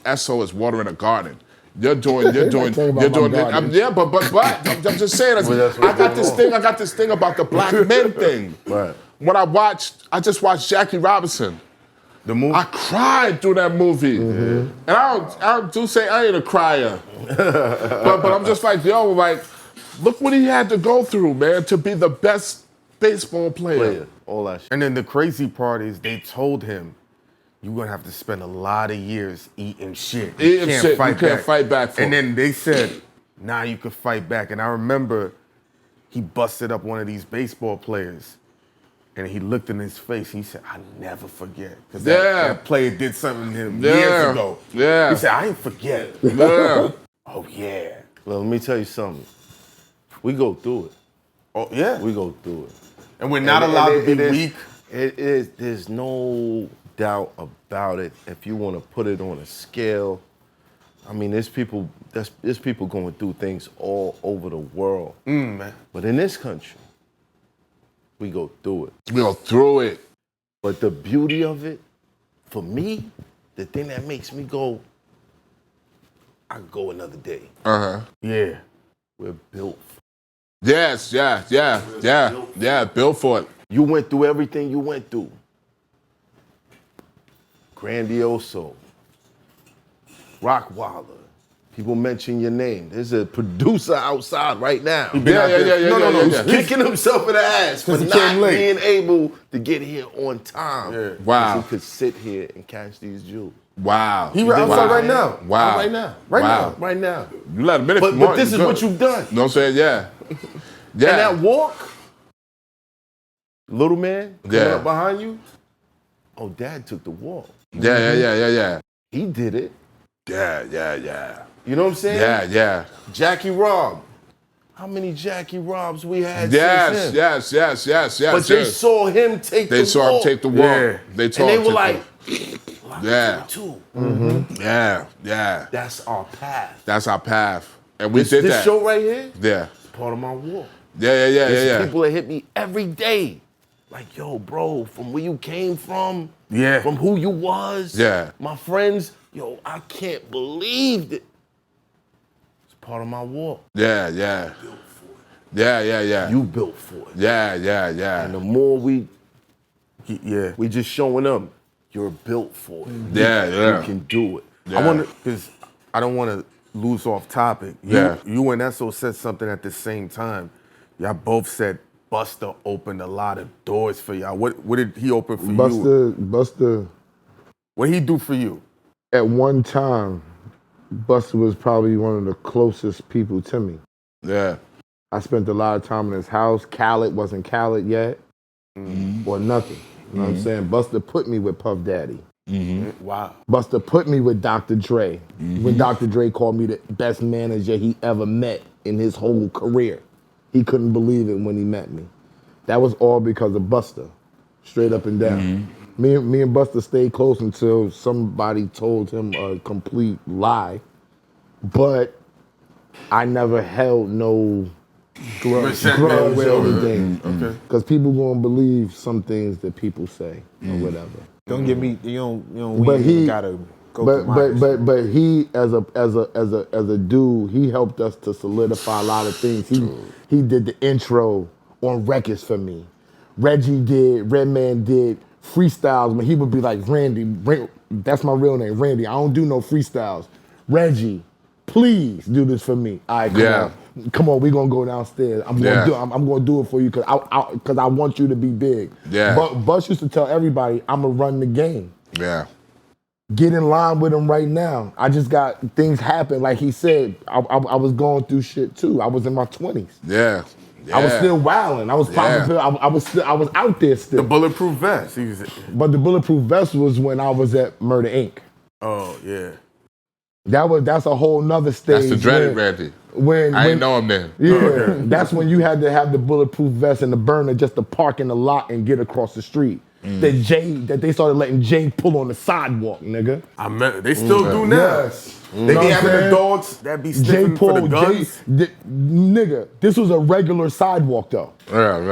ESSO is watering a garden. You're doing. I'm just saying. I got this thing about the black men thing. Right. When I just watched Jackie Robinson. The movie? I cried through that movie. And I do say I ain't a crier. but I'm just like, yo, like, look what he had to go through, man, to be the best baseball player. All that shit. And then the crazy part is they told him, you're gonna have to spend a lot of years eating shit. You can't fight back for it. And then they said, now you can fight back. And I remember he busted up one of these baseball players and he looked in his face. He said, I never forget. Because that player did something to him years ago. Yeah. He said, I ain't forget. Yeah. Oh, yeah. Well, let me tell you something. We go through it. Oh, yeah. We go through it. And we're not allowed to be weak. There's no doubt about it. If you want to put it on a scale, I mean, there's people going through things all over the world. Man. But in this country, we go through it. We go through it. But the beauty of it, for me, the thing that makes me go, I could go another day. Yeah. We're built for it. Yes, yeah, built for it. You went through everything you went through. Grandioso, Rockwilder. People mention your name. There's a producer outside right now. Yeah. Kicking himself in the ass for not being able to get here on time. Yeah. Wow. He could sit here and catch these jewels. Wow. He outside right now. Wow. Right now. You let a minute. But this is what you've done. You know what I'm saying? Yeah. And that walk, little man coming up behind you, oh, Dad took the walk. Yeah. He did it. Yeah. You know what I'm saying? Yeah. Jackie Rob. How many Jackie Robs we had Yes. But they saw him take the walk. They saw him take the walk. Yeah. They were like, too. Yeah. That's our path. That's our path. And we did that. This show right here, Yeah. part of my walk. Yeah. There's people that hit me every day. Like, yo, bro, from where you came from, from who you was, my friends, yo, I can't believe that. It's part of my walk. Yeah. You built for it. Yeah. And the more we we just showing them, you're built for it. Yeah. You can do it. Yeah. I wonder, because I don't want to lose off topic. You and ESSO said something at the same time. Y'all both said Busta opened a lot of doors for y'all. What did he open for you? Busta. What did he do for you? At one time, Busta was probably one of the closest people to me. Yeah. I spent a lot of time in his house. Khaled wasn't Khaled yet, or nothing. You know what I'm saying? Busta put me with Puff Daddy. Wow. Busta put me with Dr. Dre. When Dr. Dre called me the best manager he ever met in his whole career. He couldn't believe it when he met me. That was all because of Busta, straight up and down. Me and Busta stayed close until somebody told him a complete lie. But I never held no grudge or anything. Because people gonna believe some things that people say or whatever. Don't get me. You don't gotta go. But he as a dude, he helped us to solidify a lot of things. He did the intro on records for me. Reggie did, Redman did freestyles. When he would be like, Randy, that's my real name, Randy. I don't do no freestyles. Reggie, please do this for me. All right, come on, we gonna go downstairs. I'm gonna do it for you because I want you to be big. Yeah. But Bus used to tell everybody, I'm gonna run the game. Yeah. Get in line with him right now. I just got things happen. Like he said, I was going through shit too. I was in my 20s. Yeah. I was still wilding. I was popping. I was out there still. The bulletproof vest. But the bulletproof vest was when I was at Murder Inc. Oh yeah. That's a whole nother stage. That's the dreaded Randy. I didn't know him then. Yeah, that's when you had to have the bulletproof vest and the burner just to park in the lot and get across the street. That they started letting Jay pull on the sidewalk, nigga. I remember they still do now. Yes. They be having the dogs that be sniffing for the guns. Nigga, this was a regular sidewalk though.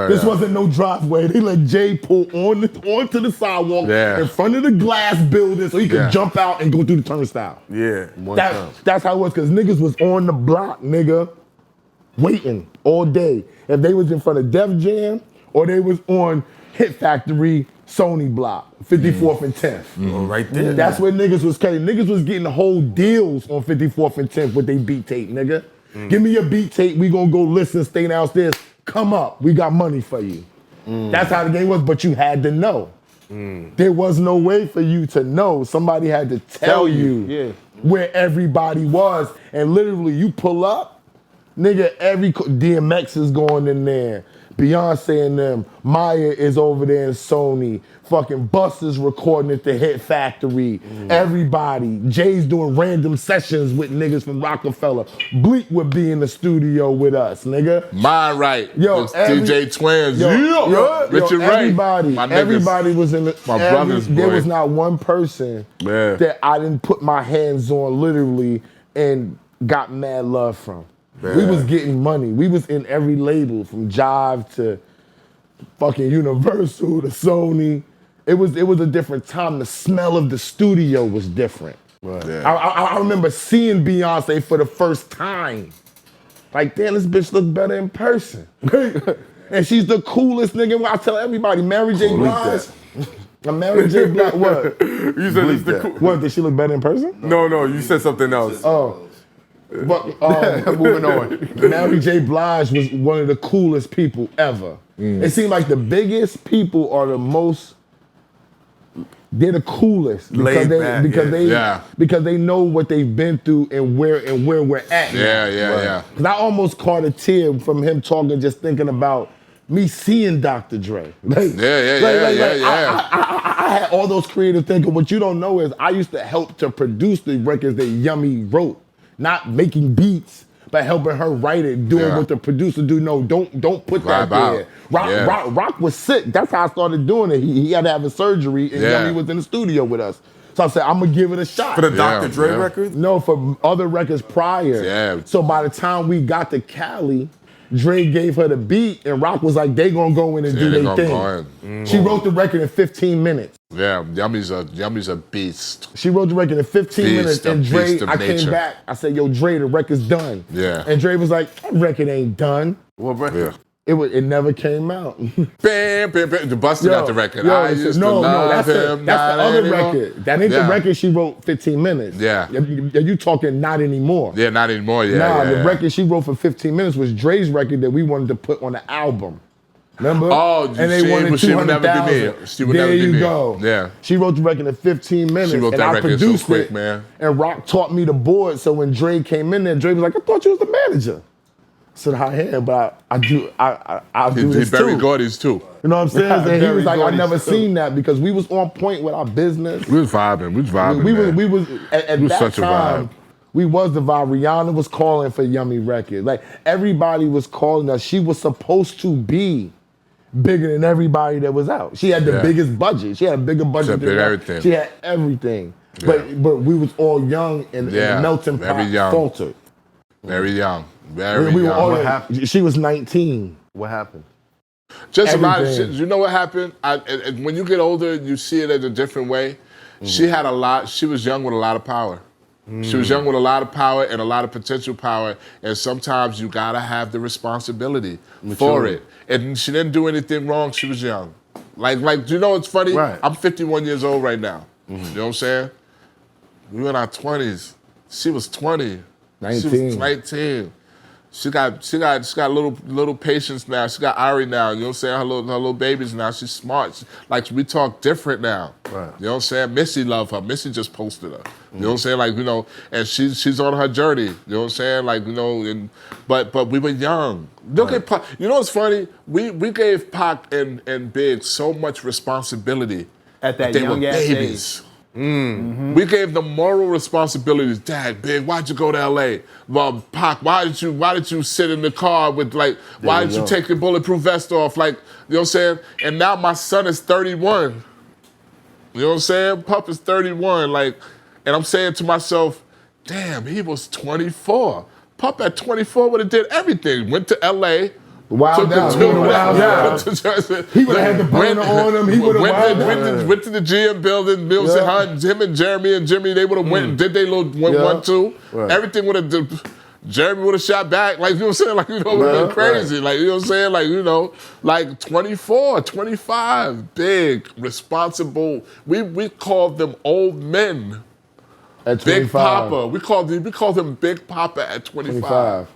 This wasn't no driveway. They let Jay pull onto the sidewalk in front of the glass building so he could jump out and go through the turnstile. Yeah. That's how it was, because niggas was on the block, nigga, waiting all day. If they was in front of Def Jam or they was on Hit Factory, Sony block, 54th and 10th. Right there. That's where niggas was cutting. Niggas was getting whole deals on 54th and 10th with they beat tape, nigga. Give me your beat tape, we gonna go listen, stay downstairs, come up, we got money for you. That's how the game was, but you had to know. There was no way for you to know. Somebody had to tell you where everybody was. And literally, you pull up, nigga, DMX is going in there. Beyonce and them, Maya is over there in Sony, fucking Busta's recording at the Hit Factory, everybody, Jay's doing random sessions with niggas from Rockefeller, Bleak would be in the studio with us, nigga. Mind right, yo, DJ Twins, Richard Ray. Everybody was in the, brothers, there was not one person that I didn't put my hands on literally and got mad love from. We was getting money. We was in every label from Jive to fucking Universal to Sony. It was a different time. The smell of the studio was different. Right. Yeah. I remember seeing Beyonce for the first time. Like, damn, this bitch look better in person. And she's the coolest nigga. I tell everybody, Mary J. Blige. Mary J. Blige, what? You said it's the cool. What, did she look better in person? No, you said something else. Oh. But moving on, Mary J. Blige was one of the coolest people ever. It seemed like the biggest people are the most. They're the coolest because they know what they've been through and where we're at. Yeah. Because I almost caught a tear from him talking, just thinking about me seeing Dr. Dre. I had all those creative thinking. What you don't know is I used to help to produce the records that Yummy wrote. Not making beats, but helping her write it, doing what the producer do. No, don't put that there. Rock was sick. That's how I started doing it. He had to have a surgery, and Yummy was in the studio with us. So I said, I'm gonna give it a shot. For the Dr. Dre records? No, for other records prior. Yeah. So by the time we got to Cali, Dre gave her the beat, and Rock was like, they gonna go in and do their thing. She wrote the record in 15 minutes. Yeah, Yummy's a beast. She wrote the record in 15 minutes, and Dre, I came back, I said, yo, Dre, the record's done. Yeah. And Dre was like, that record ain't done. What record? It never came out. Bam. The Busta got the record. I used to love him. That's the other record. That ain't the record she wrote 15 minutes. Yeah. You talking not anymore. Yeah, not anymore. The record she wrote for 15 minutes was Dre's record that we wanted to put on the album. Remember? Oh, and they wanted she would never be 200,000. me. She would there never be you me. go. Yeah. She wrote the record in 15 minutes. She wrote and that I record so produced quick, it, man. And Rock taught me the board. So when Dre came in there, Dre was like, I thought you was the manager. I said, I am, but I'll do this too. Barry Gordy's too. You know what I'm saying? And he was like, I Gordy's never too. seen that because we was on point with our business. We was vibing. We was at was that such a time. vibe. We was the vibe. Rihanna was calling for Yummy Records. Like everybody was calling us. She was supposed to be bigger than everybody that was out. She had the biggest budget. She had a bigger budget than everything. She had everything. Yeah. But we was all young and the melting pot faltered. Very young. Very We were young. all, What happened? She was 19. What happened? Just a lot of Everything. shit. You know what happened? And when you get older, you see it in a different way. She had she was young with a lot of power. She was young with a lot of power and a lot of potential power, and sometimes you gotta have the responsibility for it. And she didn't do anything wrong, she was young. Like you know what's funny? Right. I'm 51 years old right now. You know what I'm saying? We were in our 20s. She was 20. 19. She was 19. She got little patience now. She got Ari now. You know what I'm saying? Her little babies now. She's smart. Like we talk different now. Right. You know what I'm saying? Missy love her. Missy just posted her. You know what I'm saying? Like, you know, and she's on her journey. You know what I'm saying? Like, you know, but we were young. Look at Pac. You know what's funny? We gave Pac and Big so much responsibility. At that they young were ass babies. age. We gave them moral responsibilities. Dad, Big, why'd you go to LA? Well, Pac, why did you sit in the car with like, why did you take your bulletproof vest off? Like, you know what I'm saying? And now my son is 31. You know what I'm saying? Pup is 31. Like, and I'm saying to myself, damn, he was 24. Pup at 24 would have did everything. Went to LA. Wild out. He would have had the burner on him. He would have wild out. Went to the GM building. Bill said, him and Jeremy and Jimmy, they would have went and did they little 1-2. Right. Everything would have. Jeremy would have shot back. Like, you know what I'm saying? Like, you know, it would have been crazy. Like, you know what I'm saying? Like, you know, like 24, 25, big, responsible. We called them old men. At 25. Big Papa. We called him Big Papa at 25.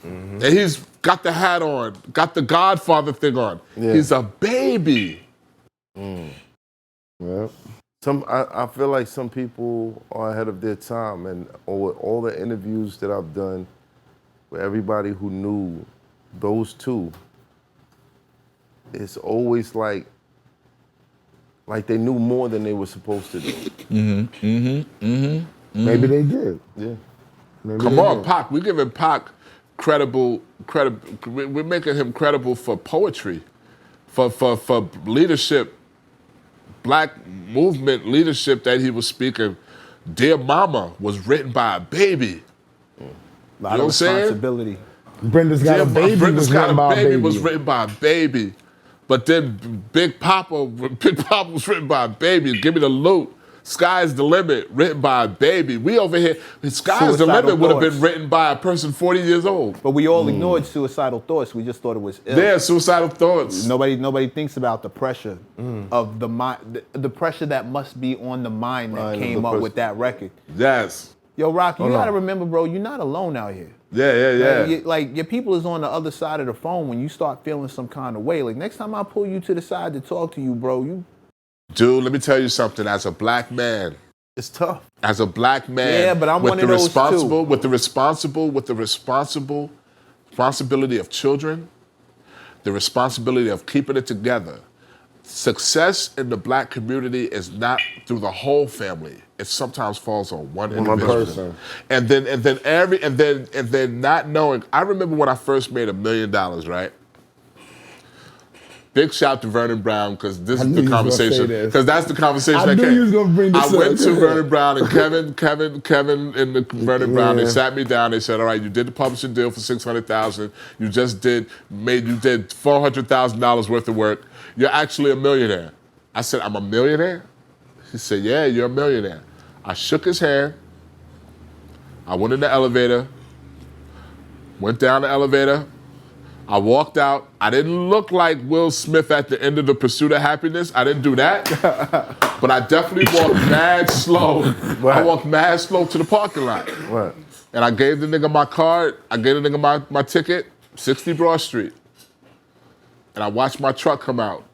And he's got the hat on, got the Godfather thing on. Yeah. He's a baby. Yep. I feel like some people are ahead of their time, and all the interviews that I've done with everybody who knew those two, it's always like they knew more than they were supposed to do. Maybe they did. Yeah. Maybe Come they on, did. Pac. We're giving Pac credible. We're making him credible for poetry, for leadership, black movement leadership that he was speaking. Dear Mama was written by a baby. A lot of responsibility. Brenda's Got a Baby Brenda's was Got written a by a Baby baby. was written by a baby. But then Big Papa was written by a baby. Give Me the Loot. Sky's the Limit, written by a baby. We over here, Sky's the Suicidal Limit would have been Thoughts. written by a person 40 years old. But we all ignored Suicidal Thoughts. We just thought it was ill. Yeah, Suicidal Thoughts. Nobody thinks about the pressure of the mind, the pressure that must be on the mind that Mind of came the up person. with that record. Yes. Yo, Rock, you gotta remember, bro, you're not alone out here. Yeah. Like your people is on the other side of the phone when you start feeling some kind of way. Like next time I pull you to the side to talk to you, bro, Dude, let me tell you something. As a black man, It's tough. as a black man, Yeah, but I'm with one the of those responsible, too. with the responsibility of children, the responsibility of keeping it together. Success in the black community is not through the whole family. It sometimes falls on one individual. person. And then not knowing. I remember when I first made $1 million, right? Big shout to Vernon Brown, because this I is knew the you was gonna say conversation. this. Because that's the conversation I that knew came. you was gonna bring this I up. went to Yeah. Vernon Brown and Kevin and the Vernon Brown. They Yeah. sat me down. They said, "All right, you did the publishing deal for $600,000. You just did $400,000 worth of work. You're actually a millionaire." I said, "I'm a millionaire?" He said, "Yeah, you're a millionaire." I shook his hand. I went in the elevator. Went down the elevator. I walked out. I didn't look like Will Smith at the end of The Pursuit of Happiness. I didn't do that. But I definitely walked mad slow. I walked mad slow to the parking lot. Right. And I gave the nigga my card. I gave the nigga my ticket, 60 Broad Street. and I watched my truck come out.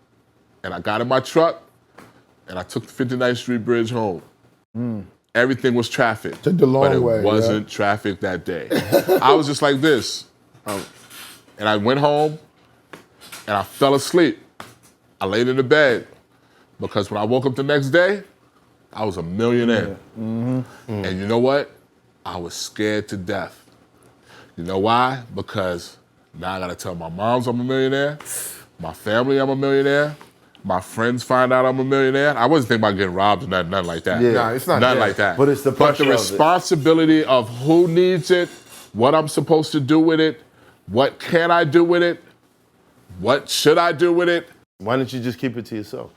And I got in my truck, and I took the 59th Street Bridge home. Everything was traffic. Took the long way. But it wasn't traffic that day. I was just like this. And I went home, and I fell asleep. I laid in the bed. Because when I woke up the next day, I was a millionaire. And you know what? I was scared to death. You know why? Because now I gotta tell my moms I'm a millionaire, my family I'm a millionaire, my friends find out I'm a millionaire. I wasn't thinking about getting robbed or nothing like that. Yeah. Nah, it's not Nothing that. like that. But it's the pressure But the responsibility of who needs it, what I'm supposed to do with it, what can I do with it, what should I do with it. Why don't you just keep it to yourself?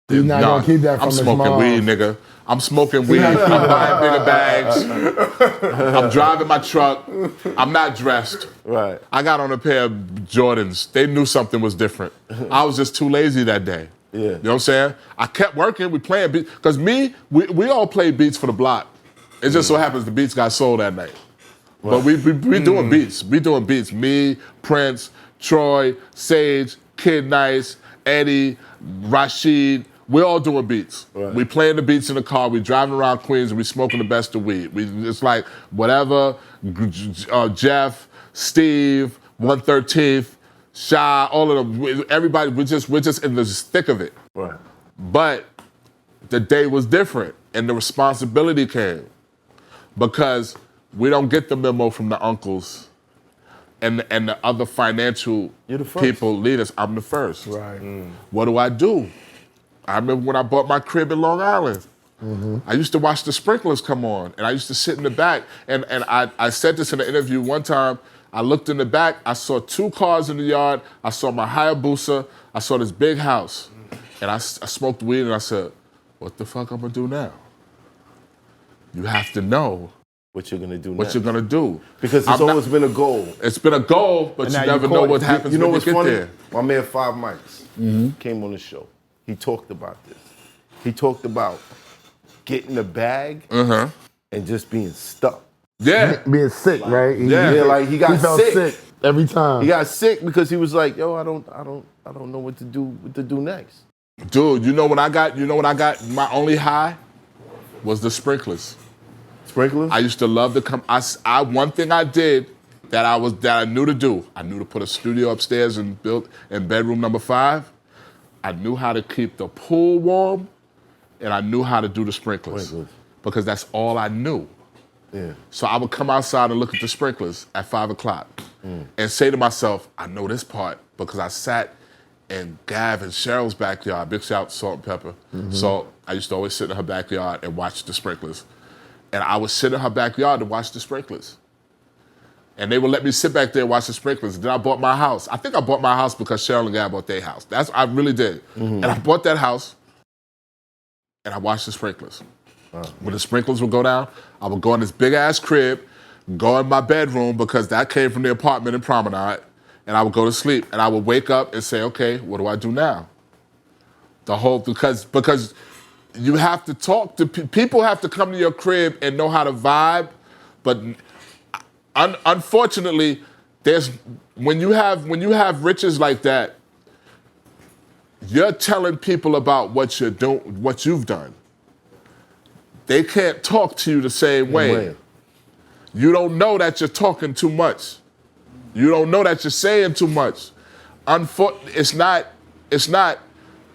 He's not gonna keep that from I'm his smoking mom. weed, nigga. I'm smoking weed. I'm buying bigger bags. I'm driving my truck. I'm not dressed. Right. I got on a pair of Jordans. They knew something was different. I was just too lazy that day. Yeah. You know what I'm saying? I kept working. We playing beats. Because we all played beats for the block. It just so happens the beats got sold that night. But we doing beats. We doing beats. Me, Prince, Troy, Sage, Kid Nice, Eddie, Rashid. We're all doing beats. Right. We playing the beats in the car. We driving around Queens and we smoking the best of weed. It's like whatever. Jeff, Steve, 113th, Shy, all of them. Everybody. We're just in the thick of it. Right. But the day was different, and the responsibility came because we don't get the memo from the uncles and the other financial You're the first. people leaders. I'm the first. Right. What do? I remember when I bought my crib in Long Island. I used to watch the sprinklers come on, and I used to sit in the back. And I said this in an interview one time. I looked in the back. I saw 2 cars in the yard. I saw my Hayabusa. I saw this big house. And I smoked weed, and I said, what the fuck I'm going to do now? You have to know What you're gonna do what next. you're going to do. Because it's always been a goal. It's been a goal, but you never know what happens You know when what's you get funny? there. My man Five Mics came on the show. He talked about this. He talked about getting the bag and just being stuck. Yeah. Being sick, right? Yeah, like he got felt sick every time. He got sick because he was like, yo, I don't know what to do next. Dude, you know what I got? My only high was the sprinklers. Sprinklers? I used to love to come. One thing I did that I knew to do. I knew to put a studio upstairs and built in bedroom number 5. I knew how to keep the pool warm, and I knew how to do the sprinklers because that's all I knew. Yeah. So I would come outside and look at the sprinklers at 5 o'clock and say to myself, I know this part because I sat in Gav and Cheryl's backyard. Big shout, Salt and Pepper. So I used to always sit in her backyard and watch the sprinklers. And I would sit in her backyard to watch the sprinklers. And they would let me sit back there and watch the sprinklers. Then I bought my house. I think I bought my house because Cheryl and Gav bought their house. I really did. And I bought that house and I watched the sprinklers. When the sprinklers would go down, I would go in this big ass crib, go in my bedroom because that came from the apartment in Promenade, and I would go to sleep. And I would wake up and say, okay, what do I do now? Because you have to talk to people have to come to your crib and know how to vibe, but unfortunately, when you have riches like that, you're telling people about what you're doing, what you've done. They can't talk to you the same way. You don't know that you're talking too much. You don't know that you're saying too much. It's not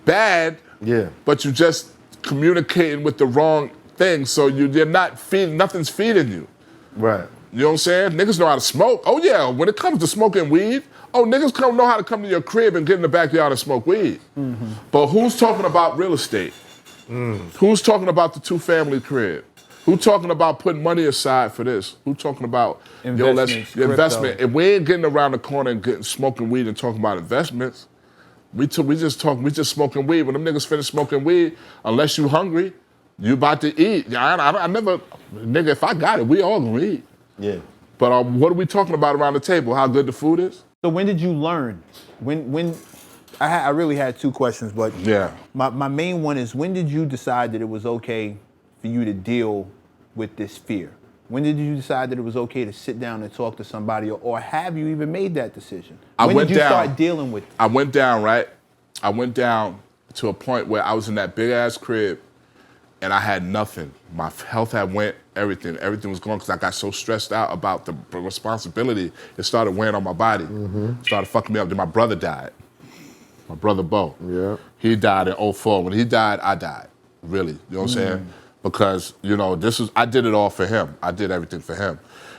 bad. Yeah. But you just communicating with the wrong thing, so you're not feeding. Nothing's feeding you. Right. You know what I'm saying? Niggas know how to smoke. Oh yeah, when it comes to smoking weed, niggas know how to come to your crib and get in the backyard and smoke weed. But who's talking about real estate? Who's talking about the 2-family crib? Who's talking about putting money aside for this? Who's talking about investment? If we ain't getting around the corner and smoking weed and talking about investments, we just smoking weed. When them niggas finish smoking weed, unless you hungry, you about to eat. I never, nigga, if I got it, we all gonna eat. Yeah. But what are we talking about around the table? How good the food is? So when did you learn? When I really had 2 questions, but Yeah. my main one is when did you decide that it was okay for you to deal with this fear? When did you decide that it was okay to sit down and talk to somebody, or have you even made that decision? I When went did you down. start dealing with it? I went down, right? I went down to a point where I was in that big ass crib and I had nothing. My health had went, everything was gone because I got so stressed out about the responsibility. It started weighing on my body. Started fucking me up. Then my brother died. My brother Bo. Yeah. He died in 2004. When he died, I died. Really. You know what I'm saying? Because, you know, I did it all for him. I did everything for him.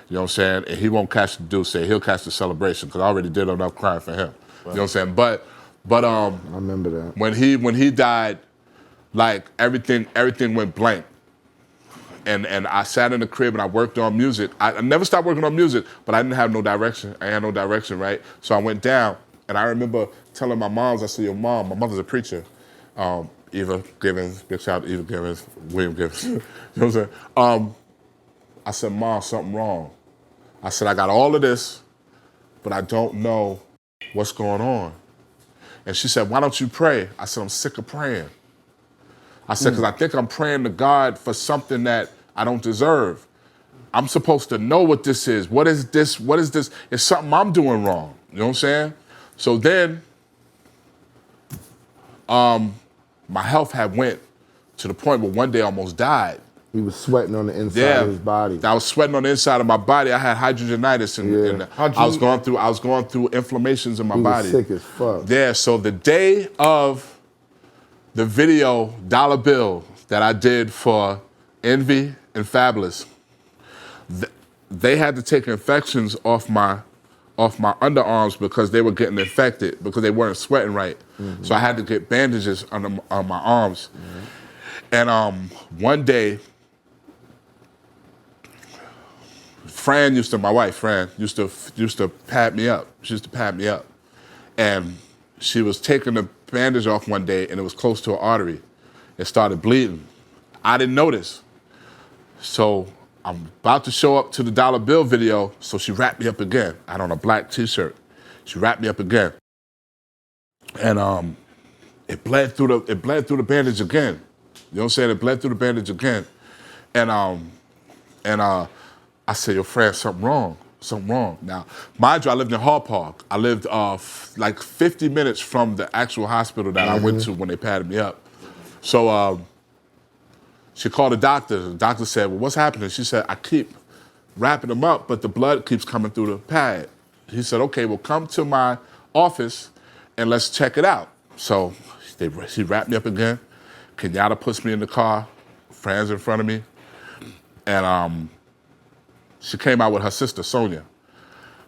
You know what I'm saying? And he won't catch the deuce, he'll catch the celebration because I already did enough crying for him. Right. You know what I'm saying? But I remember that. When he died, like everything went blank. And I sat in the crib and I worked on music. I never stopped working on music, but I didn't have no direction. I had no direction, right? So I went down and I remember telling my moms, I said, yo, Mom, my mother's a preacher. Eva Givens, big shout out to Eva Givens, William Givens. You know what I'm saying? I said, Mom, something wrong. I said, I got all of this, but I don't know what's going on. And she said, why don't you pray? I said, I'm sick of praying. I said, because I think I'm praying to God for something that I don't deserve. I'm supposed to know what this is. What is this? What is this? It's something I'm doing wrong. You know what I'm saying? So then, my health had went to the point where one day I almost died. He was sweating on the inside of his body. I was sweating on the inside of my body. I had hydrogenitis and I was going through inflammations in my body. He was sick as fuck. Yeah, so the day of the video dollar bill that I did for Envy and Fabulous, they had to take infections off my underarms because they were getting infected because they weren't sweating right. So I had to get bandages on my arms. And one day, my wife Fran used to pad me up. She used to pad me up, and she was taking the bandage off one day, and it was close to an artery. It started bleeding. I didn't notice. So I'm about to show up to the dollar bill video, so she wrapped me up again. I had on a black t-shirt. She wrapped me up again. And it bled through the bandage again. You know what I'm saying? It bled through the bandage again. And I said, yo, Fran, something wrong. Now, mind you, I lived in Hall Park. I lived like 50 minutes from the actual hospital that I went to when they padded me up. So she called the doctor. The doctor said, well, what's happening? She said, I keep wrapping them up, but the blood keeps coming through the pad. He said, okay, well, come to my office and let's check it out. So she wrapped me up again. Kenyatta puts me in the car. Fran's in front of me. And she came out with her sister, Sonia.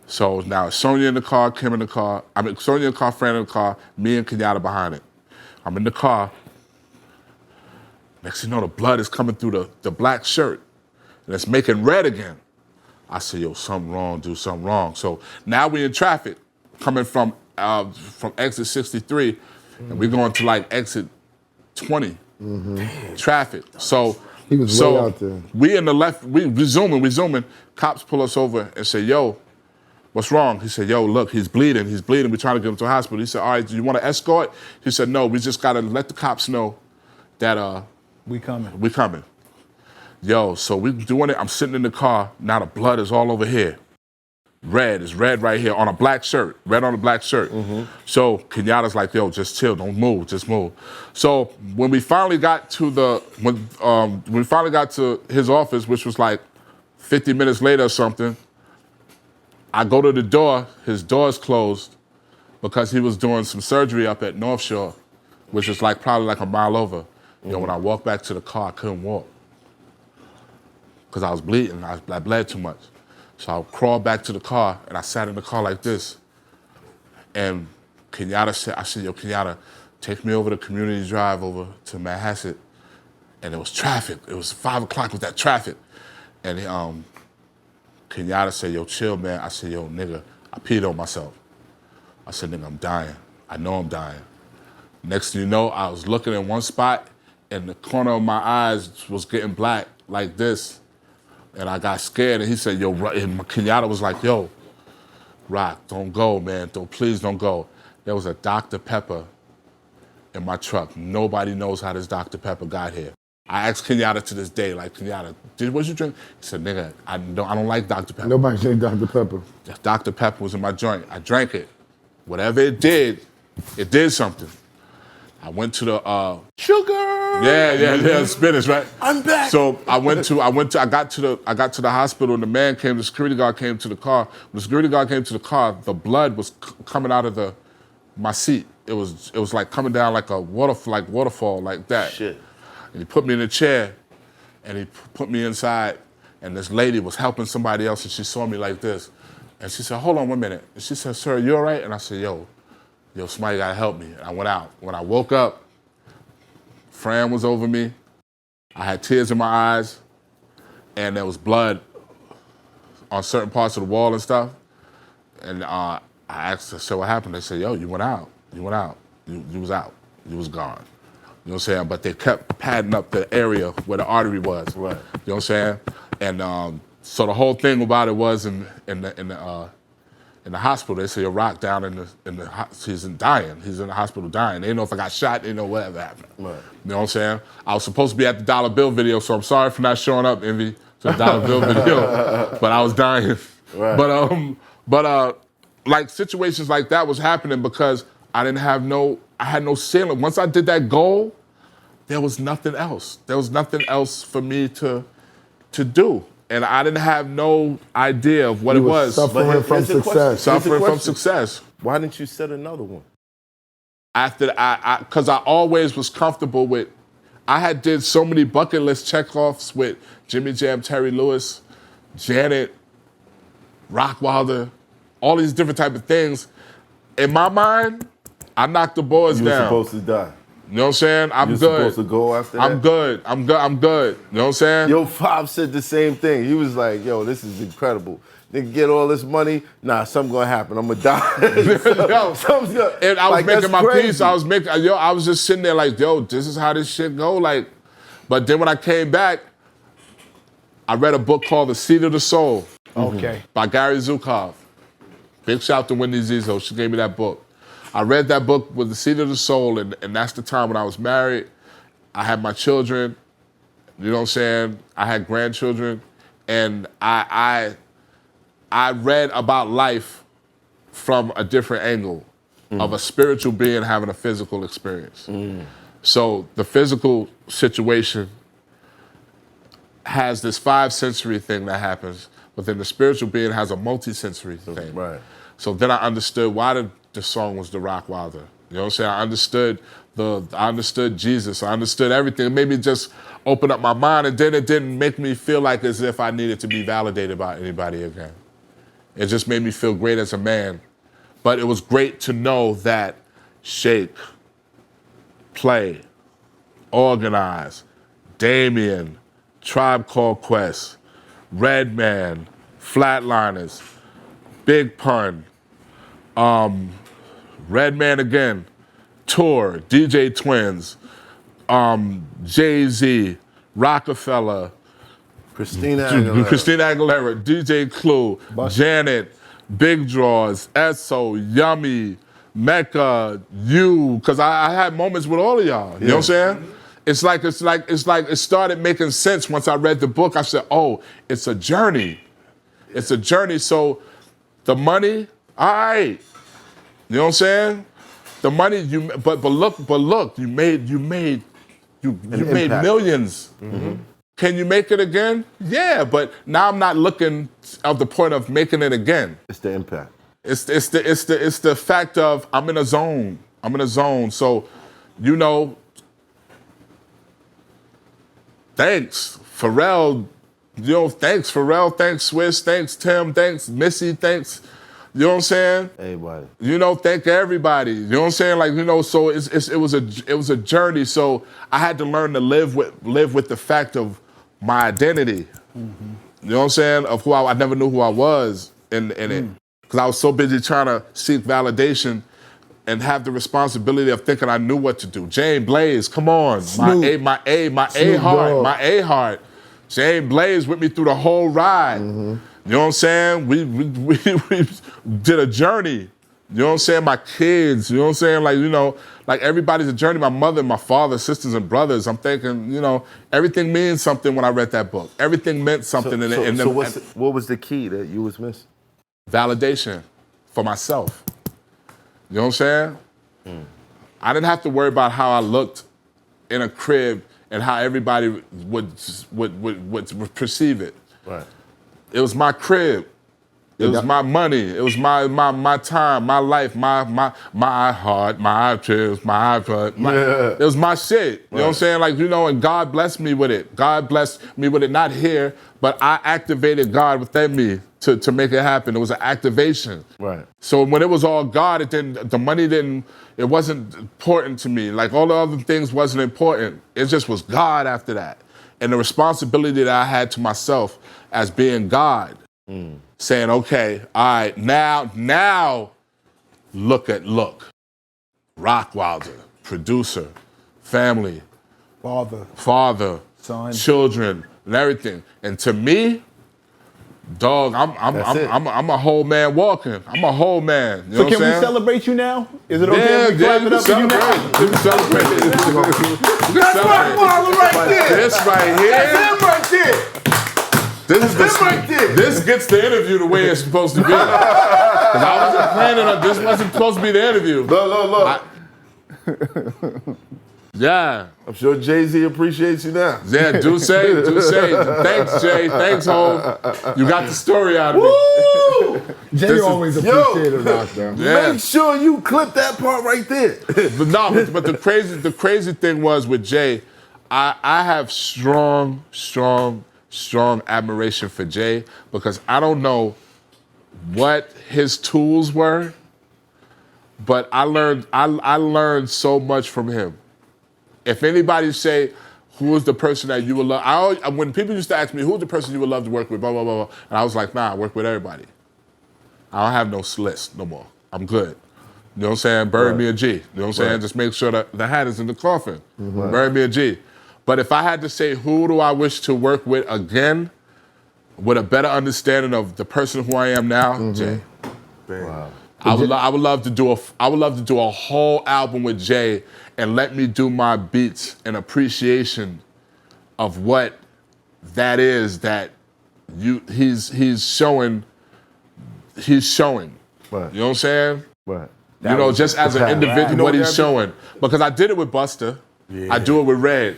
So now Sonia in the car, Kim in the car. Sonia in the car, Fran in the car, me and Kenyatta behind it. I'm in the car. Next thing you know, the blood is coming through the black shirt, and it's making red again. I said, yo, something wrong, dude, something wrong. So now we in traffic, coming from exit 63, and we're going to like exit 20. Traffic. So he was way out there. We in the left, we zooming. Cops pull us over and say, yo, what's wrong? He said, yo, look, he's bleeding. We're trying to get him to the hospital. He said, all right, do you want to escort? He said, no, we just got to let the cops know that we coming. Yo, so we doing it. I'm sitting in the car. Now the blood is all over here. Red is red right here on a black shirt. Red on a black shirt. So Kenyatta's like, yo, just chill, don't move, just move. So when we finally got to his office, which was like 50 minutes later or something, I go to the door. His door's closed because he was doing some surgery up at North Shore, which is like probably like a mile over. Yo, when I walked back to the car, I couldn't walk because I was bleeding. I bled too much. So I crawled back to the car, and I sat in the car like this. And Kenyatta said, I said, yo, Kenyatta, take me over the community drive over to Manhasset. And it was traffic. It was 5 o'clock with that traffic. And Kenyatta said, yo, chill, man. I said, yo, nigga, I peed on myself. I said, nigga, I'm dying. I know I'm dying. Next thing you know, I was looking in one spot, and the corner of my eyes was getting black like this. And I got scared, and he said, yo, and Kenyatta was like, yo, Rock, don't go, man. Please don't go. There was a Dr. Pepper in my truck. Nobody knows how this Dr. Pepper got here. I asked Kenyatta to this day, like, Kenyatta, what you drink? He said, nigga, I don't like Dr. Pepper. Nobody drank Dr. Pepper. Dr. Pepper was in my joint. I drank it. Whatever it did something. I went to the Sugar. Yeah, spinach, right? I'm back. So I got to the hospital and the security guard came to the car. When the security guard came to the car, the blood was coming out of my seat. It was like coming down like a waterfall like that. Shit. And he put me in a chair and he put me inside and this lady was helping somebody else and she saw me like this. And she said, hold on 1 minute. And she said, sir, you all right? And I said, yo, somebody gotta help me. And I went out. When I woke up, Fran was over me. I had tears in my eyes, and there was blood on certain parts of the wall and stuff. And I asked her, so what happened? They said, yo, you went out. You went out. You was out. You was gone. You know what I'm saying? But they kept padding up the area where the artery was. Right. You know what I'm saying? And so the whole thing about it was in the hospital, they say, yo, Rock down he's dying. He's in the hospital dying. They didn't know if I got shot. They didn't know whatever happened. Right. You know what I'm saying? I was supposed to be at the dollar bill video, so I'm sorry for not showing up, Envy, to the dollar bill video. But I was dying. Right. But like situations like that was happening because I had no ceiling. Once I did that goal, there was nothing else. There was nothing else for me to do. And I didn't have no idea of what it was. Suffering from success. Suffering from success. Why didn't you set another one? After because I always was comfortable with, I had did so many bucket list checkoffs with Jimmy Jam, Terry Lewis, Janet, Rockwilder, all these different type of things. In my mind, I knocked the boys down. You were supposed to die. You know what I'm saying? I'm good. You're supposed to go after that? I'm good. You know what I'm saying? Yo, Pop said the same thing. He was like, yo, this is incredible. Nigga get all this money, something gonna happen. I'm gonna die. Something's gonna, and I was like, making my crazy. peace. I was just sitting there like, yo, this is how this shit go. Like, but then when I came back, I read a book called The Seed of the Soul. Okay. By Gary Zukov. Big shout to Wendy Zizzo. She gave me that book. I read that book with The Seed of the Soul, and that's the time when I was married. I had my children, you know what I'm saying? I had grandchildren, and I read about life from a different angle of a spiritual being having a physical experience. So the physical situation has this 5 sensory thing that happens, but then the spiritual being has a multi-sensory thing. Right. So then I understood why the song was the Rockwilder. You know what I'm saying? I understood Jesus. I understood everything. It made me just open up my mind, and then it didn't make me feel like as if I needed to be validated by anybody again. It just made me feel great as a man. But it was great to know that Shake, Play, Organize, Damien, Tribe Called Quest, Redman, Flatliners, Big Pun, Redman again, Tour, DJ Twins, Jay-Z, Rockefeller, Christina Aguilera, DJ Clue, Janet, Big Draws, ESSO, Yummy, Mecca, you, because I had moments with all of y'all. You know what I'm saying? It's like it started making sense once I read the book. I said, oh, it's a journey. It's a journey. So the money, all right. You know what I'm saying? The money but look, you made millions. Mm-hmm. Can you make it again? Yeah, but now I'm not looking at the point of making it again. It's the impact. It's the fact of I'm in a zone. So, thanks, Pharrell. Thanks, Pharrell. Thanks, Swizz. Thanks, Tim. Thanks, Missy. Thanks. You know what I'm saying? Everybody. Thank everybody. You know what I'm saying? Like, so it was a journey. So I had to learn to live with the fact of my identity. Mm-hmm. You know what I'm saying? Of who I never knew who I was in it. Because I was so busy trying to seek validation and have the responsibility of thinking I knew what to do. Jane Blaze, come on. Snoop. My A heart. Jane Blaze with me through the whole ride. Mm-hmm. You know what I'm saying? We did a journey. You You know what I'm saying? My kids, you know what I'm saying? Like, you know, like everybody's a journey. My mother, my father, sisters and brothers. I'm thinking, you know, everything means something when I read that book. Everything meant something. What was the key that you was missing? Validation for myself. You know what I'm saying? I didn't have to worry about how I looked in a crib and how everybody would perceive it. Right. It was my crib. It was my money. It was my time, my life, my heart, my iTunes, my iPod. It was my shit. You know what I'm saying? Like, you know, and God blessed me with it. God blessed me with it, not here, but I activated God within me to make it happen. It was an activation. Right. So when it was all God, the money it wasn't important to me. Like all the other things wasn't important. It just was God after that. And the responsibility that I had to myself as being God. Saying, okay, all right, now look. Rockwilder, producer, family, father, son, children, and everything. And to me, dog, I'm a whole man walking. I'm a whole man. You know so what can I'm we saying? celebrate you now? Is it okay if we clap it up for you now? Celebrate. That's Rockwilder right there. This right here. That's him right there. This gets the interview the way it's supposed to be. Because I wasn't planning on this. Wasn't supposed to be the interview. Look. Yeah. I'm sure Jay-Z appreciates you now. Yeah, do say. Thanks, Jay. Thanks, Hov. You got the story out of me. Woo! Jay always appreciated Rock, though. Yeah. Make sure you clip that part right there. But the crazy thing was with Jay, I have strong admiration for Jay because I don't know what his tools were, but I learned so much from him. If anybody say, who is the person that you would love, when people used to ask me, who's the person you would love to work with, blah, blah, blah, blah, and I was like, nah, I work with everybody. I don't have no list no more. I'm good. You know what I'm saying? Bury me a G. You know what I'm saying? Just make sure that the hat is in the coffin. Bury me a G. But if I had to say who do I wish to work with again, with a better understanding of the person who I am now, Jay. Wow. I would love to do a whole album with Jay and let me do my beats in appreciation of what that is that he's showing. Right. You know what I'm saying? Right. You know, just as an individual, what he's showing. Because I did it with Busta. I do it with Red.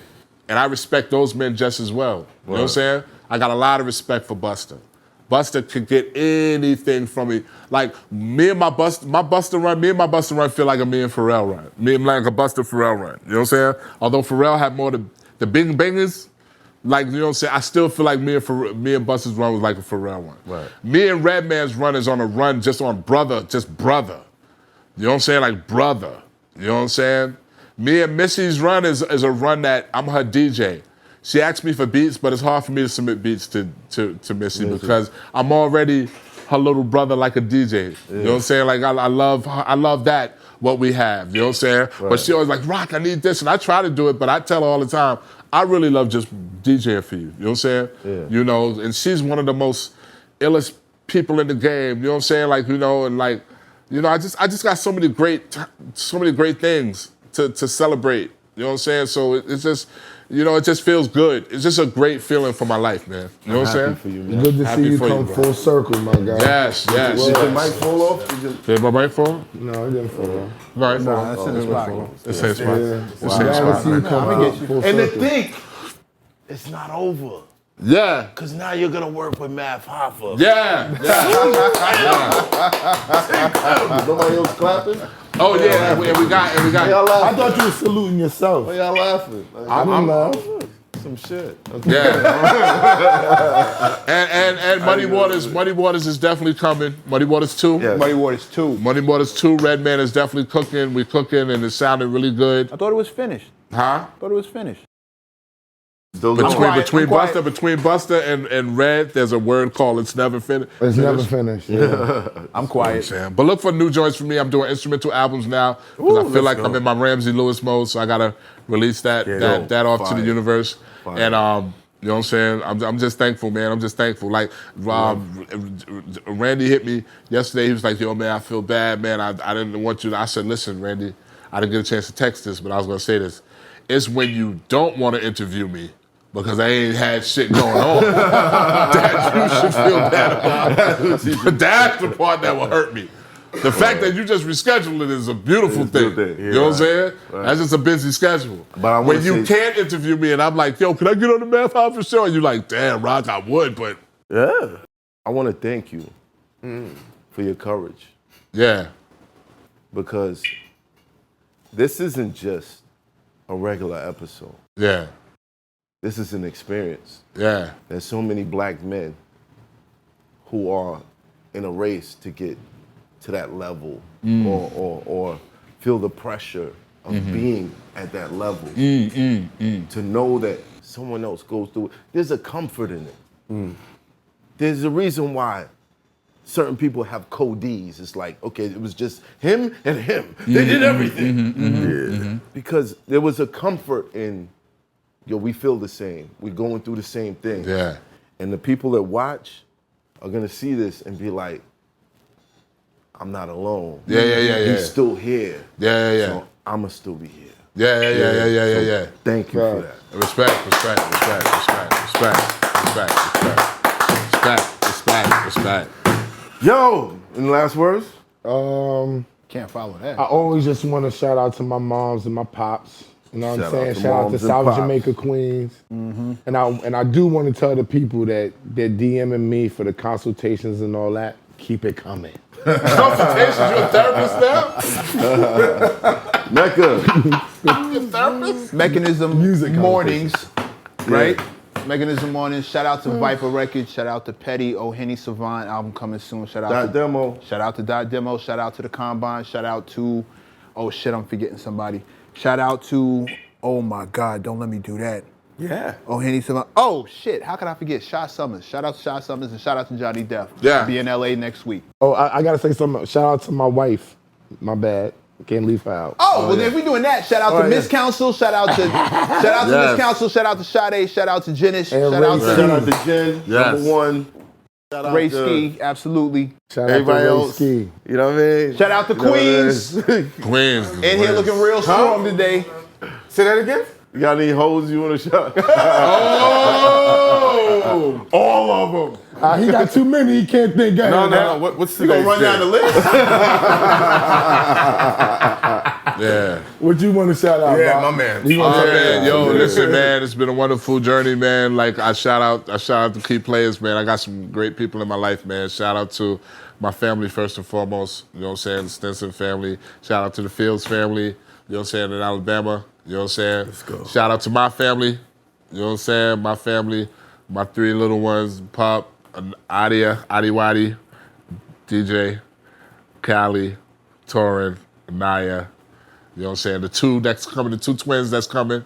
And I respect those men just as well. You know what I'm saying? I got a lot of respect for Busta. Busta could get anything from me. Like me and my Busta run feel like a me and Pharrell run. Me and like a Busta Pharrell run. You know what I'm saying? Although Pharrell had more the bing bangers, like, you know what I'm saying? I still feel like me and Busta's run was like a Pharrell one. Right. Me and Redman's run is on a run just on brother. You know what I'm saying? Like brother. You know what I'm saying? Me and Missy's run is a run that I'm her DJ. She asks me for beats, but it's hard for me to submit beats to Missy because I'm already her little brother like a DJ. You know what I'm saying? Like I love that, what we have. You know what I'm saying? Right. But she always like, Rock, I need this. And I try to do it, but I tell her all the time, I really love just DJing for you. You know what I'm saying? Yeah. You know, and she's one of the most illest people in the game. You know what I'm saying? Like, you know, and like, you know, I just got so many great things to celebrate. You know what I'm saying? So it's just, you know, it just feels good. It's just a great feeling for my life, man. You know what I'm saying? For you, man. Good to see you come full circle, my guy. Yes. Did the mic fall off? Did my mic fall? No, it didn't fall off. No, it fall. That's in the spot. It's in the spot. It's glad to see you come out full And to circle. think, it's not over. Yeah. Because now you're going to work with Math Hoffa. Yeah. Nobody else clapping? Oh yeah, and we got. Y'all I laughing? thought you were saluting yourself. Why y'all laughing? Like, I'm laughing. some shit. Okay. Yeah. and Muddy Waters is definitely coming. Muddy Waters 2. Yeah. Muddy Waters 2. Muddy Waters 2. Redman is definitely cooking. We cooking and it sounded really good. I thought it was finished. Huh? I thought it was finished. Between Busta and Red, there's a word called "It's Never Finished." It's never finished. Yeah. I'm quiet. But look for new joints from me. I'm doing instrumental albums now because I feel like I'm in my Ramsey Lewis mode, so I gotta release that off to the universe. And You know what I'm saying? I'm just thankful, man. I'm just thankful. Like, Randy hit me yesterday. He was like, yo, man, I feel bad, man. I didn't want you to. I said, listen, Randy, I didn't get a chance to text this, but I was going to say this. It's when you don't want to interview me because I ain't had shit going on that you should feel bad about. That's the part that will hurt me. The fact that you just rescheduled it is a beautiful thing. You know what I'm saying? Right. That's just a busy schedule. But when you can't interview me and I'm like, yo, can I get on the Math Hop for sure? And you're like, damn, Rock, I would, but. Yeah. I want to thank you for your courage. Yeah. Because this isn't just a regular episode. Yeah. This is an experience. Yeah. There's so many black men who are in a race to get to that level or feel the pressure of being at that level. To know that someone else goes through it. There's a comfort in it. There's a reason why certain people have co-Ds. It's like, okay, it was just him and him. They did everything. Because there was a comfort in, yo, we feel the same. We're going through the same thing. Yeah. And the people that watch are gonna see this and be like, I'm not alone. Yeah. He's still here. Yeah. So I'ma still be here. Yeah. Thank you for that. Respect. Yo, any last words? Can't follow that. I always just want to shout out to my moms and my pops. You know what I'm saying? Shout out to South Jamaica Queens. And I do want to tell the people that they're DMing me for the consultations and all that. Keep it coming. Consultations? You a therapist now? MECC. You a therapist? Mechanism Music mornings, right? Mechanism mornings. Shout out to Viper Records. Shout out to Petty. Henny Savant album coming soon. Shout out Dot to Demo. Shout out to Dot Demo. Shout out to the Combine. Shout out to, oh shit, I'm forgetting somebody. Shout out to, oh my God, don't let me do that. Yeah. Henny Savant. Oh shit, how could I forget? Shy Summers. Shout out to Shy Summers and shout out to Johnny Depp. Yeah. Be in LA next week. Oh, I gotta say something. Shout out to my wife. My bad. Can't leave her out. Well, if we're doing that, shout out to Miss Council, shout out to Miss Council, shout out to Sade, shout out to Jenish, shout out to Jen, number one. Shout out Ray to Ski, absolutely. Shout out everybody to Ray else. Ski. You know what I mean? Shout out to Queens. Queens. In here looking real strong today. Say that again? You got any hoes you want to shout? Oh! All of them. He got too many. He can't think. No. What's You gonna run down the list? Yeah. What you want to shout out? Yeah, Rob? my man. Yo, listen, man, it's been a wonderful journey, man. Like, I shout out to key players, man. I got some great people in my life, man. Shout out to my family first and foremost. You know what I'm saying? The Stinson family. Shout out to the Fields family. You know what I'm saying? In Alabama. You know what I'm saying? Let's go. Shout out to my family. You know what I'm saying? My family, my three little ones, Pop, Adiwadi, DJ, Callie, Torin, Naya. You know what I'm saying? The two that's coming, the two twins that's coming.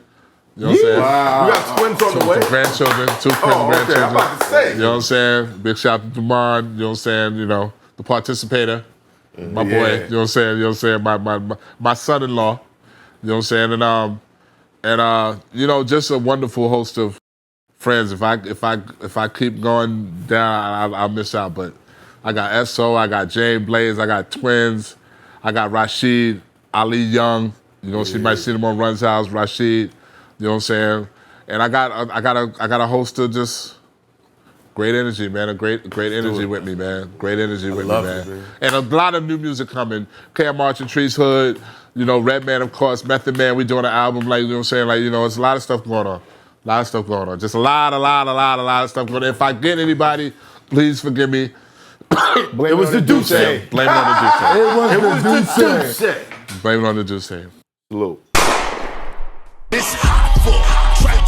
You know what I'm saying? Wow. You got twins on the way? Grandchildren, two grandchildren. Okay, I'm about to say. You know what I'm saying? Big shout out to Demond, you know what I'm saying? You know, the participator, my boy, you know what I'm saying? You know what I'm saying? My son-in-law, you know what I'm saying? And you know, just a wonderful host of friends. If I keep going down, I'll miss out. But I got ESSO, I got Jane Blaze, I got twins, I got Rashid, Ali Young. You know, she might see them on Run's House, Rashid. You know what I'm saying? And I got a host of just great energy, man. A great energy with me, man. Great energy with me, man. And a lot of new music coming. Cam March and Trees Hood. You know, Redman, of course. Method Man. We doing an album, like, you know what I'm saying? Like, you know, it's a lot of stuff going on. Just a lot of stuff going on. If I get anybody, please forgive me. It was the Duce. Blame it on the Duce. It was the Duce. Blame it on the Duce. Salute. It's hot for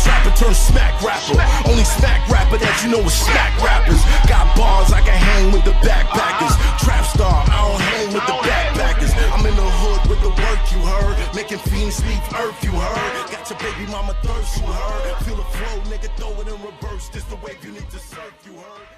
trapper turn smack rapper. Only smack rapper that you know is smack rappers. Got bars I can hang with the backpackers. Trap star, I don't hang with the backpackers. I'm in the hood with the work you heard. Making fiends leave earth you heard. Got your baby mama thirst you heard. Feel the flow, nigga, throw it in reverse. This the wave you need to surf you heard.